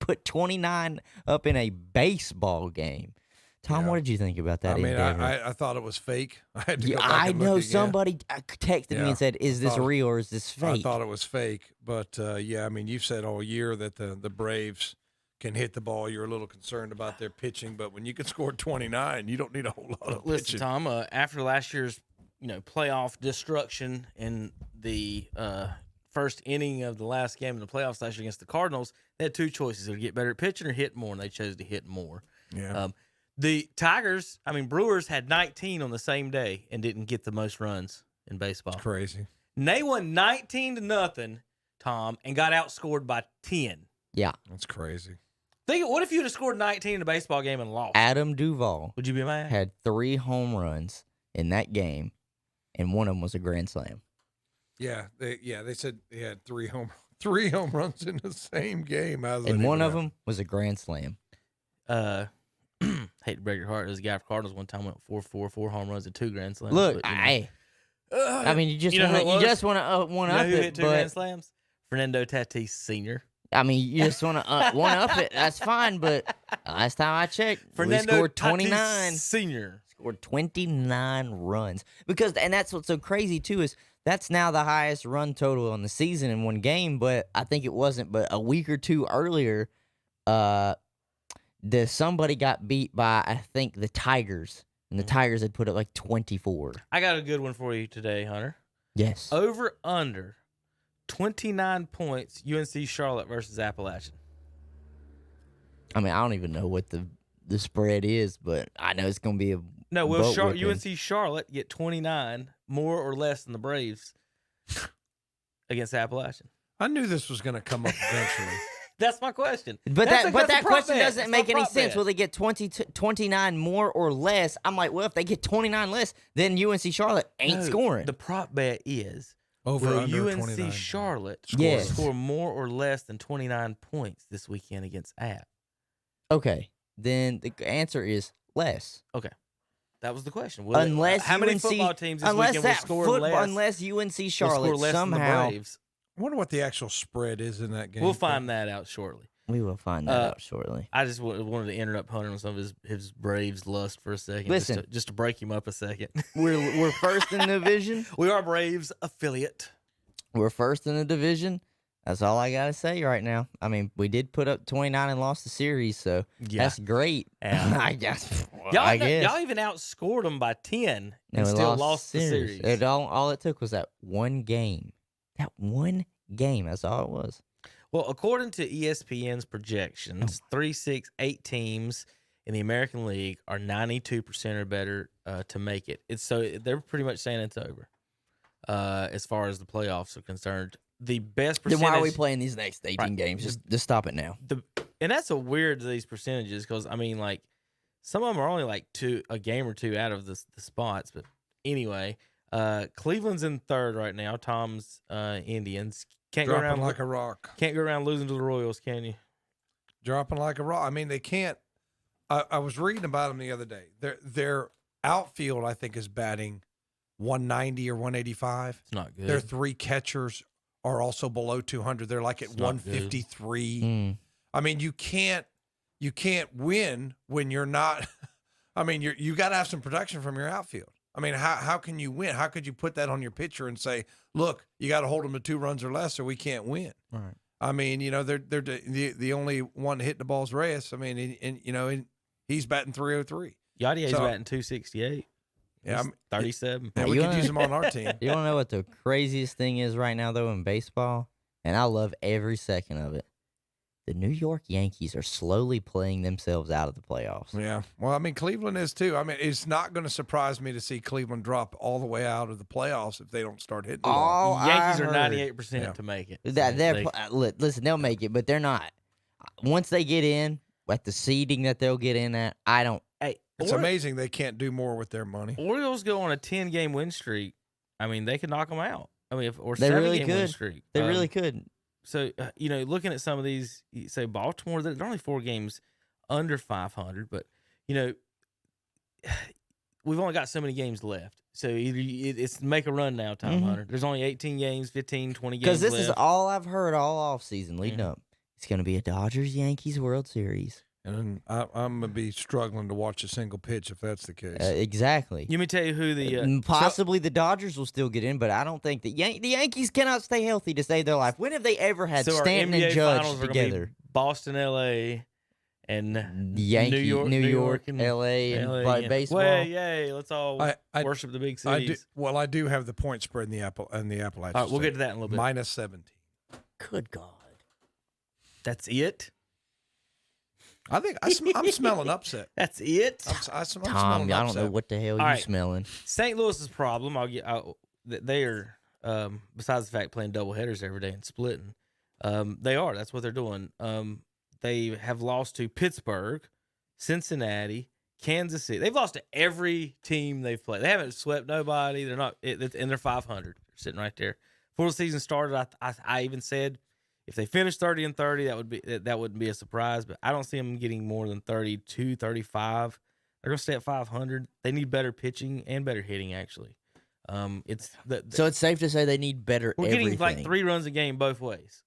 put 29 up in a baseball game. Tom, what did you think about that? I mean, I thought it was fake. I had to go back I and know look somebody texted me and said, "Is this real or is this fake?" I thought it was fake, but I mean, you've said all year that the Braves can hit the ball. You're a little concerned about their pitching, but when you can score 29, you don't need a whole lot of Listen, pitching. Tom, after last year's playoff destruction in the first inning of the last game of the playoffs last year against the Cardinals, they had two choices: to get better at pitching or hit more, and they chose to hit more. Yeah. The Brewers had 19 on the same day and didn't get the most runs in baseball. Crazy. And they won 19-0, Tom, and got outscored by 10. Yeah. That's crazy. What if you'd have scored 19 in a baseball game and lost? Adam Duvall Would you be mad? had 3 home runs in that game, and one of them was a grand slam. Yeah, they said he had 3 home runs in the same game. And one of them was a grand slam. Hate to break your heart. There's a guy for Cardinals one time went 4 home runs and 2 grand slams. Look, but, I mean, you just want to one up who it, hit 2 but grand slams? Fernando Tatis Sr. I mean, you just want to one up it. That's fine, but last time I checked, Fernando we scored 29. Tatis Sr. Scored 29 runs and that's what's so crazy too is that's now the highest run total on the season in one game. But I think it wasn't. But a week or two earlier, somebody got beat by I think the Tigers, and the Tigers had put up like 24. I got a good one for you today, Hunter. Yes. Over under 29 points. UNC Charlotte versus Appalachian. I mean, I don't even know what the spread is, but I know it's going to be a No, will boat whipping. UNC Charlotte get 29 more or less than the Braves against Appalachian? I knew this was going to come up eventually. That's my question. But that question doesn't That's make my any prop sense. bet. Will they get 29 more or less? I'm like, well, if they get 29 less, then UNC Charlotte ain't scoring. The prop bet is Over will under UNC 29 Charlotte Yes. score more or less than 29 points this weekend against App? Okay, then the answer is less. Okay. That was the question. Unless how many UNC football teams this weekend will score less? Unless UNC will score Charlotte less than the somehow. Braves? I wonder what the actual spread is in that game. We'll find that out shortly. We will find that out shortly. I just wanted to interrupt Hunter on some of his Braves lust for a second. Listen. just to break him up a second. We're first in the division. We are Braves affiliate. We're first in the division. That's all I gotta say right now. I mean, we did put up 29 and lost the series, so that's great. I guess. Y'all guess. even outscored them by 10 And and we still lost the series. All it took was that one game. That one game. That's all it was. Well, according to ESPN's projections, 3, 6, 8 teams in the American League are 92% or better to make it. They're pretty much saying it's over as far as the playoffs are concerned. The best percentage. Then why are we playing these next 18 games? Just stop it now. And that's a weird these percentages because I mean, like some of them are only like a game or two out of the spots. But anyway, Cleveland's in third right now. Tom's Indians can't Dropping go around like a rock. Can't go around losing to the Royals, can you? Dropping like a rock. I mean, they can't. I was reading about them the other day. Their outfield, I think, is batting 190 or 185. It's not good. Their 3 catchers are also below 200. They're like at 153. I mean, you can't win when you're not. I mean, you got to have some production from your outfield. I mean, how can you win? How could you put that on your pitcher and say, look, you got to hold them to 2 runs or less, or we can't win? Right. I mean, they're the only one hitting the ball's Reyes. I mean, and he's batting 303. Yadier's batting 268. Yeah, 37. Yeah, we could use him on our team. You want to know what the craziest thing is right now, though, in baseball? And I love every second of it. The New York Yankees are slowly playing themselves out of the playoffs. Yeah. Well, I mean, Cleveland is too. I mean, it's not going to surprise me to see Cleveland drop all the way out of the playoffs if they don't start hitting the ball. Yankees are 98% to make it. Listen, they'll make it, but they're not. Once they get in, at the seeding that they'll get in at, I don't. It's amazing they can't do more with their money. Orioles go on a 10-game win streak. I mean, they could knock them out. I mean, or they 7-game win streak. They really could. So, looking at some of these, you say Baltimore, they're only 4 games under 500, but, we've only got so many games left. So either it's make a run now, Tom Hunter. There's only 18 games, 15, 20 games Because this left. is all I've heard all offseason leading up. It's going to be a Dodgers-Yankees World Series. And I'm going to be struggling to watch a single pitch if that's the case. Exactly. Let me tell you who the possibly the Dodgers will still get in, but I don't think the Yankees cannot stay healthy to save their life. When have they ever had Stanton and Judge together? Boston, L.A., and New York, and L.A. and baseball. Well, yay! Let's all worship the big cities. I do have the point spread in the Appalachian. All right, we'll get to that in a little bit. Minus 17. Good God. That's it? I think I'm smelling upset. That's it? I'm Tom, smelling I don't upset. know what the hell All you're right. smelling. St. Louis's problem, they are, besides the fact playing doubleheaders every day and splitting, they are. That's what they're doing. They have lost to Pittsburgh, Cincinnati, Kansas City. They've lost to every team they've played. They haven't swept nobody. They're not, and they're 500. They're sitting right there. Before the season started, I even said if they finish 30-30, that wouldn't be a surprise. But I don't see them getting more than 32, 35. They're going to stay at 500. They need better pitching and better hitting, actually. So it's safe to say they need better. We're everything. getting like 3 runs a game both ways,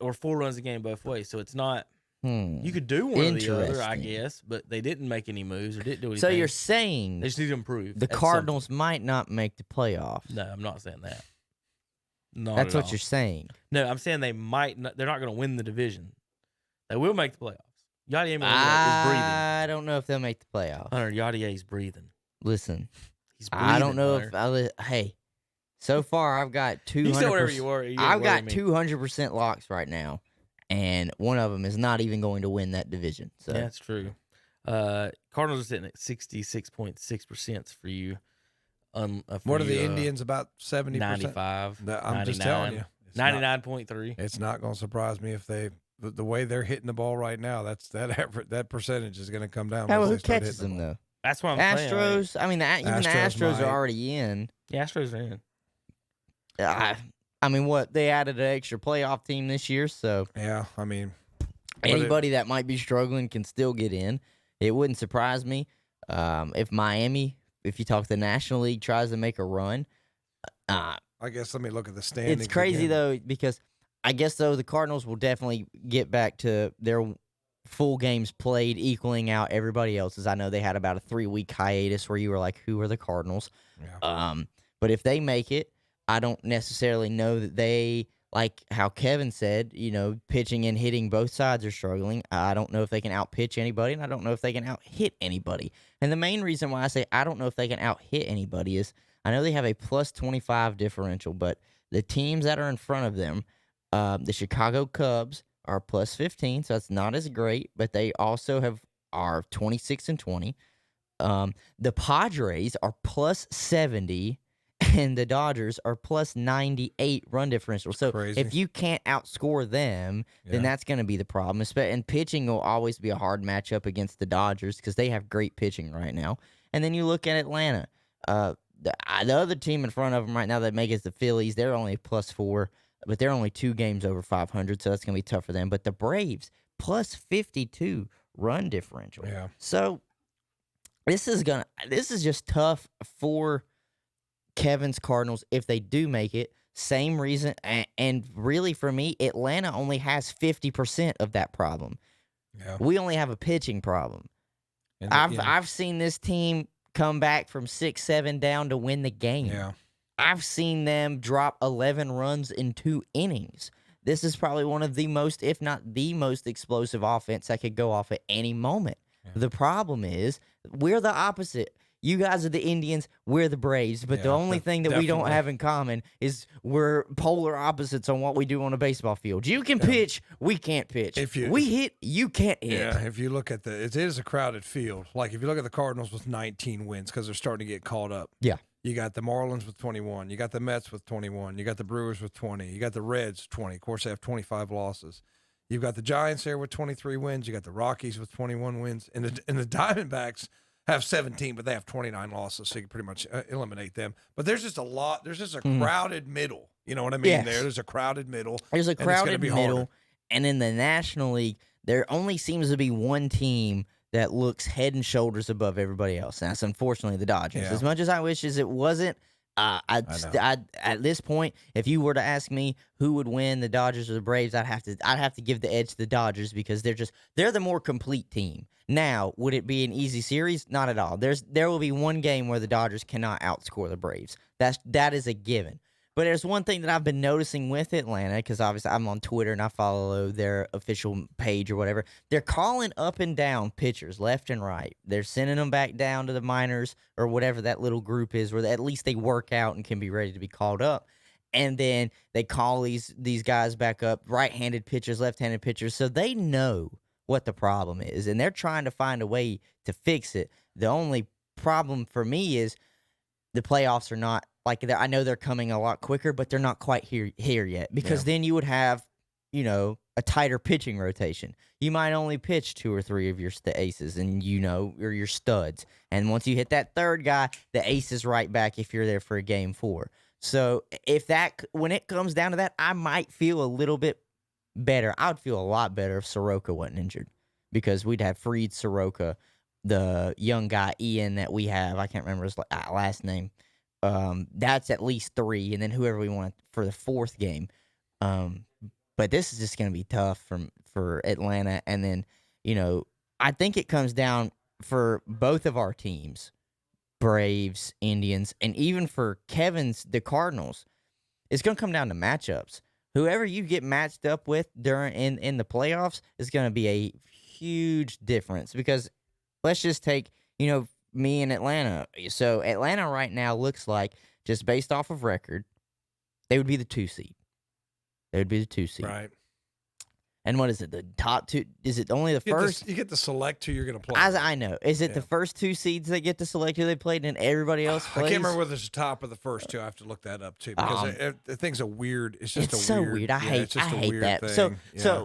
or 4 runs a game both ways. So it's not. You could do one or the other, I guess, but they didn't make any moves or didn't do anything. So you're saying they just need to improve. The Cardinals might not make the playoffs. No, I'm not saying that. That's what you're saying. No, I'm saying they might not. They're not going to win the division. They will make the playoffs. Yadier is breathing. I don't know if they'll make the playoffs. Hunter, Yadier's breathing. Listen, he's breathing. I don't know Hunter. hey, so far I've got 200%. You say whatever you are. I've got 200% locks right now, and one of them is not even going to win that division. So yeah, that's true. Cardinals are sitting at 66.6% for you. What are the Indians, about 70%? 95. I'm just telling you. 99.3. It's not going to surprise me if the way they're hitting the ball right now, that percentage is going to come down. Who catches them, though? That's what I'm saying. Astros, I mean, even the Astros are already in. The Astros are in. I mean, what? They added an extra playoff team this year, so. Yeah, I mean. Anybody that might be struggling can still get in. It wouldn't surprise me if Miami, if you talk the National League, tries to make a run. I guess let me look at the standings. It's crazy, again. though, because I guess, though, the Cardinals will definitely get back to their full games played, equaling out everybody else's. I know they had about a 3-week hiatus where you were like, who are the Cardinals? Yeah. But if they make it, I don't necessarily know that they, like how Kevin said, pitching and hitting both sides are struggling. I don't know if they can out-pitch anybody, and I don't know if they can out-hit anybody. And the main reason why I say I don't know if they can out-hit anybody is I know they have a plus 25 differential, but the teams that are in front of them, the Chicago Cubs are plus 15, so that's not as great, but they also are 26-20. The Padres are plus 70, and the Dodgers are plus 98 run differential. So if you can't outscore them, then that's going to be the problem. And pitching will always be a hard matchup against the Dodgers because they have great pitching right now. And then you look at Atlanta. The other team in front of them right now that make it is the Phillies. They're only plus 4, but they're only 2 games over 500, so that's going to be tough for them. But the Braves, plus 52 run differential. Yeah. So this is just tough for Kevin's Cardinals, if they do make it, same reason. And really, for me, Atlanta only has 50% of that problem. Yeah. We only have a pitching problem. I've seen this team come back from 6-7 down to win the game. Yeah. I've seen them drop 11 runs in 2 innings. This is probably one of the most, if not the most explosive offense that could go off at any moment. Yeah. The problem is we're the opposite. You guys are the Indians, we're the Braves, but the only thing that we don't have in common is we're polar opposites on what we do on a baseball field. You can pitch, we can't pitch. We hit, you can't hit. Yeah, if you look at it is a crowded field. Like if you look at the Cardinals with 19 wins because they're starting to get caught up. Yeah. You got the Marlins with 21. You got the Mets with 21. You got the Brewers with 20. You got the Reds 20. Of course, they have 25 losses. You've got the Giants there with 23 wins. You got the Rockies with 21 wins. And the Diamondbacks have 17, but they have 29 losses, so you can pretty much eliminate them. But there's just a lot. There's just a crowded middle. You know what I mean? Yes. There's a crowded middle. There's a crowded middle. Harder. And in the National League, there only seems to be one team that looks head and shoulders above everybody else. And that's unfortunately the Dodgers. Yeah. As much as I wish as it wasn't, at this point, if you were to ask me who would win, the Dodgers or the Braves, I'd have to give the edge to the Dodgers because they're the more complete team. Now, would it be an easy series? Not at all. There will be one game where the Dodgers cannot outscore the Braves. That is a given. But there's one thing that I've been noticing with Atlanta, because obviously I'm on Twitter and I follow their official page or whatever. They're calling up and down pitchers left and right. They're sending them back down to the minors or whatever that little group is where at least they work out and can be ready to be called up. And then they call these guys back up, right-handed pitchers, left-handed pitchers, so they know what the problem is, and they're trying to find a way to fix it. The only problem for me is the playoffs are not like that. I know they're coming a lot quicker, but they're not quite here yet because then you would have, a tighter pitching rotation. You might only pitch 2 or 3 of your aces and or your studs. And once you hit that third guy, the ace is right back if you're there for a game 4. So when it comes down to that, I might feel a little bit better. I would feel a lot better if Soroka wasn't injured because we'd have freed Soroka, the young guy Ian that we have. I can't remember his last name. That's at least 3, and then whoever we want for the 4th game. But this is just going to be tough for Atlanta. And then, I think it comes down for both of our teams, Braves, Indians, and even for the Cardinals, it's going to come down to matchups. Whoever you get matched up with in the playoffs is going to be a huge difference because let's just take, me and Atlanta. So Atlanta right now looks like, just based off of record, they would be the 2 seed. They would be the 2 seed. Right. And what is it? The top 2? Is it only the first? You get to select who you're going to play. As I know. Is it the first 2 seeds that get to select who they played and everybody else plays? I can't remember whether it's the top or the first 2. I have to look that up too because the thing's a weird. It's just so weird. I hate that. Thing. So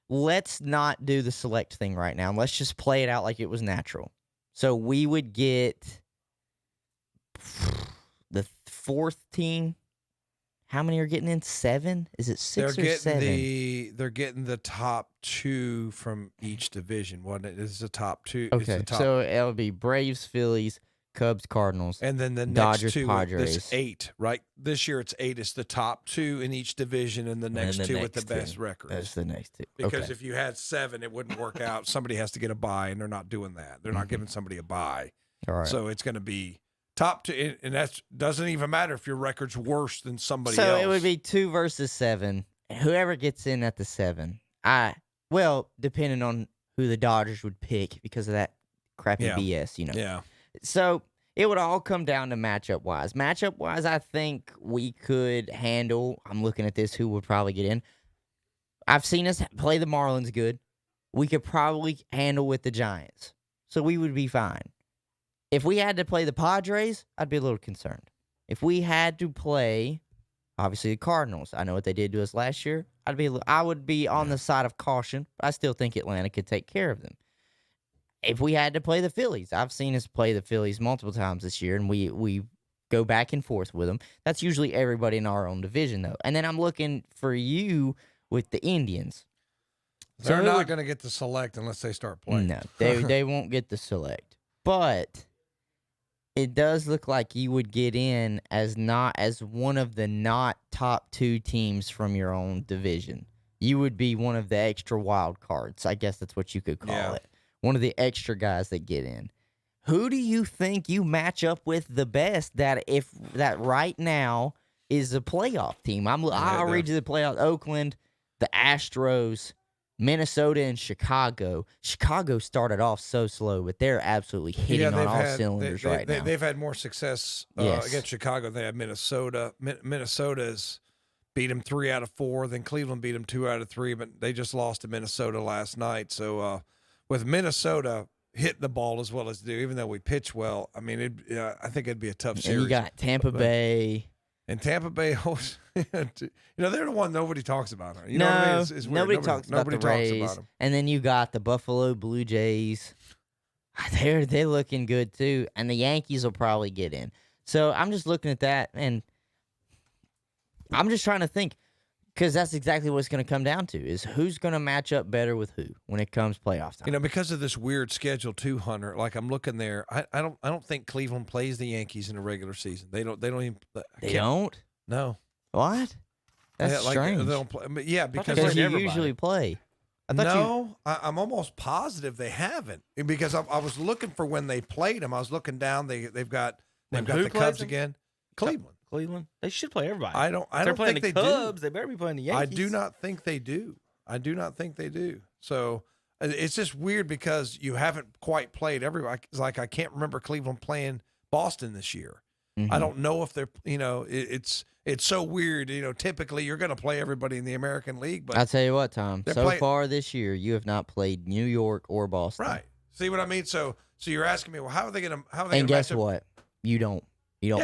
let's not do the select thing right now. Let's just play it out like it was natural. So we would get the 4th team. How many are getting in? 7? Is it 6 or 7? They're getting the top 2 from each division. Wasn't it? It's the top 2. Okay, so it'll be Braves, Phillies, Cubs, Cardinals, and then the Dodgers, next 2, Padres. There's 8, right? This year it's 8. It's the top 2 in each division, and the next 2 with the best records. That's the next 2. Because if you had 7, it wouldn't work out. Somebody has to get a bye, and they're not doing that. They're not giving somebody a bye. All right. So it's going to be top 2, and that doesn't even matter if your record's worse than somebody else. So it would be 2 versus 7. Whoever gets in at the 7, depending on who the Dodgers would pick because of that crappy BS, Yeah. So it would all come down to matchup-wise. Matchup-wise, I think we could handle, I'm looking at this, who would probably get in. I've seen us play the Marlins good. We could probably handle with the Giants. So we would be fine. If we had to play the Padres, I'd be a little concerned. If we had to play, obviously, the Cardinals, I know what they did to us last year. I would be on the side of caution, but I still think Atlanta could take care of them. If we had to play the Phillies, I've seen us play the Phillies multiple times this year, and we go back and forth with them. That's usually everybody in our own division, though. And then I'm looking for you with the Indians. They're not going to get to select unless they start playing. No, they won't get to select. But it does look like you would get in as one of the not top 2 teams from your own division. You would be one of the extra wild cards. I guess that's what you could call it. One of the extra guys that get in. Who do you think you match up with the best that right now is a playoff team? I'll read you the playoff. Oakland, the Astros, Minnesota, and Chicago. Chicago started off so slow, but they're absolutely hitting on all cylinders right now. They've had more success against Chicago. They have Minnesota. Minnesota's beat them 3 out of 4. Then Cleveland beat them 2 out of 3, but they just lost to Minnesota last night. So with Minnesota hitting the ball as well as they do, even though we pitch well, I mean, I think it'd be a tough series. And you got Tampa Bay. And Tampa Bay, they're the one nobody talks about. You know what I mean? It's weird. Nobody talks about the Rays. And then you got the Buffalo Blue Jays. They're looking good too. And the Yankees will probably get in. So I'm just looking at that, and I'm just trying to think, because that's exactly what it's going to come down to, is who's going to match up better with who when it comes playoff time. Because of this weird schedule too, Hunter. Like I'm looking there, I don't think Cleveland plays the Yankees in the regular season. They don't even. They don't. No. What? That's strange. They don't play. But yeah, because you usually play. I'm almost positive they haven't, because I was looking for when they played them. I was looking down. They've got the Cubs again. Cleveland. They should play everybody. I don't think they Cubs. do. They better be playing the Yankees. I do not think they do. So it's just weird because you haven't quite played everybody. It's like I can't remember Cleveland playing Boston this year. Mm-hmm. I don't know if they're. It's so weird. Typically you're going to play everybody in the American League, but I'll tell you what, Tom. So far this year, you have not played New York or Boston. Right. See what I mean? So you're asking me, well, how are they going to? And guess what? You don't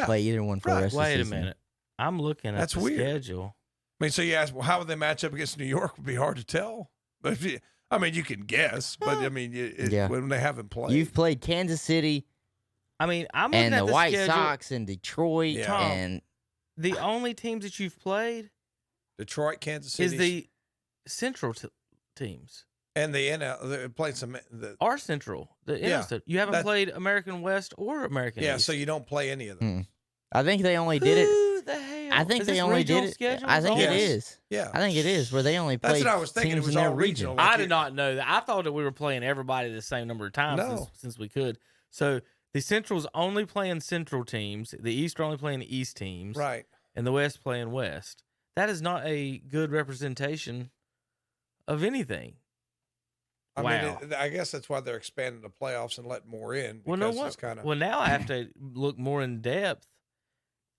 play either one for the rest of the season. Wait a minute. I'm looking at the schedule. I mean, so you ask, well, how would they match up against New York? Would be hard to tell. But you can guess. But I mean, when they haven't played, you've played Kansas City. I mean, I'm looking and at the White schedule. Sox and Detroit and the only teams that you've played, Detroit, Kansas City, is the Central teams. And the NL, they played some. Our Central, the NL. You haven't played American West or American East. So you don't play any of them. I think they only did it. Who the hell? I think they only did it. Schedule? I think it is. Yeah. I think it is where they only played. That's what I was thinking. Teams It was in all their regional. region. I did not know that. I thought that we were playing everybody the same number of times since we could. So the Central's only playing Central teams. The East are only playing the East teams. Right. And the West playing West. That is not a good representation of anything. I mean, I guess that's why they're expanding the playoffs and letting more in. Well, now I have to look more in depth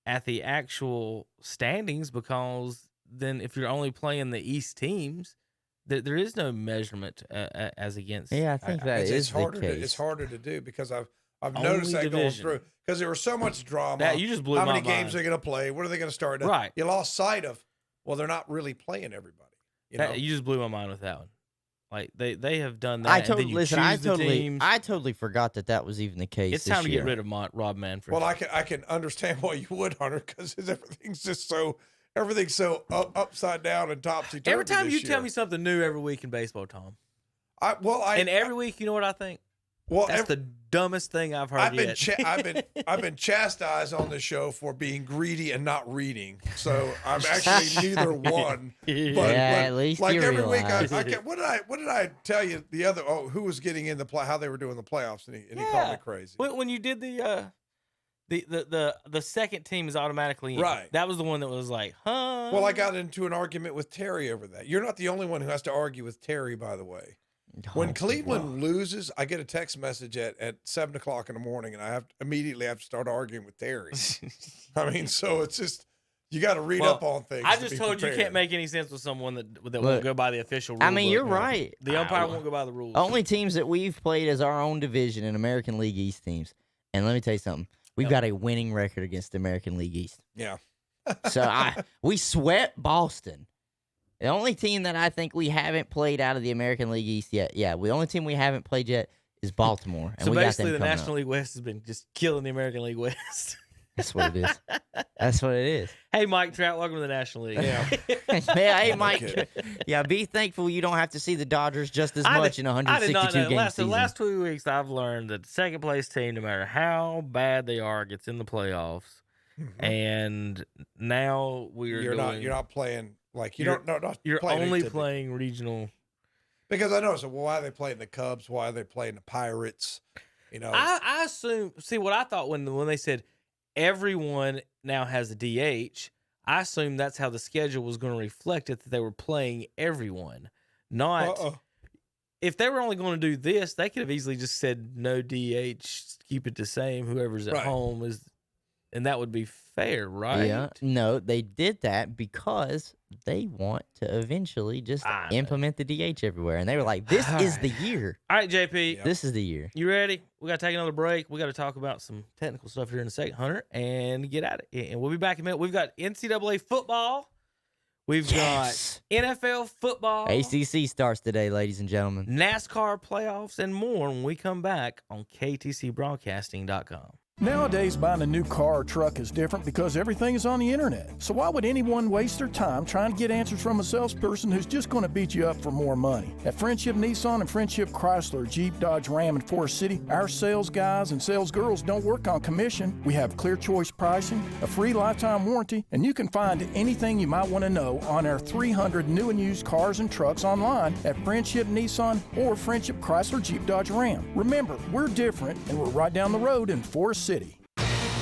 at the actual standings, because then if you're only playing the East teams, there is no measurement as against. Yeah, I think it's harder. the case. It's harder to do because I've noticed that going through, because there was so much drama. That you just blew How my many games mind. they're going to play? What are they going to start? Right. You lost sight of. Well, they're not really playing everybody. You just blew my mind with that one. Like they have done that. I totally forgot that was even the case. It's time to get rid of Rob Manfred. Well, I can understand why you would, Hunter, because everything's just so upside down and topsy turvy. Every time you tell me something new every week in baseball, Tom. And every week, you know what I think? Well, that's the dumbest thing I've heard yet. I've been chastised on the show for being greedy and not reading. So I'm actually neither one. But at least like you every week, realize. what did I tell you the other? Oh, who was getting in how they were doing the playoffs, and he called me crazy. When you did the second team is automatically in. Right. That was the one that was like, huh? Well, I got into an argument with Terry over that. You're not the only one who has to argue with Terry, by the way. When Cleveland loses, I get a text message at 7 o'clock in the morning, and I immediately have to start arguing with Terry. I mean, so it's just you got to read up on things. I just told you can't make any sense with someone that won't go by the official rule. I mean, you're right. The umpire won't go by the rules. Only teams that we've played as our own division in American League East teams. And let me tell you something. We've got a winning record against the American League East. Yeah. So we swept Boston. The only team that I think we haven't played out of the American League East yet, the only team we haven't played yet is Baltimore. And so we basically, got them the National up. League West has been just killing the American League West. That's what it is. That's what it is. Hey, Mike Trout, welcome to the National League. Yeah. Hey, Mike. Yeah, be thankful you don't have to see the Dodgers just as much in a 162 game season. The last 2 weeks, I've learned that the second place team, no matter how bad they are, gets in the playoffs. Mm-hmm. And now you're not playing like you're only playing regional. Because I know, so why are they playing the Cubs? Why are they playing the Pirates? You know, I assume. See, what I thought when they said everyone now has a DH, I assumed that's how the schedule was going to reflect it, that they were playing everyone. Not if they were only going to do this, they could have easily just said no DH, keep it the same. Whoever's at home is, and that would be fair, right? Yeah. No, they did that because they want to eventually just implement the DH everywhere. And they were like, this is the year. All right, JP. This is the year. You ready? We got to take another break. We got to talk about some technical stuff here in a second, Hunter, and get at it. And we'll be back in a minute. We've got NCAA football. We've got NFL football. ACC starts today, ladies and gentlemen. NASCAR playoffs and more when we come back on KTCBroadcasting.com. Nowadays, buying a new car or truck is different because everything is on the internet. So why would anyone waste their time trying to get answers from a salesperson who's just going to beat you up for more money? At Friendship Nissan and Friendship Chrysler, Jeep, Dodge, Ram, and Forest City, our sales guys and sales girls don't work on commission. We have clear choice pricing, a free lifetime warranty, and you can find anything you might want to know on our 300 new and used cars and trucks online at Friendship Nissan or Friendship Chrysler, Jeep, Dodge, Ram. Remember, we're different, and we're right down the road in Forest City.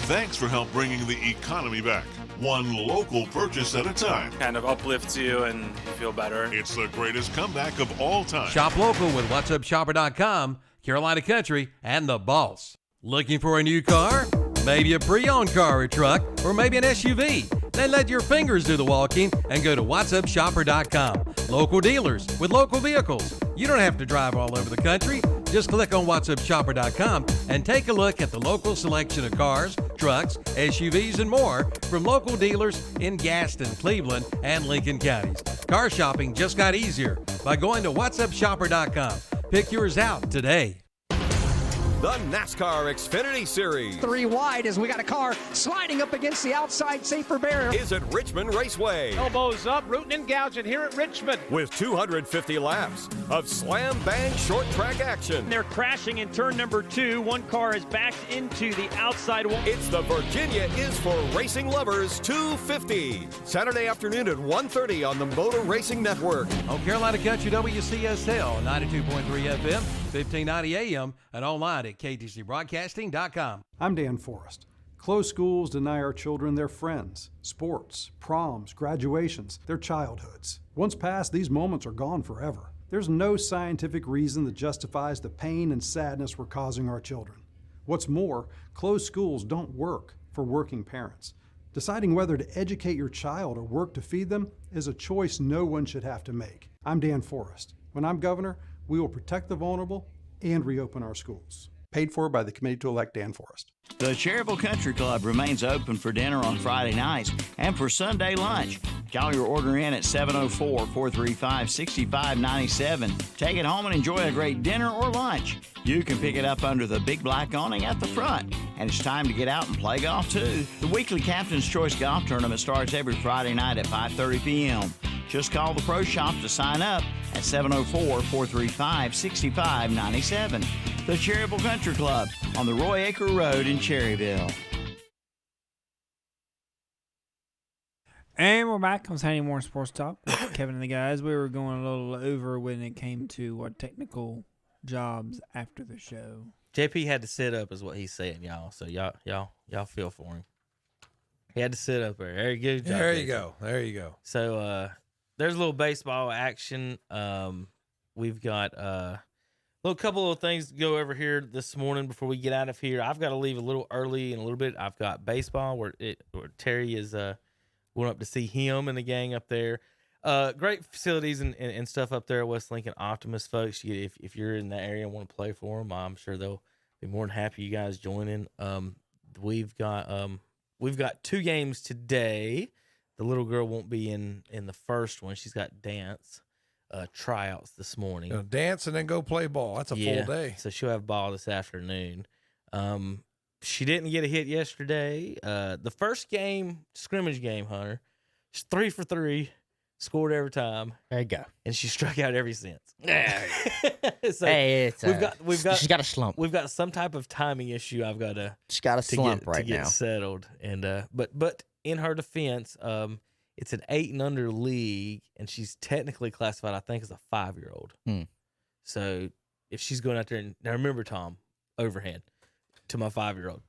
Thanks for help bringing the economy back, one local purchase at a time. Kind of uplifts you and you feel better. It's the greatest comeback of all time. Shop local with whatsupshopper.com, Carolina Country, and The Boss. Looking for a new car? Maybe a pre-owned car or truck, or maybe an SUV? Then let your fingers do the walking and go to whatsupshopper.com. Local dealers with local vehicles. You don't have to drive all over the country. Just click on whatsupshopper.com and take a look at the local selection of cars, trucks, SUVs, and more from local dealers in Gaston, Cleveland, and Lincoln counties. Car shopping just got easier by going to whatsupshopper.com. Pick yours out today. The NASCAR Xfinity Series. 3 wide as we got a car sliding up against the outside safer barrier. Is at Richmond Raceway. Elbows up, rooting and gouging here at Richmond. With 250 laps of slam bang short track action. They're crashing in turn number 2. One car is backed into the outside wall. It's the Virginia is for Racing Lovers 250. Saturday afternoon at 1:30 on the Motor Racing Network. On Carolina Country WCSL 92.3 FM, 1590 AM, and online at KTCBroadcasting.com. I'm Dan Forrest. Closed schools deny our children their friends, sports, proms, graduations, their childhoods. Once past, these moments are gone forever. There's no scientific reason that justifies the pain and sadness we're causing our children. What's more, closed schools don't work for working parents. Deciding whether to educate your child or work to feed them is a choice no one should have to make. I'm Dan Forrest. When I'm governor, we will protect the vulnerable and reopen our schools. Paid for by the Committee to Elect Dan Forrest. The Cherryville Country Club remains open for dinner on Friday nights and for Sunday lunch. Call your order in at 704-435-6597. Take it home and enjoy a great dinner or lunch. You can pick it up under the big black awning at the front. And it's time to get out and play golf, too. The weekly Captain's Choice Golf Tournament starts every Friday night at 5:30 p.m. Just call the Pro Shop to sign up at 704-435-6597. The Cherryville Country Club on the Roy Acre Road in Cherryville. And we're back on Saturday Morning Sports Talk with Kevin and the guys. We were going a little over when it came to our technical jobs after the show. JP had to sit up, is what he's saying, y'all. So y'all feel for him. He had to sit up there. Very good job. There you go. There you go. So there's a little baseball action. We've got a couple of things to go over here this morning before we get out of here. I've got to leave a little early in a little bit. I've got baseball where Terry is going up to see him and the gang up there. Great facilities and stuff up there at West Lincoln Optimist, folks. If you're in that area and want to play for them, I'm sure they'll be more than happy you guys join in. We've got 2 games today. The little girl won't be in the first one. She's got dance tryouts this morning. Dance and then go play ball. That's a full day. So she'll have ball this afternoon. She didn't get a hit yesterday. The first game, scrimmage game, Hunter, she's 3 for 3, scored every time. There you go. And she struck out ever since. So hey, we've got she's got a slump. We've got some type of timing issue. I've got she's got a slump to get now. settled. And but in her defense, it's an 8 and under league, and she's technically classified, I think, as a 5-year-old. So if she's going out there and now remember, Tom, overhand to my 5-year-old.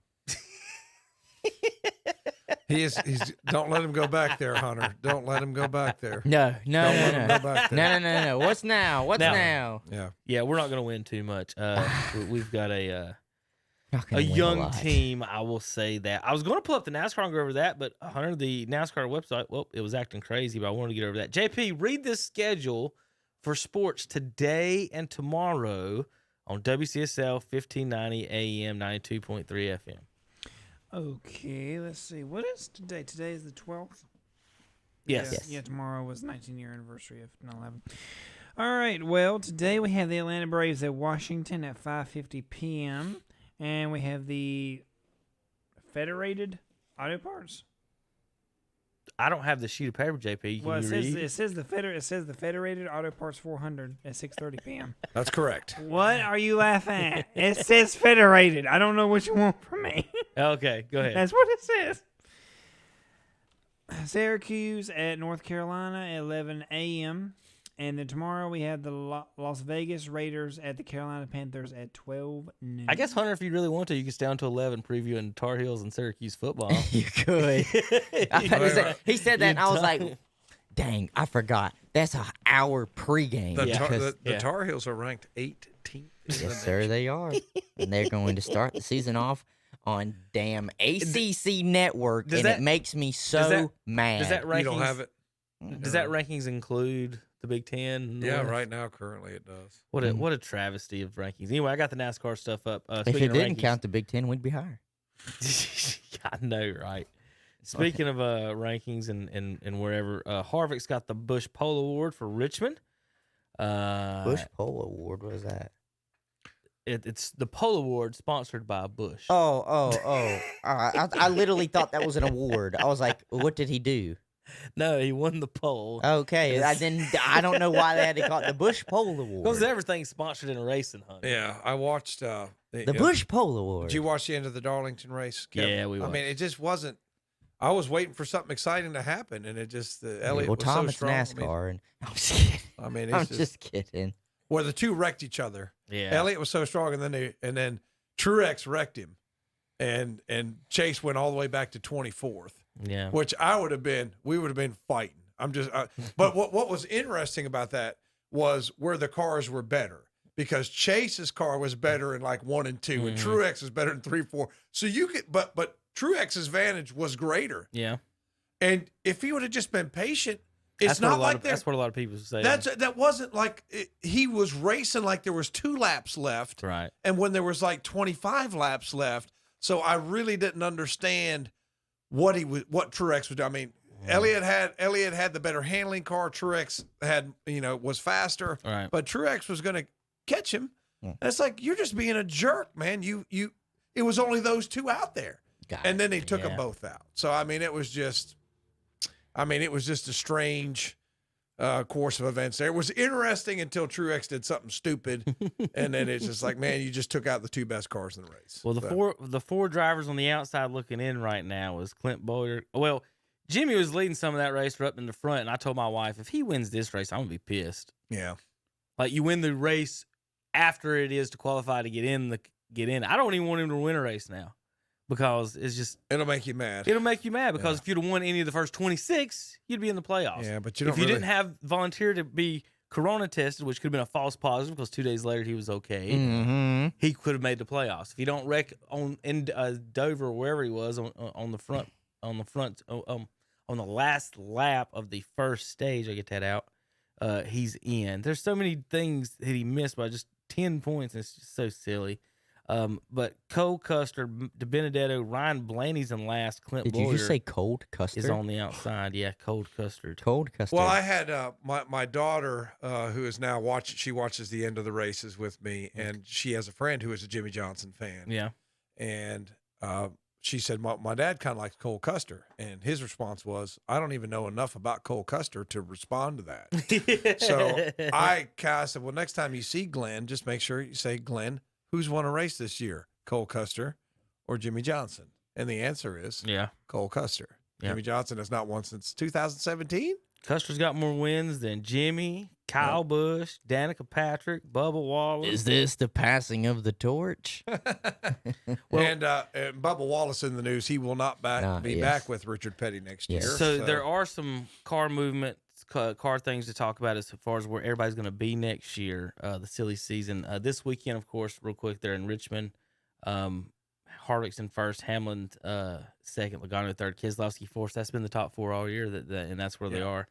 He's don't let him go back there, Hunter. Don't let him go back there. No. No. What's now? Yeah, we're not going to win too much. We've got a young team, I will say that. I was going to pull up the NASCAR and go over that, but Hunter, the NASCAR website, it was acting crazy, but I wanted to get over that. JP, read this schedule for sports today and tomorrow on WCSL 1590 AM 92.3 FM. Okay, let's see. What is today? Today is the 12th? Yes. Yeah, tomorrow was 19-year anniversary of 9/11. All right, well, today we have the Atlanta Braves at Washington at 5:50 p.m., and we have the Federated Auto Parts. I don't have the sheet of paper, JP. Can you read? It says the Federated Auto Parts 400 at 6:30 p.m. That's correct. What are you laughing at? It says Federated. I don't know what you want from me. Okay, go ahead. That's what it says. Syracuse at North Carolina at 11 a.m. And then tomorrow we have the Las Vegas Raiders at the Carolina Panthers at 12 noon. I guess, Hunter, if you really want to, you can stay on to 11 previewing Tar Heels and Syracuse football. You could. He said that, and I was like, dang, I forgot. That's an hour pregame. The Tar Heels are ranked 18th. Yes, sir, they are. And they're going to start the season off on damn ACC Network, and it makes me so mad. Does that rankings, you don't have it? Does that rankings include the Big Ten? Yeah, right now, currently it does. What a travesty of rankings. Anyway, I got the NASCAR stuff up. If it didn't count the Big Ten, we'd be higher. I know, right? Speaking of rankings and wherever, Harvick's got the Busch Pole Award for Richmond. Busch Pole Award, what is that? It's the Pole Award sponsored by Busch. Oh. I literally thought that was an award. I was like, what did he do? No, he won the pole. Okay, I don't know why they had to call it the Busch Pole Award. Because everything's sponsored in racing, Hunter. Yeah, I watched the Busch Pole Award. Did you watch the end of the Darlington race, Kevin? Yeah, we watched. I mean, it just wasn't. I was waiting for something exciting to happen, and it just Elliott was Tom, so it's strong. NASCAR, I'm just kidding. I mean, I'm just kidding. Well, the two wrecked each other. Yeah, Elliott was so strong, and then Truex wrecked him, and Chase went all the way back to 24th. Yeah, which we would have been fighting. I'm just, but what was interesting about that was where the cars were better, because Chase's car was better in like 1 and 2, and Truex was better in 3, 4. So you could, but Truex's advantage was greater. Yeah, and if he would have just been patient, it's not like that's what a lot of people say. That wasn't like he was racing like there was 2 laps left, right? And when there was like 25 laps left, so I really didn't understand what Truex was doing. I mean, Elliott had the better handling car. Truex was faster, right? But Truex was going to catch him. And it's like, you're just being a jerk, man. It was only those 2 out there, and then they took them both out. So I mean, it was just a strange course of events there. It was interesting until Truex did something stupid, and then it's just like, man, you just took out the 2 best cars in the race. Well, the four drivers on the outside looking in right now is Clint Bowyer. Well, Jimmy was leading some of that race up in the front, and I told my wife, if he wins this race, I'm gonna be pissed. Yeah, like you win the race after it is to qualify to get in. I don't even want him to win a race now, because it's just it'll make you mad. It'll make you mad because if you'd have won any of the first 26, you'd be in the playoffs. Yeah, but if you didn't have volunteer to be corona tested, which could have been a false positive because 2 days later he was okay, he could have made the playoffs. If you don't wreck in Dover or wherever he was on the last lap of the first stage, I get that out. He's in. There's so many things that he missed by just 10 points. And it's just so silly. But Cole Custer, DiBenedetto, Ryan Blaney's in last. Clint Did Bowyer you just say Cold Custard? is on the outside. Yeah, Cold Custard. Cold Custard. Well, I had my daughter, who is now she watches the end of the races with me, and she has a friend who is a Jimmy Johnson fan. Yeah. And she said, my dad kind of likes Cole Custer. And his response was, I don't even know enough about Cole Custer to respond to that. So I kind of said, well, next time you see Glenn, just make sure you say, Glenn, who's won a race this year, Cole Custer or Jimmy Johnson? And the answer is Cole Custer. Yeah. Jimmy Johnson has not won since 2017. Custer's got more wins than Jimmy, Kyle Busch, Danica Patrick, Bubba Wallace. Is this the passing of the torch? And Bubba Wallace in the news, he will not be back with Richard Petty next year. So there are some car movements, car things to talk about as far as where everybody's going to be next year, the silly season. This weekend, of course, real quick, they're in Richmond. Harvick's in first, Hamlin second, Logano third, Keselowski fourth. That's been the top four all year, and that's where they are.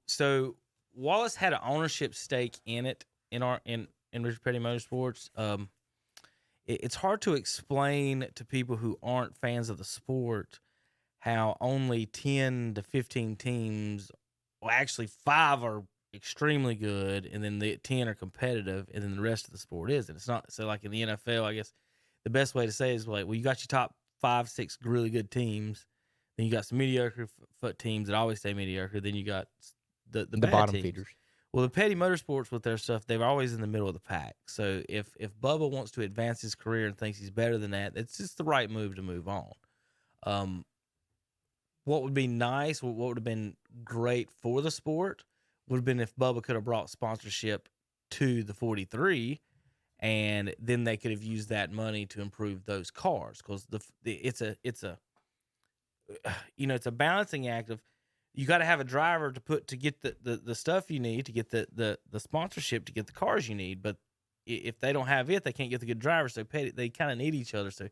So Wallace had an ownership stake in it in Richard Petty Motorsports. It's hard to explain to people who aren't fans of the sport how only 10 to 15 teams, well, actually 5 are extremely good, and then the 10 are competitive, and then the rest of the sport isn't. It's not so like in the NFL, I guess. The best way to say it is like, well, you got your top 5, 6 really good teams. Then you got some mediocre foot teams that always stay mediocre. Then you got the bad bottom teams. feeders. Well, the Petty Motorsports with their stuff, they're always in the middle of the pack. So if Bubba wants to advance his career and thinks he's better than that, it's just the right move to move on. What would be nice, what would have been great for the sport, would have been if Bubba could have brought sponsorship to the 43. And then they could have used that money to improve those cars, because it's a balancing act of, you got to have a driver to get the stuff you need, to get the sponsorship, to get the cars you need. But if they don't have it, they can't get the good drivers. So they kind of need each other. So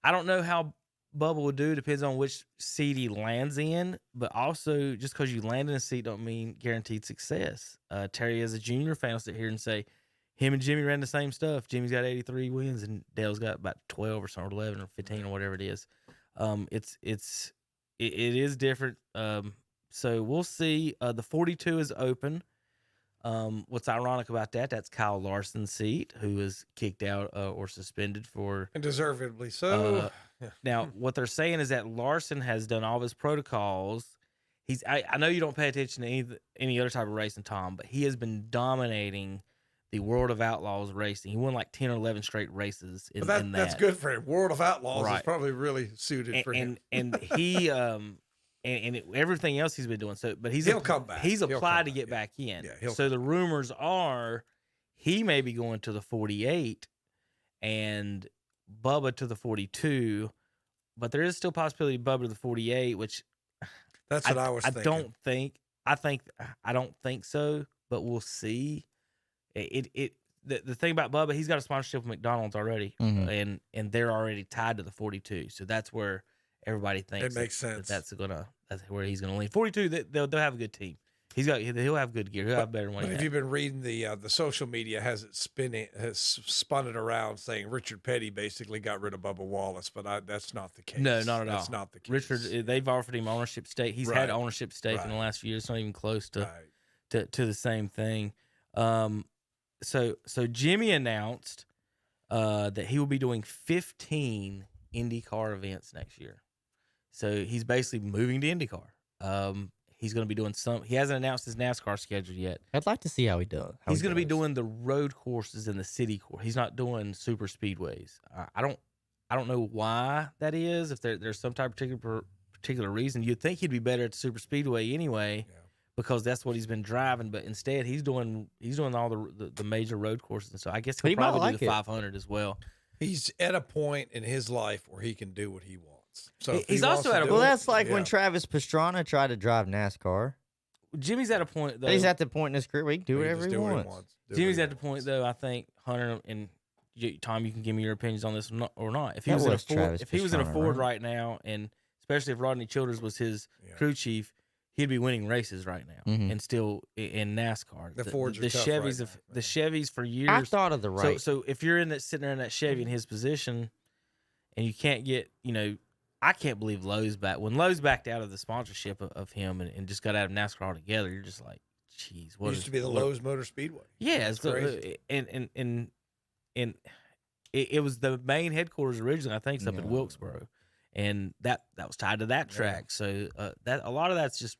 I don't know how Bubba will do. Depends on which seat he lands in. But also, just because you land in a seat don't mean guaranteed success. Terry, as a junior fan, will sit here and say, him and Jimmy ran the same stuff. Jimmy's got 83 wins, and Dale's got about 12 or something, 11 or 15 or whatever it is. It is different. So we'll see. The 42 is open. What's ironic about that's Kyle Larson's seat, who was kicked out or suspended for, and deservedly so. Now, what they're saying is that Larson has done all of his protocols. I know you don't pay attention to any other type of racing, Tom, but he has been dominating the World of Outlaws racing. He won like 10 or 11 straight races in that. That's good for him. World of Outlaws is probably really suited for him. And he everything else he's been doing. So, but he'll come back. He's applied to get back in. Yeah, so the rumors are he may be going to the 48 and Bubba to the 42, but there is still possibility of Bubba to the 48, which that's what I was thinking. I don't think so, but we'll see. The thing about Bubba, he's got a sponsorship with McDonald's already, and they're already tied to the 42. So that's where everybody thinks it makes sense. That's where he's gonna lean. 42, they'll have a good team. He'll have good gear. He'll have better money. But if you've been reading the social media, has spun it around saying Richard Petty basically got rid of Bubba Wallace, but that's not the case. No, not at all. That's not the case. Richard, they've offered him ownership stake. He's had ownership stake in the last few years. It's not even close to the same thing. So Jimmy announced that he will be doing 15 IndyCar events next year. So he's basically moving to IndyCar. He's going to be doing some. He hasn't announced his NASCAR schedule yet. I'd like to see how he does. He's going to be doing the road courses and the city course. He's not doing super speedways. I don't know why that is. If there's some type of particular reason, you'd think he'd be better at the super speedway anyway. Yeah. Because that's what he's been driving, but instead he's doing all the major road courses, and so I guess he'll probably do the 500 as well. He's at a point in his life where he can do what he wants. So he's also at a well, that's like when Travis Pastrana tried to drive NASCAR. Jimmy's at a point though. He's at the point in his career where he can do whatever he wants. Jimmy's at the point though. I think Hunter and Tom, you can give me your opinions on this or not. If he was in a Ford right now, and especially if Rodney Childers was his crew chief, he'd be winning races right now and still in NASCAR. The Fords are the tough Chevys right now, the Chevys for years. I thought of the right. So if you're sitting there in that Chevy in his position, and you can't get, I can't believe Lowe's back. When Lowe's backed out of the sponsorship of him and just got out of NASCAR altogether, you're just like, geez, what used to be the Lowe's Motor Speedway. Yeah, it's crazy. And it was the main headquarters originally. I think it's up in Wilkesboro, and that was tied to that track. So that a lot of that's just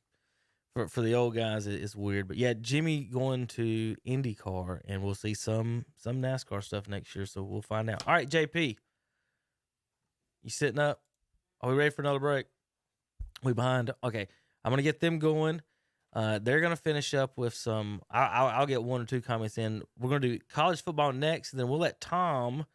for the old guys is weird. But yeah, Jimmy going to IndyCar, and we'll see some NASCAR stuff next year. So we'll find out. All right, JP, you sitting up? Are we ready for another break? We behind? Okay, I'm gonna get them going. They're gonna finish up with some. I'll get one or two comments in. We're gonna do college football next, and then we'll let Tom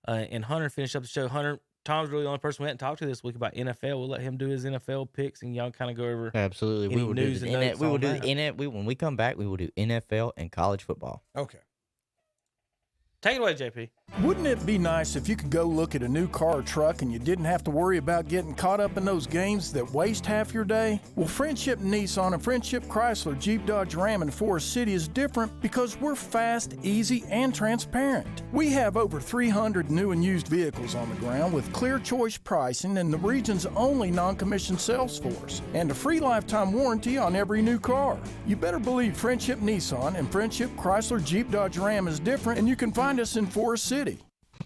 and Hunter finish up the show. Hunter, Tom's really the only person we hadn't talked to this week about NFL. We'll let him do his NFL picks, and y'all kind of go over. Absolutely, any news and notes. We will do when we come back. We will do NFL and college football. Okay. Take it away, JP. Wouldn't it be nice if you could go look at a new car or truck and you didn't have to worry about getting caught up in those games that waste half your day? Well, Friendship Nissan and Friendship Chrysler, Jeep, Dodge, Ram, and Forest City is different because we're fast, easy, and transparent. We have over 300 new and used vehicles on the ground with clear choice pricing and the region's only non-commissioned sales force, and a free lifetime warranty on every new car. You better believe Friendship Nissan and Friendship Chrysler, Jeep, Dodge, Ram is different, and you can find us in Forest City.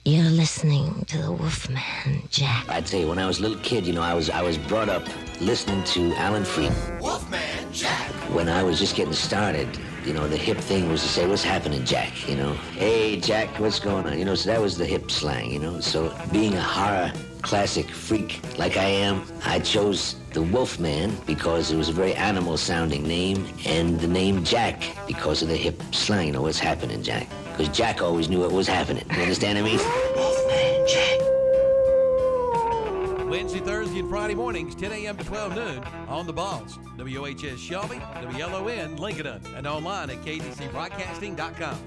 You're listening to the Wolfman Jack. I'd say when I was a little kid, I was brought up listening to Alan Freed. Wolfman Jack. When I was just getting started, the hip thing was to say, "What's happening, Jack?" "Hey, Jack, what's going on?" So that was the hip slang, So being a horror classic freak like I am, I chose the Wolfman because it was a very animal-sounding name, and the name Jack because of the hip slang. What's happening, Jack? Because Jack always knew what was happening. You understand what I mean? Wolfman Jack. Wednesday, Thursday, and Friday mornings, 10 a.m. to 12 noon on The Balls. WOHS Shelby, WLON Lincoln, and online at ktcbroadcasting.com.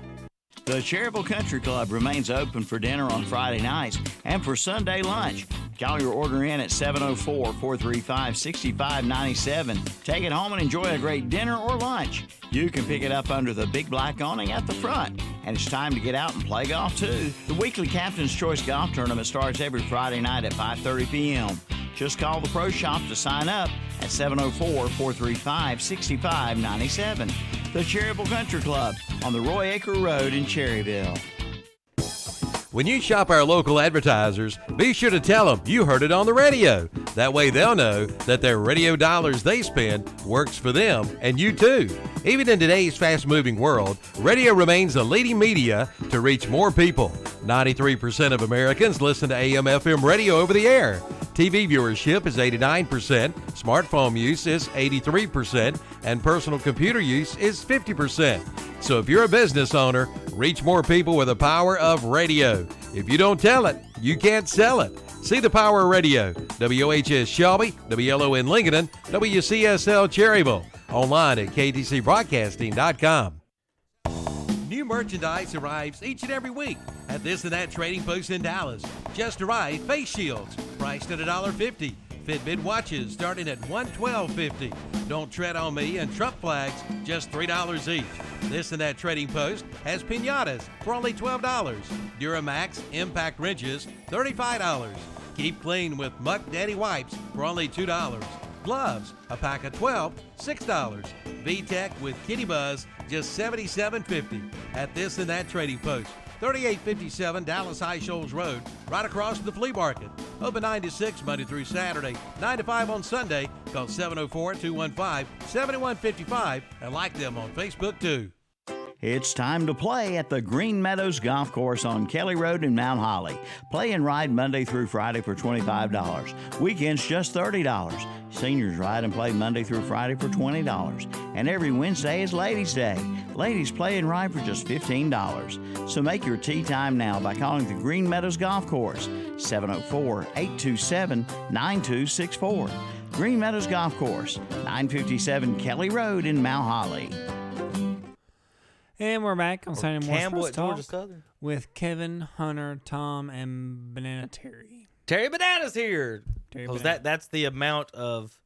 The Cherryville Country Club remains open for dinner on Friday nights and for Sunday lunch. Call your order in at 704-435-6597. Take it home and enjoy a great dinner or lunch. You can pick it up under the big black awning at the front. And it's time to get out and play golf, too. The weekly Captain's Choice Golf Tournament starts every Friday night at 5:30 p.m. Just call the Pro Shop to sign up at 704-435-6597. The Cherryville Country Club on the Roy Acre Road in Cherryville. When you shop our local advertisers, be sure to tell them you heard it on the radio. That way they'll know that their radio dollars they spend works for them and you too. Even in today's fast-moving world, radio remains the leading media to reach more people. 93% of Americans listen to AM/FM radio over the air. TV viewership is 89%, smartphone use is 83%, and personal computer use is 50%. So if you're a business owner, reach more people with the power of radio. If you don't tell it, you can't sell it. See the power of radio. WOHS Shelby, WLON Lincoln, WCSL Cherryville. Online at ktcbroadcasting.com. New merchandise arrives each and every week at This and That Trading Post in Dallas. Just arrived face shields, priced at $1.50. Fitbit watches starting at $112.50. Don't tread on me and Trump flags, just $3 each. This and That Trading Post has piñatas for only $12. Duramax Impact wrenches, $35. Keep clean with Muck Daddy wipes for only $2. Gloves, a pack of 12, $6. VTech with Kitty Buzz, just $77.50 at This and That Trading Post. 3857 Dallas High Shoals Road, right across from the flea market. Open 9 to 6 Monday through Saturday, 9 to 5 on Sunday. Call 704-215-7155 and like them on Facebook too. It's time to play at the Green Meadows Golf Course on Kelly Road in Mount Holly. Play and ride Monday through Friday for $25. Weekends just $30. Seniors ride and play Monday through Friday for $20. And every Wednesday is Ladies' Day. Ladies play and ride for just $15. So make your tee time now by calling the Green Meadows Golf Course, 704-827-9264. Green Meadows Golf Course, 957 Kelly Road in Mount Holly. And we're back on Saturday Morning Campbell Sports at Georgia Talk Southern with Kevin, Hunter, Tom, and Banana Terry. Terry Banana's here. Terry Because Banana. that's the amount of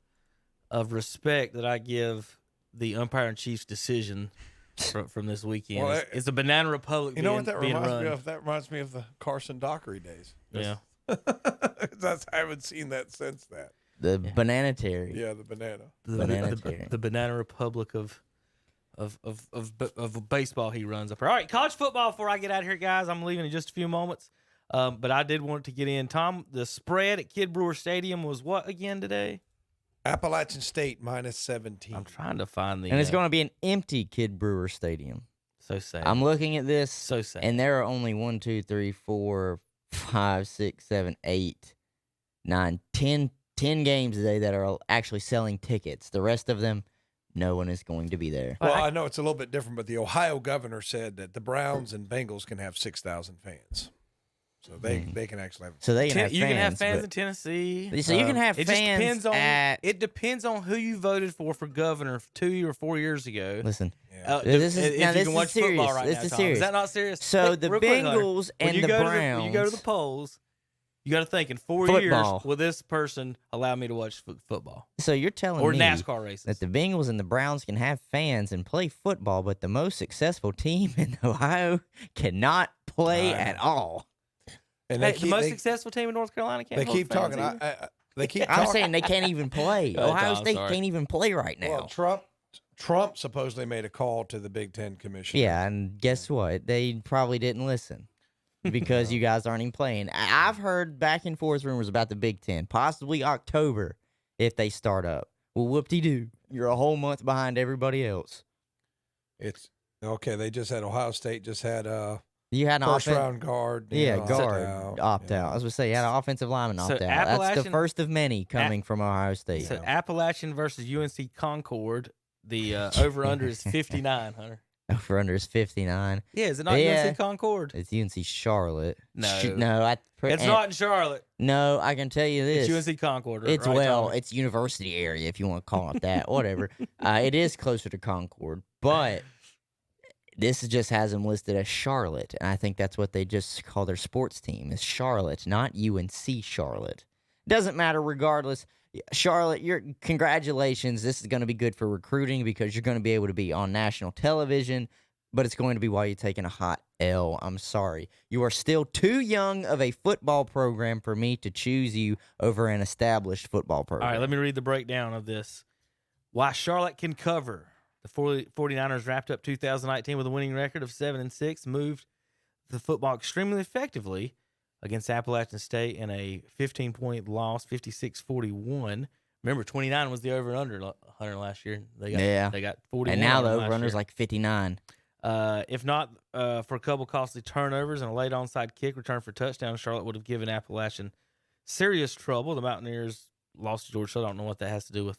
respect that I give the umpire-in-chief's decision from this weekend. Well, it's a Banana Republic You know what that being reminds run. me of? That reminds me of the Carson Dockery days. Yeah. I haven't seen that since that. The Banana Terry. Yeah, the banana. The Banana Republic of baseball he runs up here. All right, college football before I get out of here, guys. I'm leaving in just a few moments. But I did want to get in. Tom, the spread at Kid Brewer Stadium was what again today? Appalachian State -17. I'm trying to find the. And it's going to be an empty Kid Brewer Stadium. So sad. I'm looking at this. So sad. And there are only 1, 2, 3, 4, 5, 6, 7, 8, 9, 10 games today that are actually selling tickets. The rest of them, no one is going to be there. Well, I know it's a little bit different, but the Ohio governor said that the Browns and Bengals can have 6,000 fans. So they can actually have. So they can have you fans, can have fans in Tennessee. So you can have it fans it depends on who you voted for governor 2 or 4 years ago. Listen, this is serious. Right this now, is Tom. serious. Is that not serious? So Look, the real quick, Hunter, Bengals and the Browns. When you go to the polls, you got to think in 4 Football. years will this person allow me to watch football? So you're telling or me NASCAR races that the Bengals and the Browns can have fans and play football, but the most successful team in Ohio cannot play at all. And the most successful team in North Carolina can't. They keep talking. They keep. Talking. I'm saying they can't even play. Ohio State can't even play right now. Well, Trump supposedly made a call to the Big Ten Commission. Yeah, and guess what? They probably didn't listen because you guys aren't even playing. I've heard back and forth rumors about the Big Ten, possibly October if they start up. Well, whoop-de-doo. You're a whole month behind everybody else. It's okay. They just had Ohio State. Just had you had an first round guard. Guard opt out. I was going to say you had an offensive lineman opt out. That's the first of many coming from Ohio State. So Appalachian versus UNC Concord. The over under is 59. Hunter. Over under is 59. Yeah, is it not UNC Concord? It's UNC Charlotte. No, no, it's not in Charlotte. No, I can tell you this. It's UNC Concord. It's right, it's university area if you want to call it that. Whatever. It is closer to Concord, but this just has them listed as Charlotte, and I think that's what they just call their sports team is Charlotte, not UNC Charlotte. Doesn't matter regardless. Charlotte, congratulations. This is going to be good for recruiting because you're going to be able to be on national television, but it's going to be while you're taking a hot L. I'm sorry. You are still too young of a football program for me to choose you over an established football program. All right, let me read the breakdown of this. Why Charlotte can cover. The 49ers wrapped up 2019 with a winning record of 7-6, moved the football extremely effectively against Appalachian State in a 15-point loss, 56-41. Remember, 29 was the over-under 100 last year. They got 41. And now the over-under is like 59. If not for a couple costly turnovers and a late onside kick return for touchdown, Charlotte would have given Appalachian serious trouble. The Mountaineers lost to Georgia. I don't know what that has to do with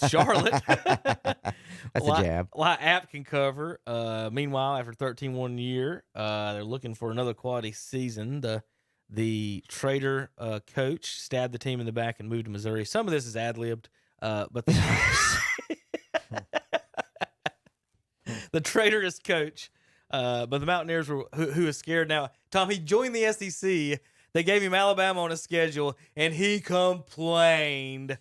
Charlotte. That's a jab. App can cover. Meanwhile, after 13-1 year, they're looking for another quality season. The Trader coach stabbed the team in the back and moved to Missouri. Some of this is ad-libbed, but the Trader's coach, but the Mountaineers were who is scared now. Tom, he joined the SEC. They gave him Alabama on his schedule, and he complained.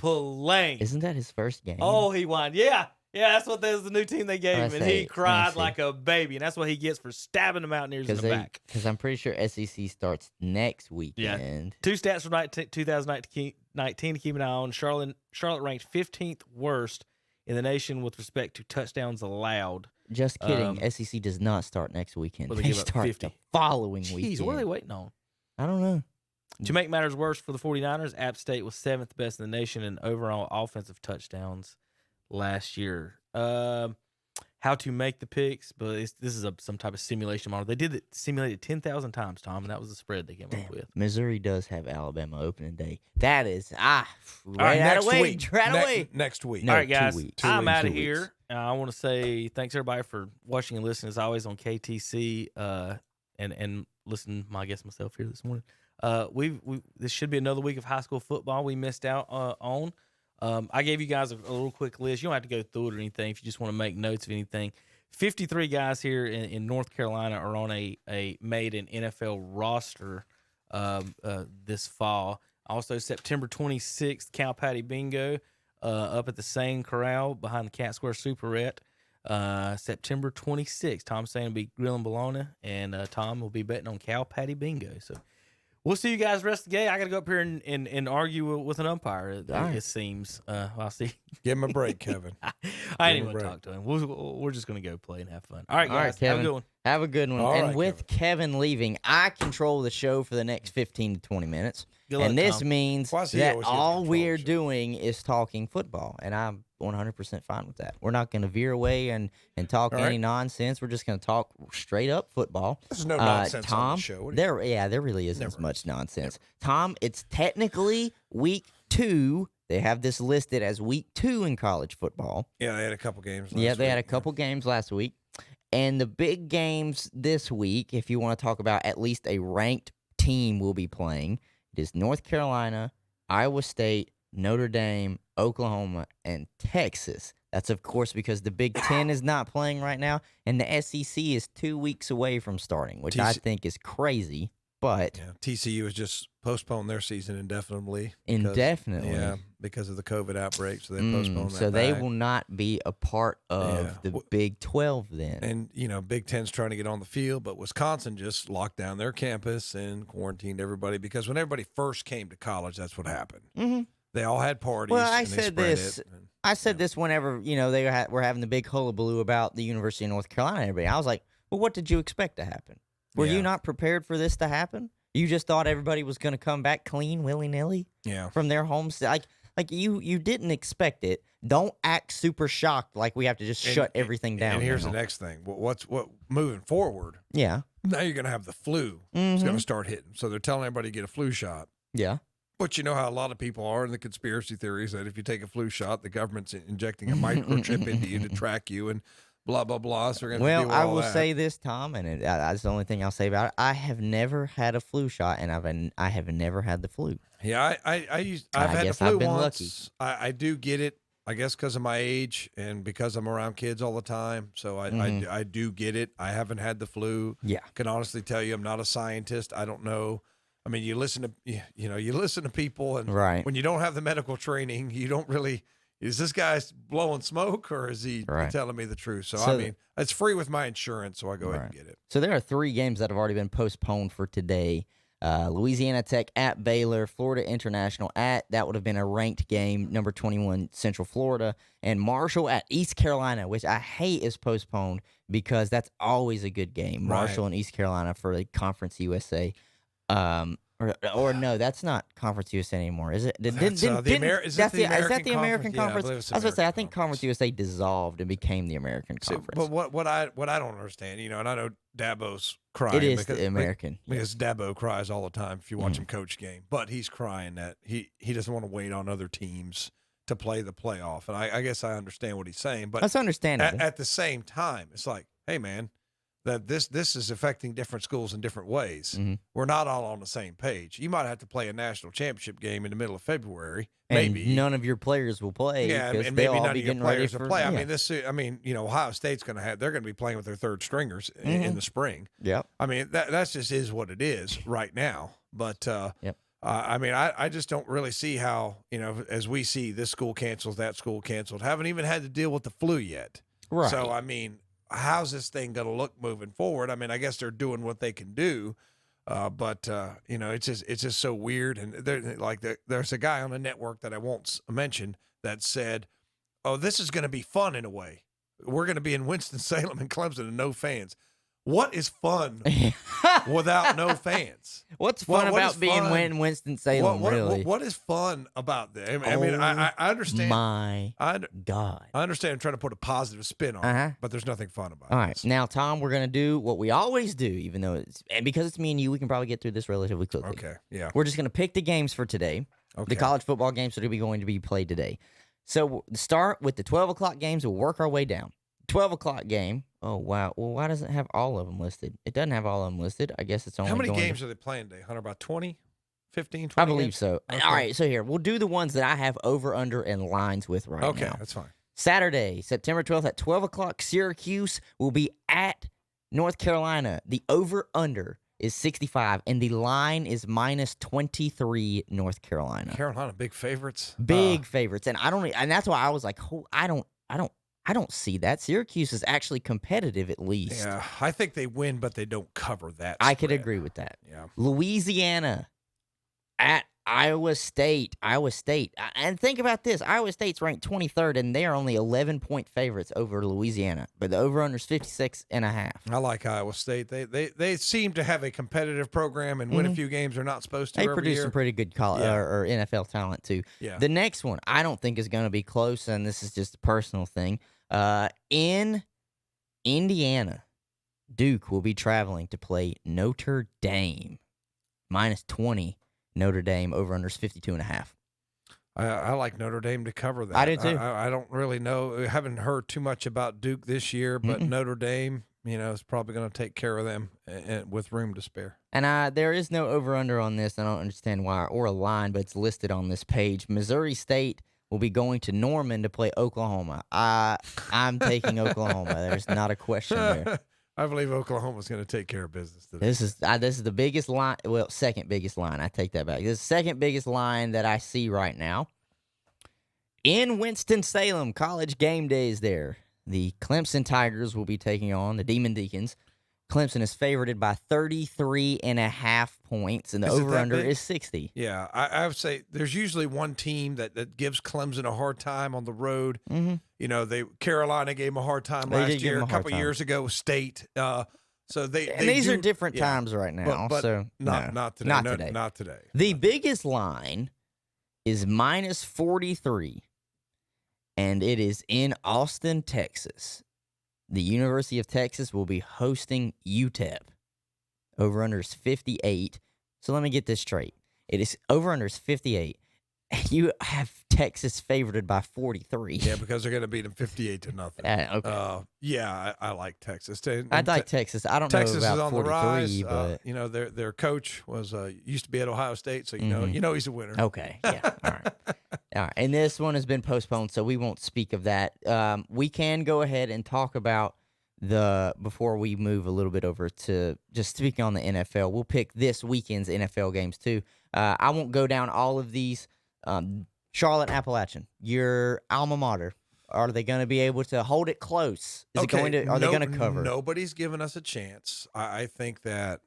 Isn't that his first game? Oh, he won. Yeah, that's what that was the new team they gave him, and he cried like a baby, and that's what he gets for stabbing the Mountaineers in the back. Because I'm pretty sure SEC starts next weekend. Yeah. 2 stats from 2019 to keep an eye on. Charlotte ranked 15th worst in the nation with respect to touchdowns allowed. Just kidding. SEC does not start next weekend. They start 50. The following weekend. Jeez, what are they waiting on? I don't know. To make matters worse for the 49ers, App State was 7th best in the nation in overall offensive touchdowns last year. How to make the picks, but this is some type of simulation model. They did it simulated 10,000 times, Tom, and that was the spread they came up with. Missouri does have Alabama opening day. That is next week. Next week. All right, guys, I'm out of here. I want to say thanks everybody for watching and listening as always on KTC and listen. I guess myself here this morning. This should be another week of high school football we missed out on. I gave you guys a little quick list. You don't have to go through it or anything if you just want to make notes of anything. 53 guys here in North Carolina are on a made an NFL roster this fall. Also, September 26th, Cow Patty Bingo up at the same corral behind the Cat Square Superette. September 26th, Tom's saying will be grilling bologna, and Tom will be betting on Cow Patty Bingo. So we'll see you guys the rest of the game. I got to go up here and argue with an umpire, it seems. I'll see. Give him a break, Kevin. I ain't even going to talk to him. We're just going to go play and have fun. All right, guys. Kevin. Have a good one. Have a good one. All and right, with Kevin leaving, I control the show for the next 15 to 20 minutes. Good luck, And this Tom. means Why does he that always get to all control we're the show? doing is talking football. And I'm 100% fine with that. We're not going to veer away and talk All any right. nonsense. We're just going to talk straight up football. There's no nonsense Tom, on the show. What do you- there really isn't as much nonsense. Tom, it's technically week 2. They have this listed as week 2 in college football. Yeah, they had a couple games. Yeah, last they had a week, couple games last week. And the big games this week, if you want to talk about at least a ranked team will be playing, it is North Carolina, Iowa State, Notre Dame, Oklahoma, and Texas. That's, of course, because the Big Ten is not playing right now, and the SEC is 2 weeks away from starting, which I think is crazy. But Yeah, TCU has just postponed their season indefinitely. Indefinitely. Yeah, because of the COVID outbreak, so they postponed that. so they back. will not be a part of the Big 12 then. And, Big Ten's trying to get on the field, but Wisconsin just locked down their campus and quarantined everybody because when everybody first came to college, that's what happened. Mm-hmm. They all had parties. Well, I and they said spread this. it. I said this whenever they were having the big hullabaloo about the University of North Carolina. And everybody, I was like, "Well, what did you expect to happen? Were you not prepared for this to happen? You just thought everybody was going to come back clean, willy nilly, from their homes? Like you didn't expect it. Don't act super shocked like we have to just shut everything down. And here's now. the next thing. What moving forward? Yeah. Now you're going to have the flu. It's going to start hitting. So they're telling everybody to get a flu shot. Yeah. But you know how a lot of people are in the conspiracy theories that if you take a flu shot, the government's injecting a microchip into you to track you and blah, blah, blah. So we're going to deal with I all will that. say this, Tom, and that's the only thing I'll say about it. I have never had a flu shot, and I have never had the flu. Yeah, I've had the guess flu I've been once. I do get it, I guess, because of my age and because I'm around kids all the time. So I do get it. I haven't had the flu. Yeah. Can honestly tell you, I'm not a scientist. I don't know. I mean, you listen to people, and when you don't have the medical training, you don't really. Is this guy blowing smoke or is he telling me the truth? So I mean, it's free with my insurance, so I go ahead and get it. So there are 3 games that have already been postponed for today. Louisiana Tech at Baylor, Florida International that would have been a ranked game, number 21 Central Florida, and Marshall at East Carolina, which I hate is postponed because that's always a good game. Marshall and East Carolina for the Conference USA. Or no, that's not Conference USA anymore, is it? Is that the American Conference? Yeah, I it's I was going to say, I think Conference USA dissolved and became the American Conference. But what I don't understand, and I know Dabo's crying. It is because, the American. Because Dabo cries all the time if you watch him coach game. But he's crying that he doesn't want to wait on other teams to play the playoff. And I guess I understand what he's saying. But that's understandable. At the same time, it's like, hey, man, that this is affecting different schools in different ways. Mm-hmm. We're not all on the same page. You might have to play a national championship game in the middle of February. And maybe none of your players will play. Yeah, and maybe none of your players will play. I mean, Ohio State's going to have. They're going to be playing with their third stringers in the spring. Yep. I mean, that's just is what it is right now. But I mean, I just don't really see how as we see this school canceled, that school canceled. Haven't even had to deal with the flu yet. Right. So I mean, how's this thing going to look moving forward? I mean, I guess they're doing what they can do. But it's just so weird. And there's a guy on the network that I won't mention that said, "Oh, this is going to be fun in a way. We're going to be in Winston-Salem and Clemson and no fans." What is fun without no fans? What's fun about being in Winston-Salem, really? What is fun about that? I mean, I understand. My God. I understand trying to put a positive spin on it, but there's nothing fun about it. All right. Now, Tom, we're going to do what we always do, even though because it's me and you, we can probably get through this relatively quickly. Okay, yeah. We're just going to pick the games for today, the college football games that are going to be played today. So we'll start with the 12 o'clock games. We'll work our way down. 12 o'clock game. Oh, wow. Well, why doesn't it have all of them listed? It doesn't have all of them listed. I guess it's only How many games are they playing today, Hunter? About 20? 15, 20 I believe games? so. Okay. All right, so here, we'll do the ones that I have over, under, and lines with right now. Okay, that's fine. Saturday, September 12th at 12 o'clock, Syracuse will be at North Carolina. The over-under is 65, and the line is minus 23 North Carolina. Carolina, big favorites? Big favorites. And that's why I was like, I don't see that. Syracuse is actually competitive at least. Yeah, I think they win, but they don't cover that I could spread. agree with that. Yeah. Louisiana at Iowa State. And think about this. Iowa State's ranked 23rd, and they're only 11-point favorites over Louisiana. But the over-under is 56.5. I like Iowa State. They seem to have a competitive program and win a few games they're not supposed to They every produce year. some pretty good or NFL talent, too. Yeah. The next one I don't think is going to be close, and this is just a personal thing. In Indiana, Duke will be traveling to play Notre Dame. -20. Notre Dame over-under is 52.5. I like Notre Dame to cover that. I do too. I don't really know. I haven't heard too much about Duke this year, but Notre Dame, is probably going to take care of them with room to spare. And there is no over-under on this. I don't understand why, or a line, but it's listed on this page. Missouri State will be going to Norman to play Oklahoma. I'm taking Oklahoma. There's not a question there. I believe Oklahoma's going to take care of business today. This is the biggest line. Well, second biggest line. I take that back. This is the second biggest line that I see right now. In Winston-Salem, college game days there. The Clemson Tigers will be taking on the Demon Deacons. Clemson is favored by 33.5 points, and the over-under is 60. Yeah, I would say there's usually one team that gives Clemson a hard time on the road. Mm-hmm. Carolina gave them a hard time last year. A couple years ago, State. So these are different times right now. But so not today. Not today. The biggest line is -43, and it is in Austin, Texas. The University of Texas will be hosting UTEP. Over-under is 58. So let me get this straight. It is over-under is 58. You have Texas favored by 43. Yeah, because they're going to beat them 58-0. Okay. I like Texas. I like Texas. I don't Texas know about is on 43, the rise. but their coach was used to be at Ohio State, so you know he's a winner. Okay. Yeah. All right. All right. And this one has been postponed, so we won't speak of that. We can go ahead and talk about before we move a little bit over to just speaking on the NFL. We'll pick this weekend's NFL games too. I won't go down all of these. Charlotte Appalachian, your alma mater. Are they going to be able to hold it close? Are they going to cover? Nobody's given us a chance. I think that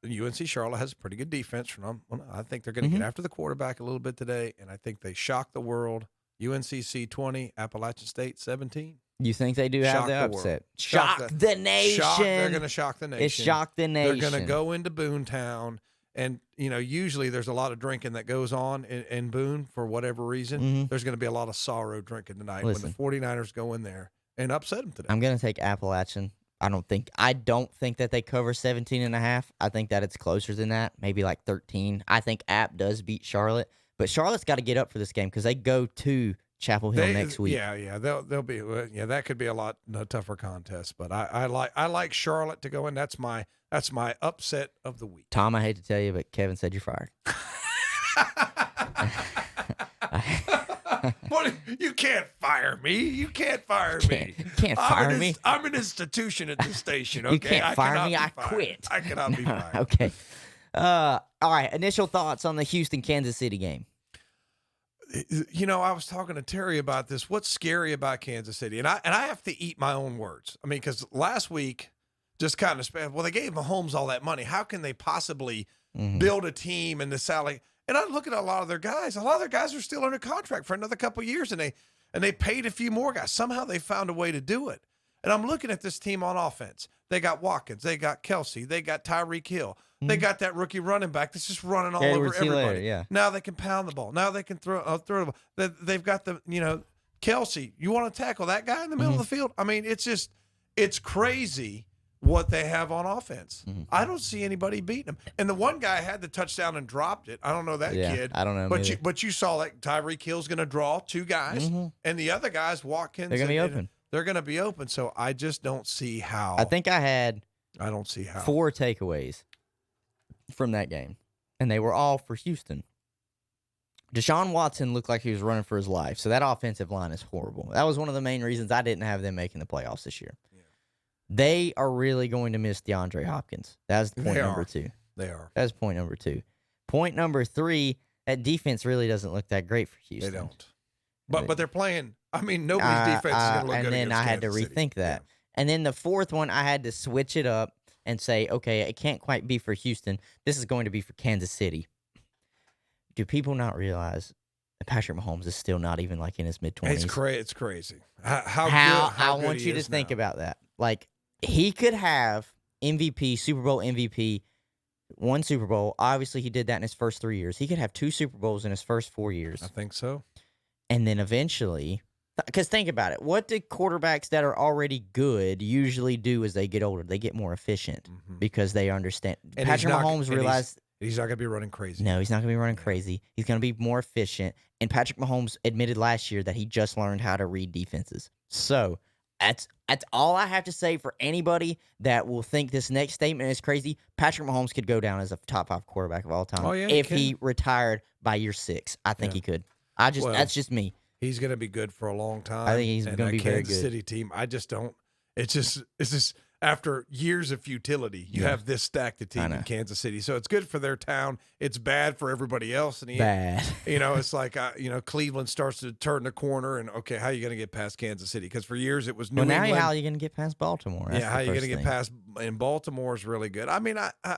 UNC Charlotte has a pretty good defense from them. I think they're going to get after the quarterback a little bit today, and I think they shock the world. UNCC 20, Appalachian State 17. You think they do have the upset? Shock the nation. They're going to shock the nation. It's shock the nation. They're going to go into Boontown. And, usually there's a lot of drinking that goes on in Boone for whatever reason. There's going to be a lot of sorrow drinking tonight when the 49ers go in there and upset them today. I'm going to take Appalachian. I don't think that they cover 17.5. I think that it's closer than that, maybe like 13. I think App does beat Charlotte, but Charlotte's got to get up for this game because they go to Chapel Hill next week. Yeah, they'll be. That could be a lot tougher contest, but I like Charlotte to go in. That's my upset of the week. Tom, I hate to tell you, but Kevin said you're fired. You can't fire me. You can't fire me. You can't fire me. I'm an institution at this station. Okay, you can't fire me. I quit. I cannot be fired. Okay. All right. Initial thoughts on the Houston-Kansas City game. I was talking to Terry about this. What's scary about Kansas City? And I have to eat my own words. I mean, because last week just kind of they gave Mahomes all that money. How can they possibly build a team and the salary? And I look at a lot of their guys. A lot of their guys are still under contract for another couple of years, and they paid a few more guys. Somehow they found a way to do it. And I'm looking at this team on offense. They got Watkins. They got Kelsey. They got Tyreek Hill. They got that rookie running back that's just running all over everybody. Yeah. Now they can pound the ball. Now they can throw the ball. They've got Kelsey. You want to tackle that guy in the middle of the field? I mean, it's crazy what they have on offense. I don't see anybody beating them. And the one guy had the touchdown and dropped it. I don't know that kid. I don't know. But you saw that Tyreek Hill's going to draw two guys, and the other guys, Watkins, they're going to be open. They're going to be open. So I just don't see how. I think I don't see how 4 takeaways from that game, and they were all for Houston. Deshaun Watson looked like he was running for his life, so that offensive line is horrible. That was one of the main reasons I didn't have them making the playoffs this year. Yeah. They are really going to miss DeAndre Hopkins. That's point number 2. They are. That's point number 2. Point number 3, that defense really doesn't look that great for Houston. They don't. But they're playing. I mean, nobody's defense is going to look good. And then I had to rethink that. Yeah. And then the fourth one, I had to switch it up and say, okay, it can't quite be for Houston. This is going to be for Kansas City. do people not realize that Patrick Mahomes is still not even like in his mid-20s? It's crazy. How I want you to think about that. Like, he could have MVP, Super Bowl MVP, 1 Super Bowl. Obviously, he did that in his first 3 years. He could have 2 Super Bowls in his first 4 years. I think so. And then eventually, because think about it. What do quarterbacks that are already good usually do as they get older? They get more efficient because they understand. And Patrick Mahomes realized he's not going to be running crazy. No, he's not going to be running crazy. He's going to be more efficient. And Patrick Mahomes admitted last year that he just learned how to read defenses. So that's all I have to say for anybody that will think this next statement is crazy. Patrick Mahomes could go down as a top 5 quarterback of all time if he retired by year 6. I think he could. That's just me. He's going to be good for a long time. I think he's going to be very good. Kansas City team, I just don't. It's just after years of futility, you have this stacked of team in Kansas City. So it's good for their town. It's bad for everybody else. And it's like Cleveland starts to turn the corner, and okay, how are you going to get past Kansas City? Because for years it was New England. Now how are you going to get past Baltimore? That's how are you going to get past? And Baltimore is really good. I mean,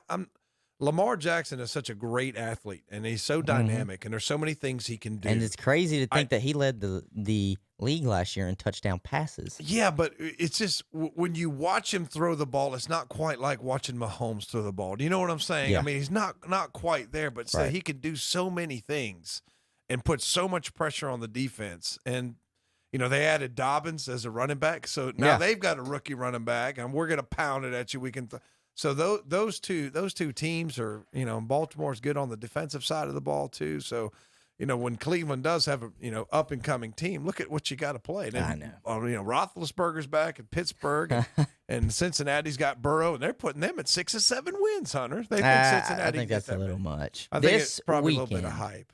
I'm. Lamar Jackson is such a great athlete, and he's so dynamic, and there's so many things he can do. And it's crazy to think that he led the league last year in touchdown passes. Yeah, but it's just when you watch him throw the ball, it's not quite like watching Mahomes throw the ball. Do you know what I'm saying? Yeah. I mean, he's not quite there, but still, he can do so many things and put so much pressure on the defense. And they added Dobbins as a running back, so now they've got a rookie running back, and we're going to pound it at you. We can. So those two teams are, Baltimore's good on the defensive side of the ball too. So, when Cleveland does have a, up and coming team, look at what you got to play. And I know. Roethlisberger's back in Pittsburgh, and Cincinnati's got Burrow, and they're putting them at 6 or 7 wins, Hunter. They think Cincinnati. I think that's a little much. I think this it's probably weekend, a little bit of hype.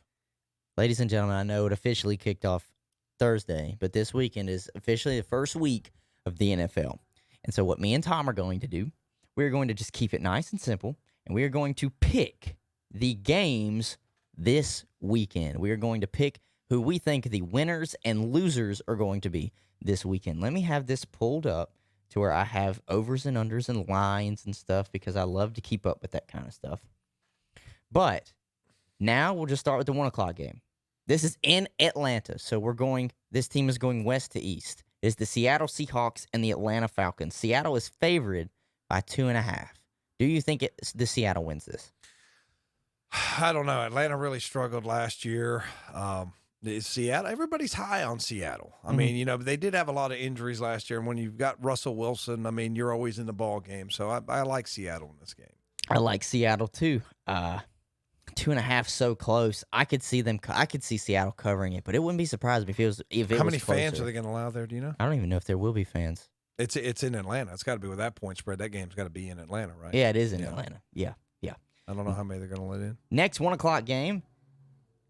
Ladies and gentlemen, I know it officially kicked off Thursday, but this weekend is officially the first week of the NFL. And so what me and Tom are going to do, we're going to just keep it nice and simple, and we are going to pick the games this weekend. We are going to pick who we think the winners and losers are going to be this weekend. Let me have this pulled up to where I have overs and unders and lines and stuff because I love to keep up with that kind of stuff. But now we'll just start with the 1 o'clock game. This is in Atlanta, so this team is going west to east. It is the Seattle Seahawks and the Atlanta Falcons. Seattle is favored by 2.5. Do you think the Seattle wins this? I don't know. Atlanta really struggled last year. Seattle, everybody's high on Seattle. I mean, they did have a lot of injuries last year, and when you've got Russell Wilson, I mean, you're always in the ball game. So I like Seattle in this game. I like Seattle too. 2.5 so close. I could see Seattle covering it, but it wouldn't be surprising if it was. How many fans are they going to allow there? Do you know? I don't even know if there will be fans. It's in Atlanta. It's got to be with that point spread. That game's got to be in Atlanta, right? Yeah, it is in Atlanta. Yeah. I don't know how many they're going to let in. Next 1 o'clock game,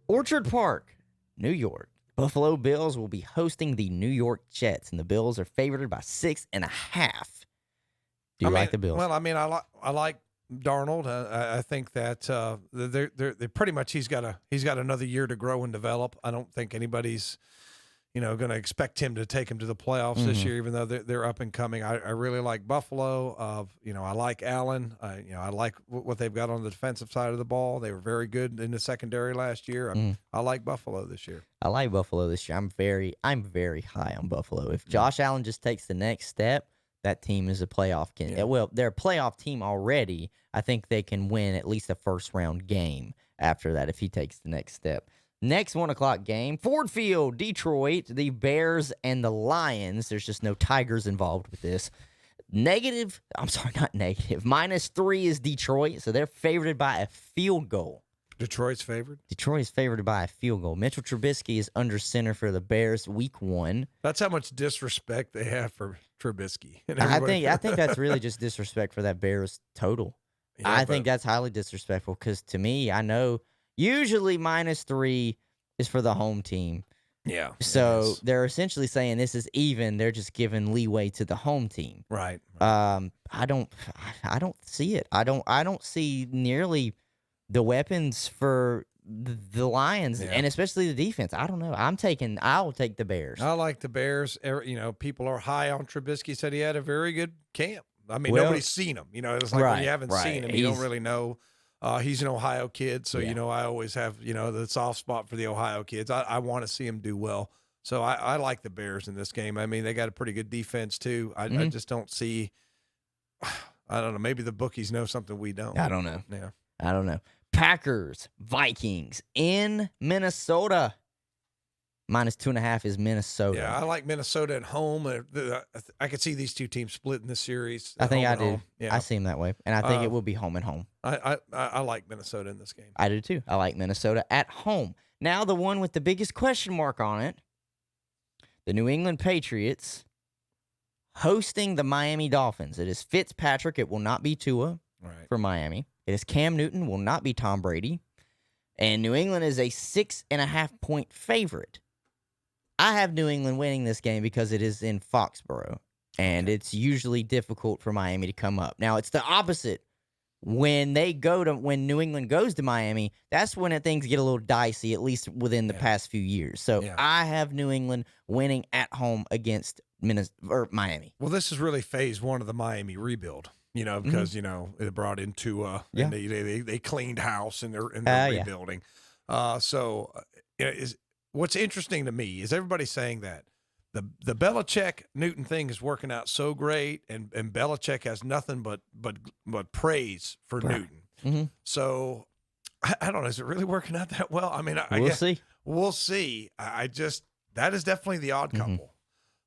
Orchard Park, New York. Buffalo Bills will be hosting the New York Jets, and the Bills are favored by 6.5. Do you like the Bills? Well, I mean, I like Darnold. I think that they're pretty much he's got another year to grow and develop. I don't think anybody's going to expect him to take him to the playoffs this year, even though they're up and coming. I really like Buffalo. I like Allen. I like what they've got on the defensive side of the ball. They were very good in the secondary last year. I like Buffalo this year. I like Buffalo this year. I'm very high on Buffalo. If Josh Allen just takes the next step, that team is a playoff team. Yeah. Well, they're a playoff team already. I think they can win at least a first-round game after that if he takes the next step. Next 1 o'clock game, Ford Field, Detroit, the Bears and the Lions. There's just no Tigers involved with this. -3 is Detroit, so they're favored by a field goal. Detroit's favored? Detroit is favored by a field goal. Mitchell Trubisky is under center for the Bears week 1. That's how much disrespect they have for Trubisky. I think that's really just disrespect for that Bears total. Yeah, I think that's highly disrespectful because to me, I know usually -3 is for the home team. Yeah. So they're essentially saying this is even. They're just giving leeway to the home team. Right. I don't see it. I don't see nearly the weapons for the Lions and especially the defense. I don't know. I'll take the Bears. I like the Bears. People are high on Trubisky. Said he had a very good camp. I mean, nobody's seen him. It's like when you haven't seen him, you don't really know. He's an Ohio kid, so I always have the soft spot for the Ohio kids. I want to see him do well. So I like the Bears in this game. I mean, they got a pretty good defense too. I just don't see. I don't know. Maybe the bookies know something we don't. I don't know. Yeah, I don't know. Packers, Vikings in Minnesota. -2.5 is Minnesota. Yeah, I like Minnesota at home. I could see these two teams splitting the series. I think I do. Home. Yeah. I see them that way, and I think it will be home and home. I like Minnesota in this game. I do too. I like Minnesota at home. Now the one with the biggest question mark on it, the New England Patriots hosting the Miami Dolphins. It is Fitzpatrick. It will not be Tua for Miami. It is Cam Newton. Will not be Tom Brady. And New England is a 6.5-point favorite. I have New England winning this game because it is in Foxborough, and it's usually difficult for Miami to come up. Now, it's the opposite. When New England goes to Miami, that's when things get a little dicey, at least within the past few years. So I have New England winning at home against Miami. Well, this is really phase one of the Miami rebuild. Because they brought in Tua, and they cleaned house and they're rebuilding. What's interesting to me is everybody saying that the Belichick Newton thing is working out so great, and Belichick has nothing but praise for Newton. Mm-hmm. So I don't know, is it really working out that well? I mean, we'll see. That is definitely the odd couple.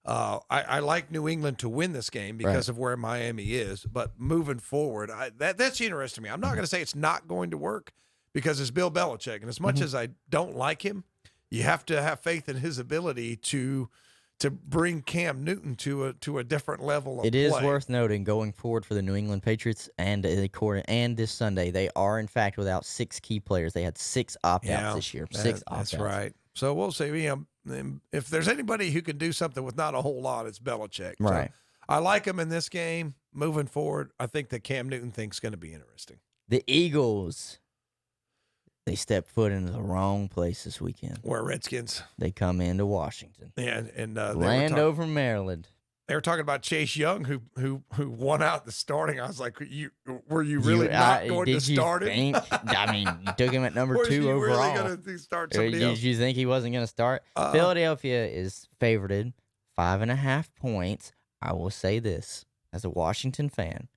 I like New England to win this game because of where Miami is, but moving forward, that's interesting to me. I'm not going to say it's not going to work because it's Bill Belichick, and as much as I don't like him, you have to have faith in his ability to bring Cam Newton to a different level of play. It is worth noting going forward for the New England Patriots and this Sunday, they are in fact without 6 key players. They had 6 opt-outs this year. 6 opt-outs. That's right. So we'll see. If there's anybody who can do something with not a whole lot, it's Belichick. Right. So I like him in this game. Moving forward, I think the Cam Newton thing's going to be interesting. The Eagles. They stepped foot into the wrong place this weekend. Where Redskins? They come into Washington. Yeah, and land over Maryland. They were talking about Chase Young, who won out the starting. I was like, were you really not going to start him? I mean, you took him at number 2 overall. Really going to start somebody else? Did you think he wasn't going to start? Philadelphia is favorited 5.5 points. I will say this as a Washington fan: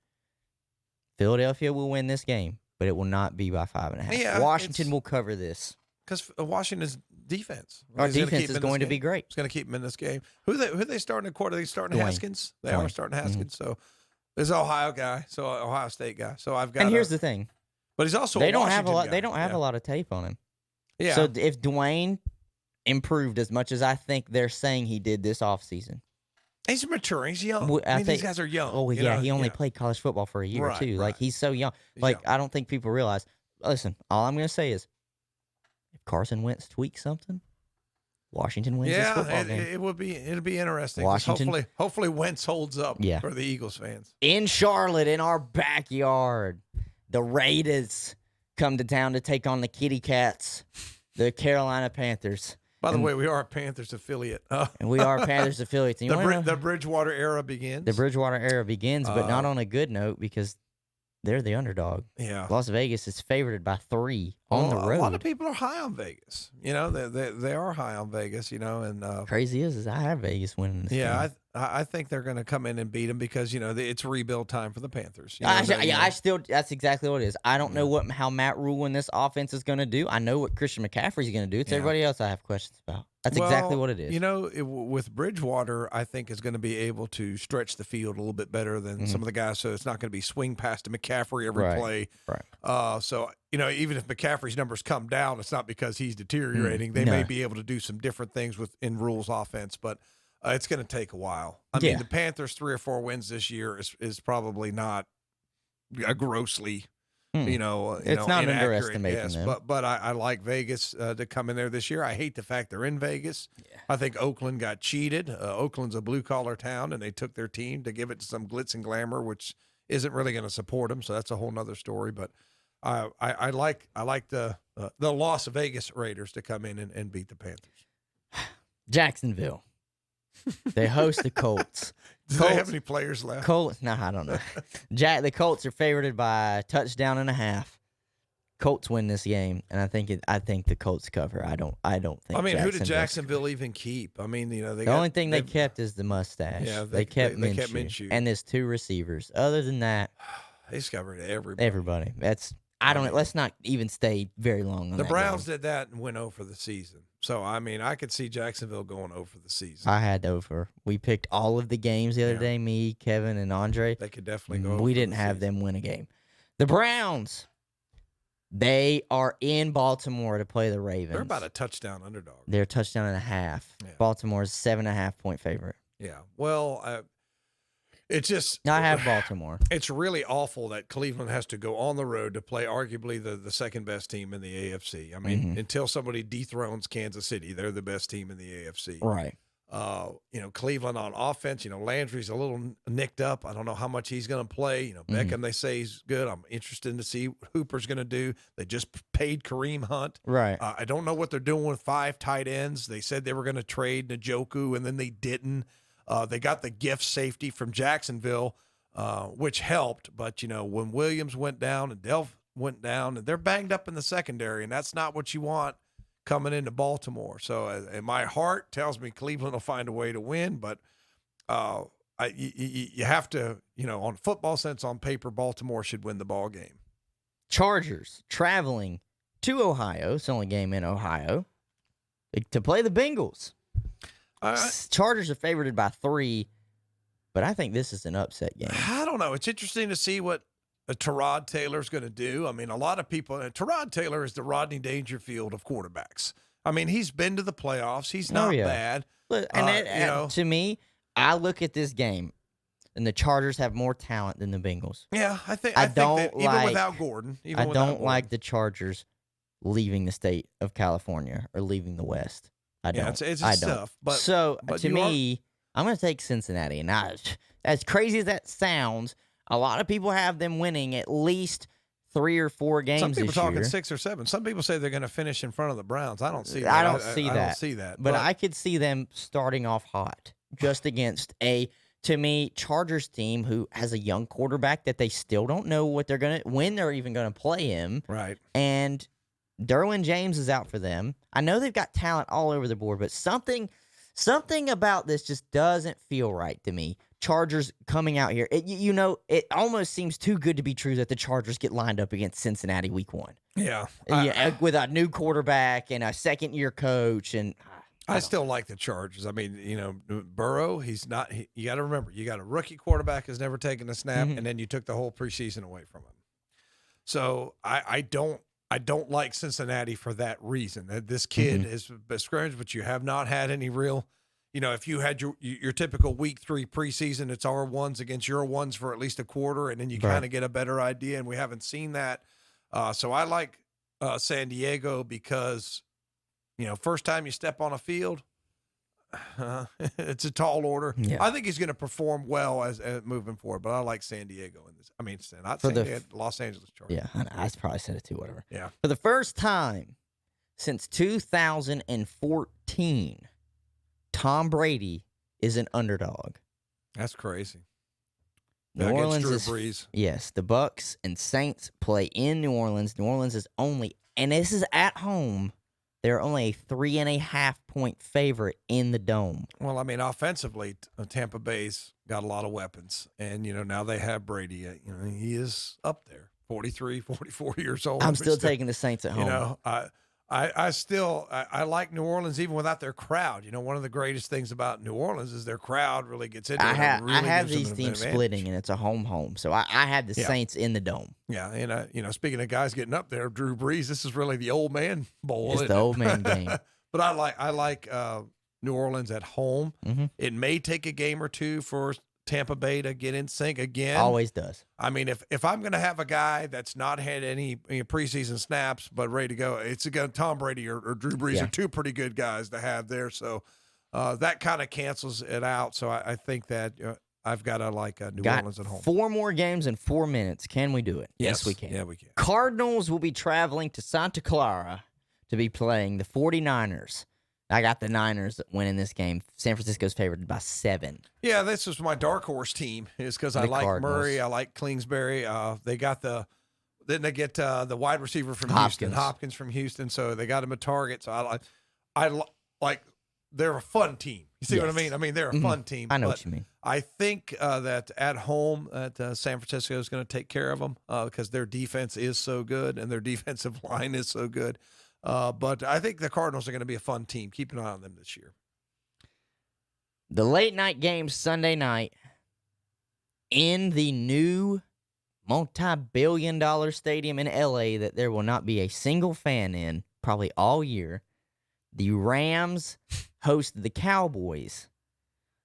Philadelphia will win this game, but it will not be by 5.5. Yeah, Washington will cover this because Washington's defense. Our defense is going to be great. It's going to keep them in this game. Who they starting in quarter? Are they starting Haskins? They are starting Haskins. So there's an Ohio guy, so Ohio State guy. So I've got. And here's the thing, but he's also they don't have a lot. Guy. They don't have a lot of tape on him. Yeah. So if Dwayne improved as much as I think they're saying he did this offseason. He's maturing. He's young. These guys are young. Oh, yeah. He only played college football for a year or two. Like, he's so young. He's young. I don't think people realize. Listen, all I'm going to say is if Carson Wentz tweaks something, Washington wins this football game. It'll be interesting. Washington, hopefully Wentz holds up for the Eagles fans. In Charlotte, in our backyard, the Raiders come to town to take on the Kitty Cats, the Carolina Panthers. By the way, we are a Panthers affiliate. And we are Panthers affiliates. The Bridgewater era begins. The Bridgewater era begins, but not on a good note because they're the underdog. Yeah. Las Vegas is favored by 3 on the road. A lot of people are high on Vegas. They are high on Vegas, and crazy is I have Vegas winning this game. I think they're going to come in and beat them because, it's rebuild time for the Panthers. That's exactly what it is. I don't know how Matt Rule and this offense is going to do. I know what Christian McCaffrey's going to do. It's everybody else I have questions about. That's exactly what it is. With Bridgewater, I think is going to be able to stretch the field a little bit better than some of the guys. So it's not going to be swing past to McCaffrey every play. Right. So even if McCaffrey's numbers come down, it's not because he's deteriorating. They may be able to do some different things in Rule's offense, but it's going to take a while. I mean, the Panthers' 3 or 4 wins this year is probably not a grossly, it's not underestimating them. But I like Vegas to come in there this year. I hate the fact they're in Vegas. Yeah. I think Oakland got cheated. Oakland's a blue collar town, and they took their team to give it to some glitz and glamour, which isn't really going to support them. So that's a whole nother story. But I like the Las Vegas Raiders to come in and beat the Panthers. Jacksonville. They host the Colts. Do they have any players left? I don't know. The Colts are favored by a touchdown and a half. Colts win this game, and I think the Colts cover. I don't think. I mean, who did Jacksonville even keep? I mean, the only thing they kept is the mustache. Yeah, they kept Minshew, and there's 2 receivers. Other than that, they covered everybody. Everybody. Let's not even stay very long on the that Browns game. did that and went over the season. So I mean, I could see Jacksonville going over the season. I had over. We picked all of the games the other day. Me, Kevin, and Andre. They could definitely go. We didn't have them win a game. The Browns. They are in Baltimore to play the Ravens. They're about a touchdown underdog. They're a touchdown and a half. Yeah. Baltimore's 7.5-point favorite. Yeah. Well, it's just. I have Baltimore. It's really awful that Cleveland has to go on the road to play arguably the second best team in the AFC. I mean, until somebody dethrones Kansas City, they're the best team in the AFC. Right. Cleveland on offense, Landry's a little nicked up. I don't know how much he's going to play. Beckham, they say he's good. I'm interested to see what Hooper's going to do. They just paid Kareem Hunt. Right. I don't know what they're doing with 5 tight ends. They said they were going to trade Njoku, and then they didn't. They got the gift safety from Jacksonville, which helped. But, when Williams went down and Delph went down, and they're banged up in the secondary, and that's not what you want coming into Baltimore. So and my heart tells me Cleveland will find a way to win, but you have to, on football sense, on paper, Baltimore should win the ball game. Chargers traveling to Ohio. It's the only game in Ohio to play the Bengals. Chargers are favored by 3, but I think this is an upset game. I don't know. It's interesting to see what Tyrod Taylor's going to do. I mean, a lot of people, Tyrod Taylor is the Rodney Dangerfield of quarterbacks. I mean, he's been to the playoffs. He's not bad. Look, to me, I look at this game, and the Chargers have more talent than the Bengals. Yeah, I think that even without Gordon. I don't like the Chargers leaving the state of California or leaving the West. I don't. It's tough. But to me, I'm going to take Cincinnati. And as crazy as that sounds, a lot of people have them winning at least 3 or 4 games Some people this talking year. 6 or 7. Some people say they're going to finish in front of the Browns. I don't see that. I don't see that. But I could see them starting off hot just against to me, Chargers team who has a young quarterback that they still don't know when they're even going to play him. Right. And Derwin James is out for them. I know they've got talent all over the board, but something about this just doesn't feel right to me. Chargers coming out here. It almost seems too good to be true that the Chargers get lined up against Cincinnati week 1. Yeah. With a new quarterback and a second-year coach. And I still like the Chargers. I mean, Burrow, he's not – you got to remember, you got a rookie quarterback who's never taken a snap, and then you took the whole preseason away from him. So I don't like Cincinnati for that reason. This kid is scrimmage, but you have not had any real – if you had your typical week 3 preseason, it's our ones against your ones for at least a quarter, and then you kind of get a better idea, and we haven't seen that. So I like San Diego because, first time you step on a field, it's a tall order. Yeah. I think he's going to perform well as moving forward, but I like San Diego in this. I mean, not San Diego, Los Angeles Chargers. Yeah, I probably said it too, whatever. Yeah. For the first time since 2014, Tom Brady is an underdog. That's crazy. New Orleans Drew is Brees. Yes, the Bucks and Saints play in New Orleans. New Orleans is only, and this is at home, they're only a 3.5-point favorite in the Dome. Well, I mean, offensively, Tampa Bay's got a lot of weapons, and now they have Brady. He is up there, 43, 44 years old. I'm still taking the Saints at home. I like New Orleans even without their crowd. One of the greatest things about New Orleans is their crowd really gets into it. I have these teams splitting, and it's a home. So I have the Saints in the Dome. Yeah, and speaking of guys getting up there, Drew Brees, this is really the old man bowl. It's the old man game. But I like New Orleans at home. Mm-hmm. It may take a game or two for Tampa Bay to get in sync again. Always does. I mean, if I'm going to have a guy that's not had any preseason snaps but ready to go, it's again Tom Brady or Drew Brees are 2 pretty good guys to have there. So that kind of cancels it out. So I think that I've got to like New Orleans at home. 4 more games in 4 minutes. Can we do it? Yes, we can. Yeah, we can. Cardinals will be traveling to Santa Clara to be playing the 49ers. I got the Niners winning this game. San Francisco's favored by 7. Yeah, this is my dark horse team. Is because I like Cardinals. Murray, I like Kingsbury. They got the Then they get the wide receiver from Houston, Hopkins from Houston. So they got him a target. So I like they're a fun team. You see what I mean? I mean, they're a fun team. I know what you mean. I think that at home, San Francisco is going to take care of them because their defense is so good and their defensive line is so good. But I think the Cardinals are going to be a fun team. Keep an eye on them this year. The late night game Sunday night in the new multi-billion-dollar stadium in L.A. that there will not be a single fan in probably all year. The Rams host the Cowboys.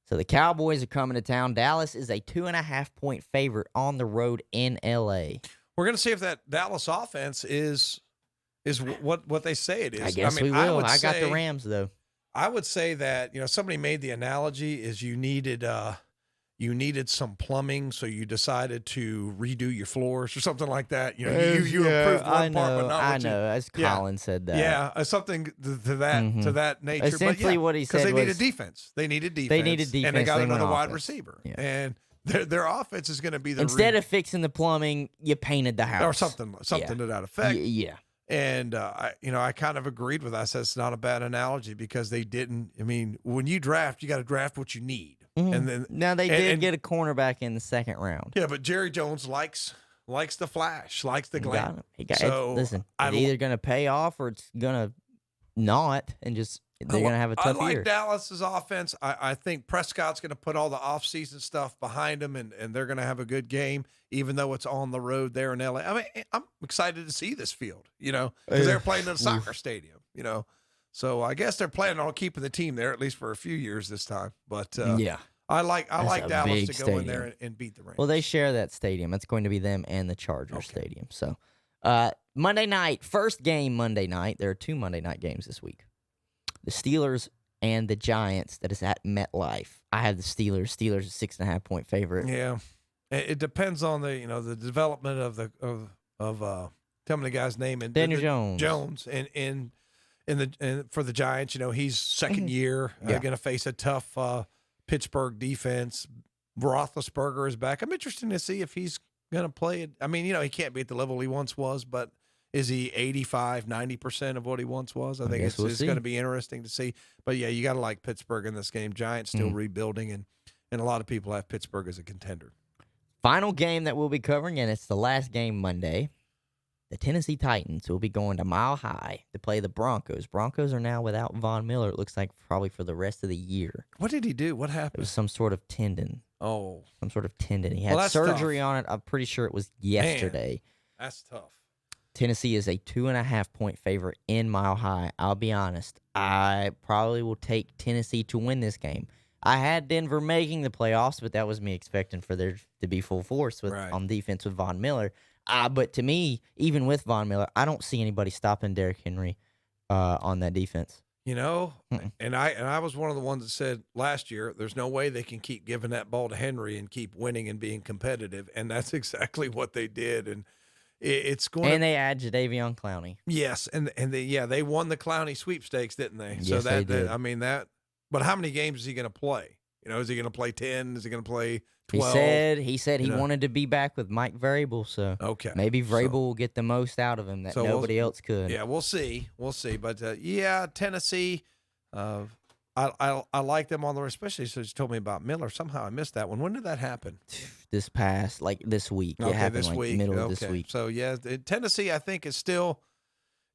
So the Cowboys are coming to town. Dallas is a 2.5-point favorite on the road in L.A. We're going to see if that Dallas offense is what they say it is. I guess we will. I got the Rams, though. I would say that, somebody made the analogy is you needed some plumbing, so you decided to redo your floors or something like that. You improved one part, but not I know. As Colin said that. Yeah, something to that nature. Essentially, what he said was because they needed defense. They needed defense, and they got another wide receiver. Yeah. And their offense is going to be the instead of fixing the plumbing, you painted the house or something to that effect. Yeah. And I kind of agreed with that. I said it's not a bad analogy because they didn't. I mean, when you draft, you got to draft what you need. And then now they did get a cornerback in the second round. Yeah, but Jerry Jones likes the flash, likes the glam. Listen, it's either going to pay off or it's going to not, and just they're going to have a tough year. I like Dallas's offense. I think Prescott's going to put all the offseason stuff behind him, and they're going to have a good game, even though it's on the road there in L.A. I mean, I'm excited to see this field, because they're playing in a soccer stadium, So I guess they're planning on keeping the team there at least for a few years this time. But I like Dallas to go in there and beat the Rams. Well, they share that stadium. It's going to be them and the Chargers stadium. So Monday night, first game Monday night. There are 2 Monday night games this week. The Steelers and the Giants. That is at MetLife. I have the Steelers. Steelers is 6.5-point favorite. Yeah, it depends on the development of tell me the guy's name and Daniel Jones. Jones and for the Giants, he's second year going to face a tough Pittsburgh defense. Roethlisberger is back. I'm interested to see if he's going to play it. I mean, he can't be at the level he once was, but is he 85, 90% of what he once was? I think it's going to be interesting to see. But, yeah, you got to like Pittsburgh in this game. Giants still rebuilding, and a lot of people have Pittsburgh as a contender. Final game that we'll be covering, and it's the last game Monday. The Tennessee Titans will be going to Mile High to play the Broncos. Broncos are now without Von Miller, it looks like, probably for the rest of the year. What did he do? What happened? It was some sort of tendon. Oh. Some sort of tendon. He had surgery on it. I'm pretty sure it was yesterday. Man, that's tough. Tennessee is a 2.5-point favorite in Mile High. I'll be honest. I probably will take Tennessee to win this game. I had Denver making the playoffs, but that was me expecting for there to be full force on defense with Von Miller. But to me, even with Von Miller, I don't see anybody stopping Derrick Henry on that defense. And I was one of the ones that said last year, there's no way they can keep giving that ball to Henry and keep winning and being competitive, and that's exactly what they did. And it's going. And they add Jadeveon Clowney. Yes, and they won the Clowney sweepstakes, didn't they? Yes, they did. But how many games is he going to play? Is he going to play 10? Is he going to play 12? He said he wanted to be back with Mike Vrabel, so maybe Vrabel will get the most out of him that nobody else could. Yeah, we'll see. But Tennessee, I like them on the, especially since you told me about Miller. Somehow I missed that one. When did that happen? This week. It happened this week. Middle of this week. So Tennessee I think is still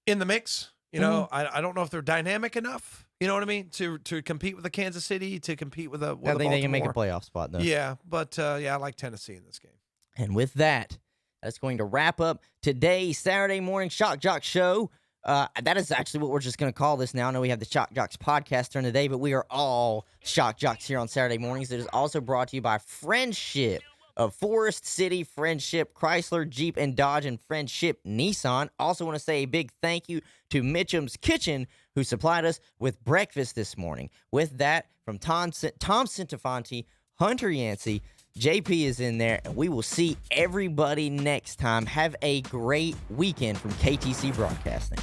in the mix. I don't know if they're dynamic enough. You know what I mean? To compete with the Kansas City, to compete with I think they can make a playoff spot, though. Yeah, but I like Tennessee in this game. And with that, that's going to wrap up today's Saturday morning Shock Jock show. That is actually what we're just going to call this now. I know we have the Shock Jocks podcast during the day, but we are all Shock Jocks here on Saturday mornings. It is also brought to you by Friendship of Forest City, Friendship Chrysler, Jeep, and Dodge, and Friendship Nissan. Also want to say a big thank you to Mitchem's Kitchen, who supplied us with breakfast this morning. With that, from Tom Centofanti, Hunter Yancey, JP is in there, and we will see everybody next time. Have a great weekend from KTC Broadcasting.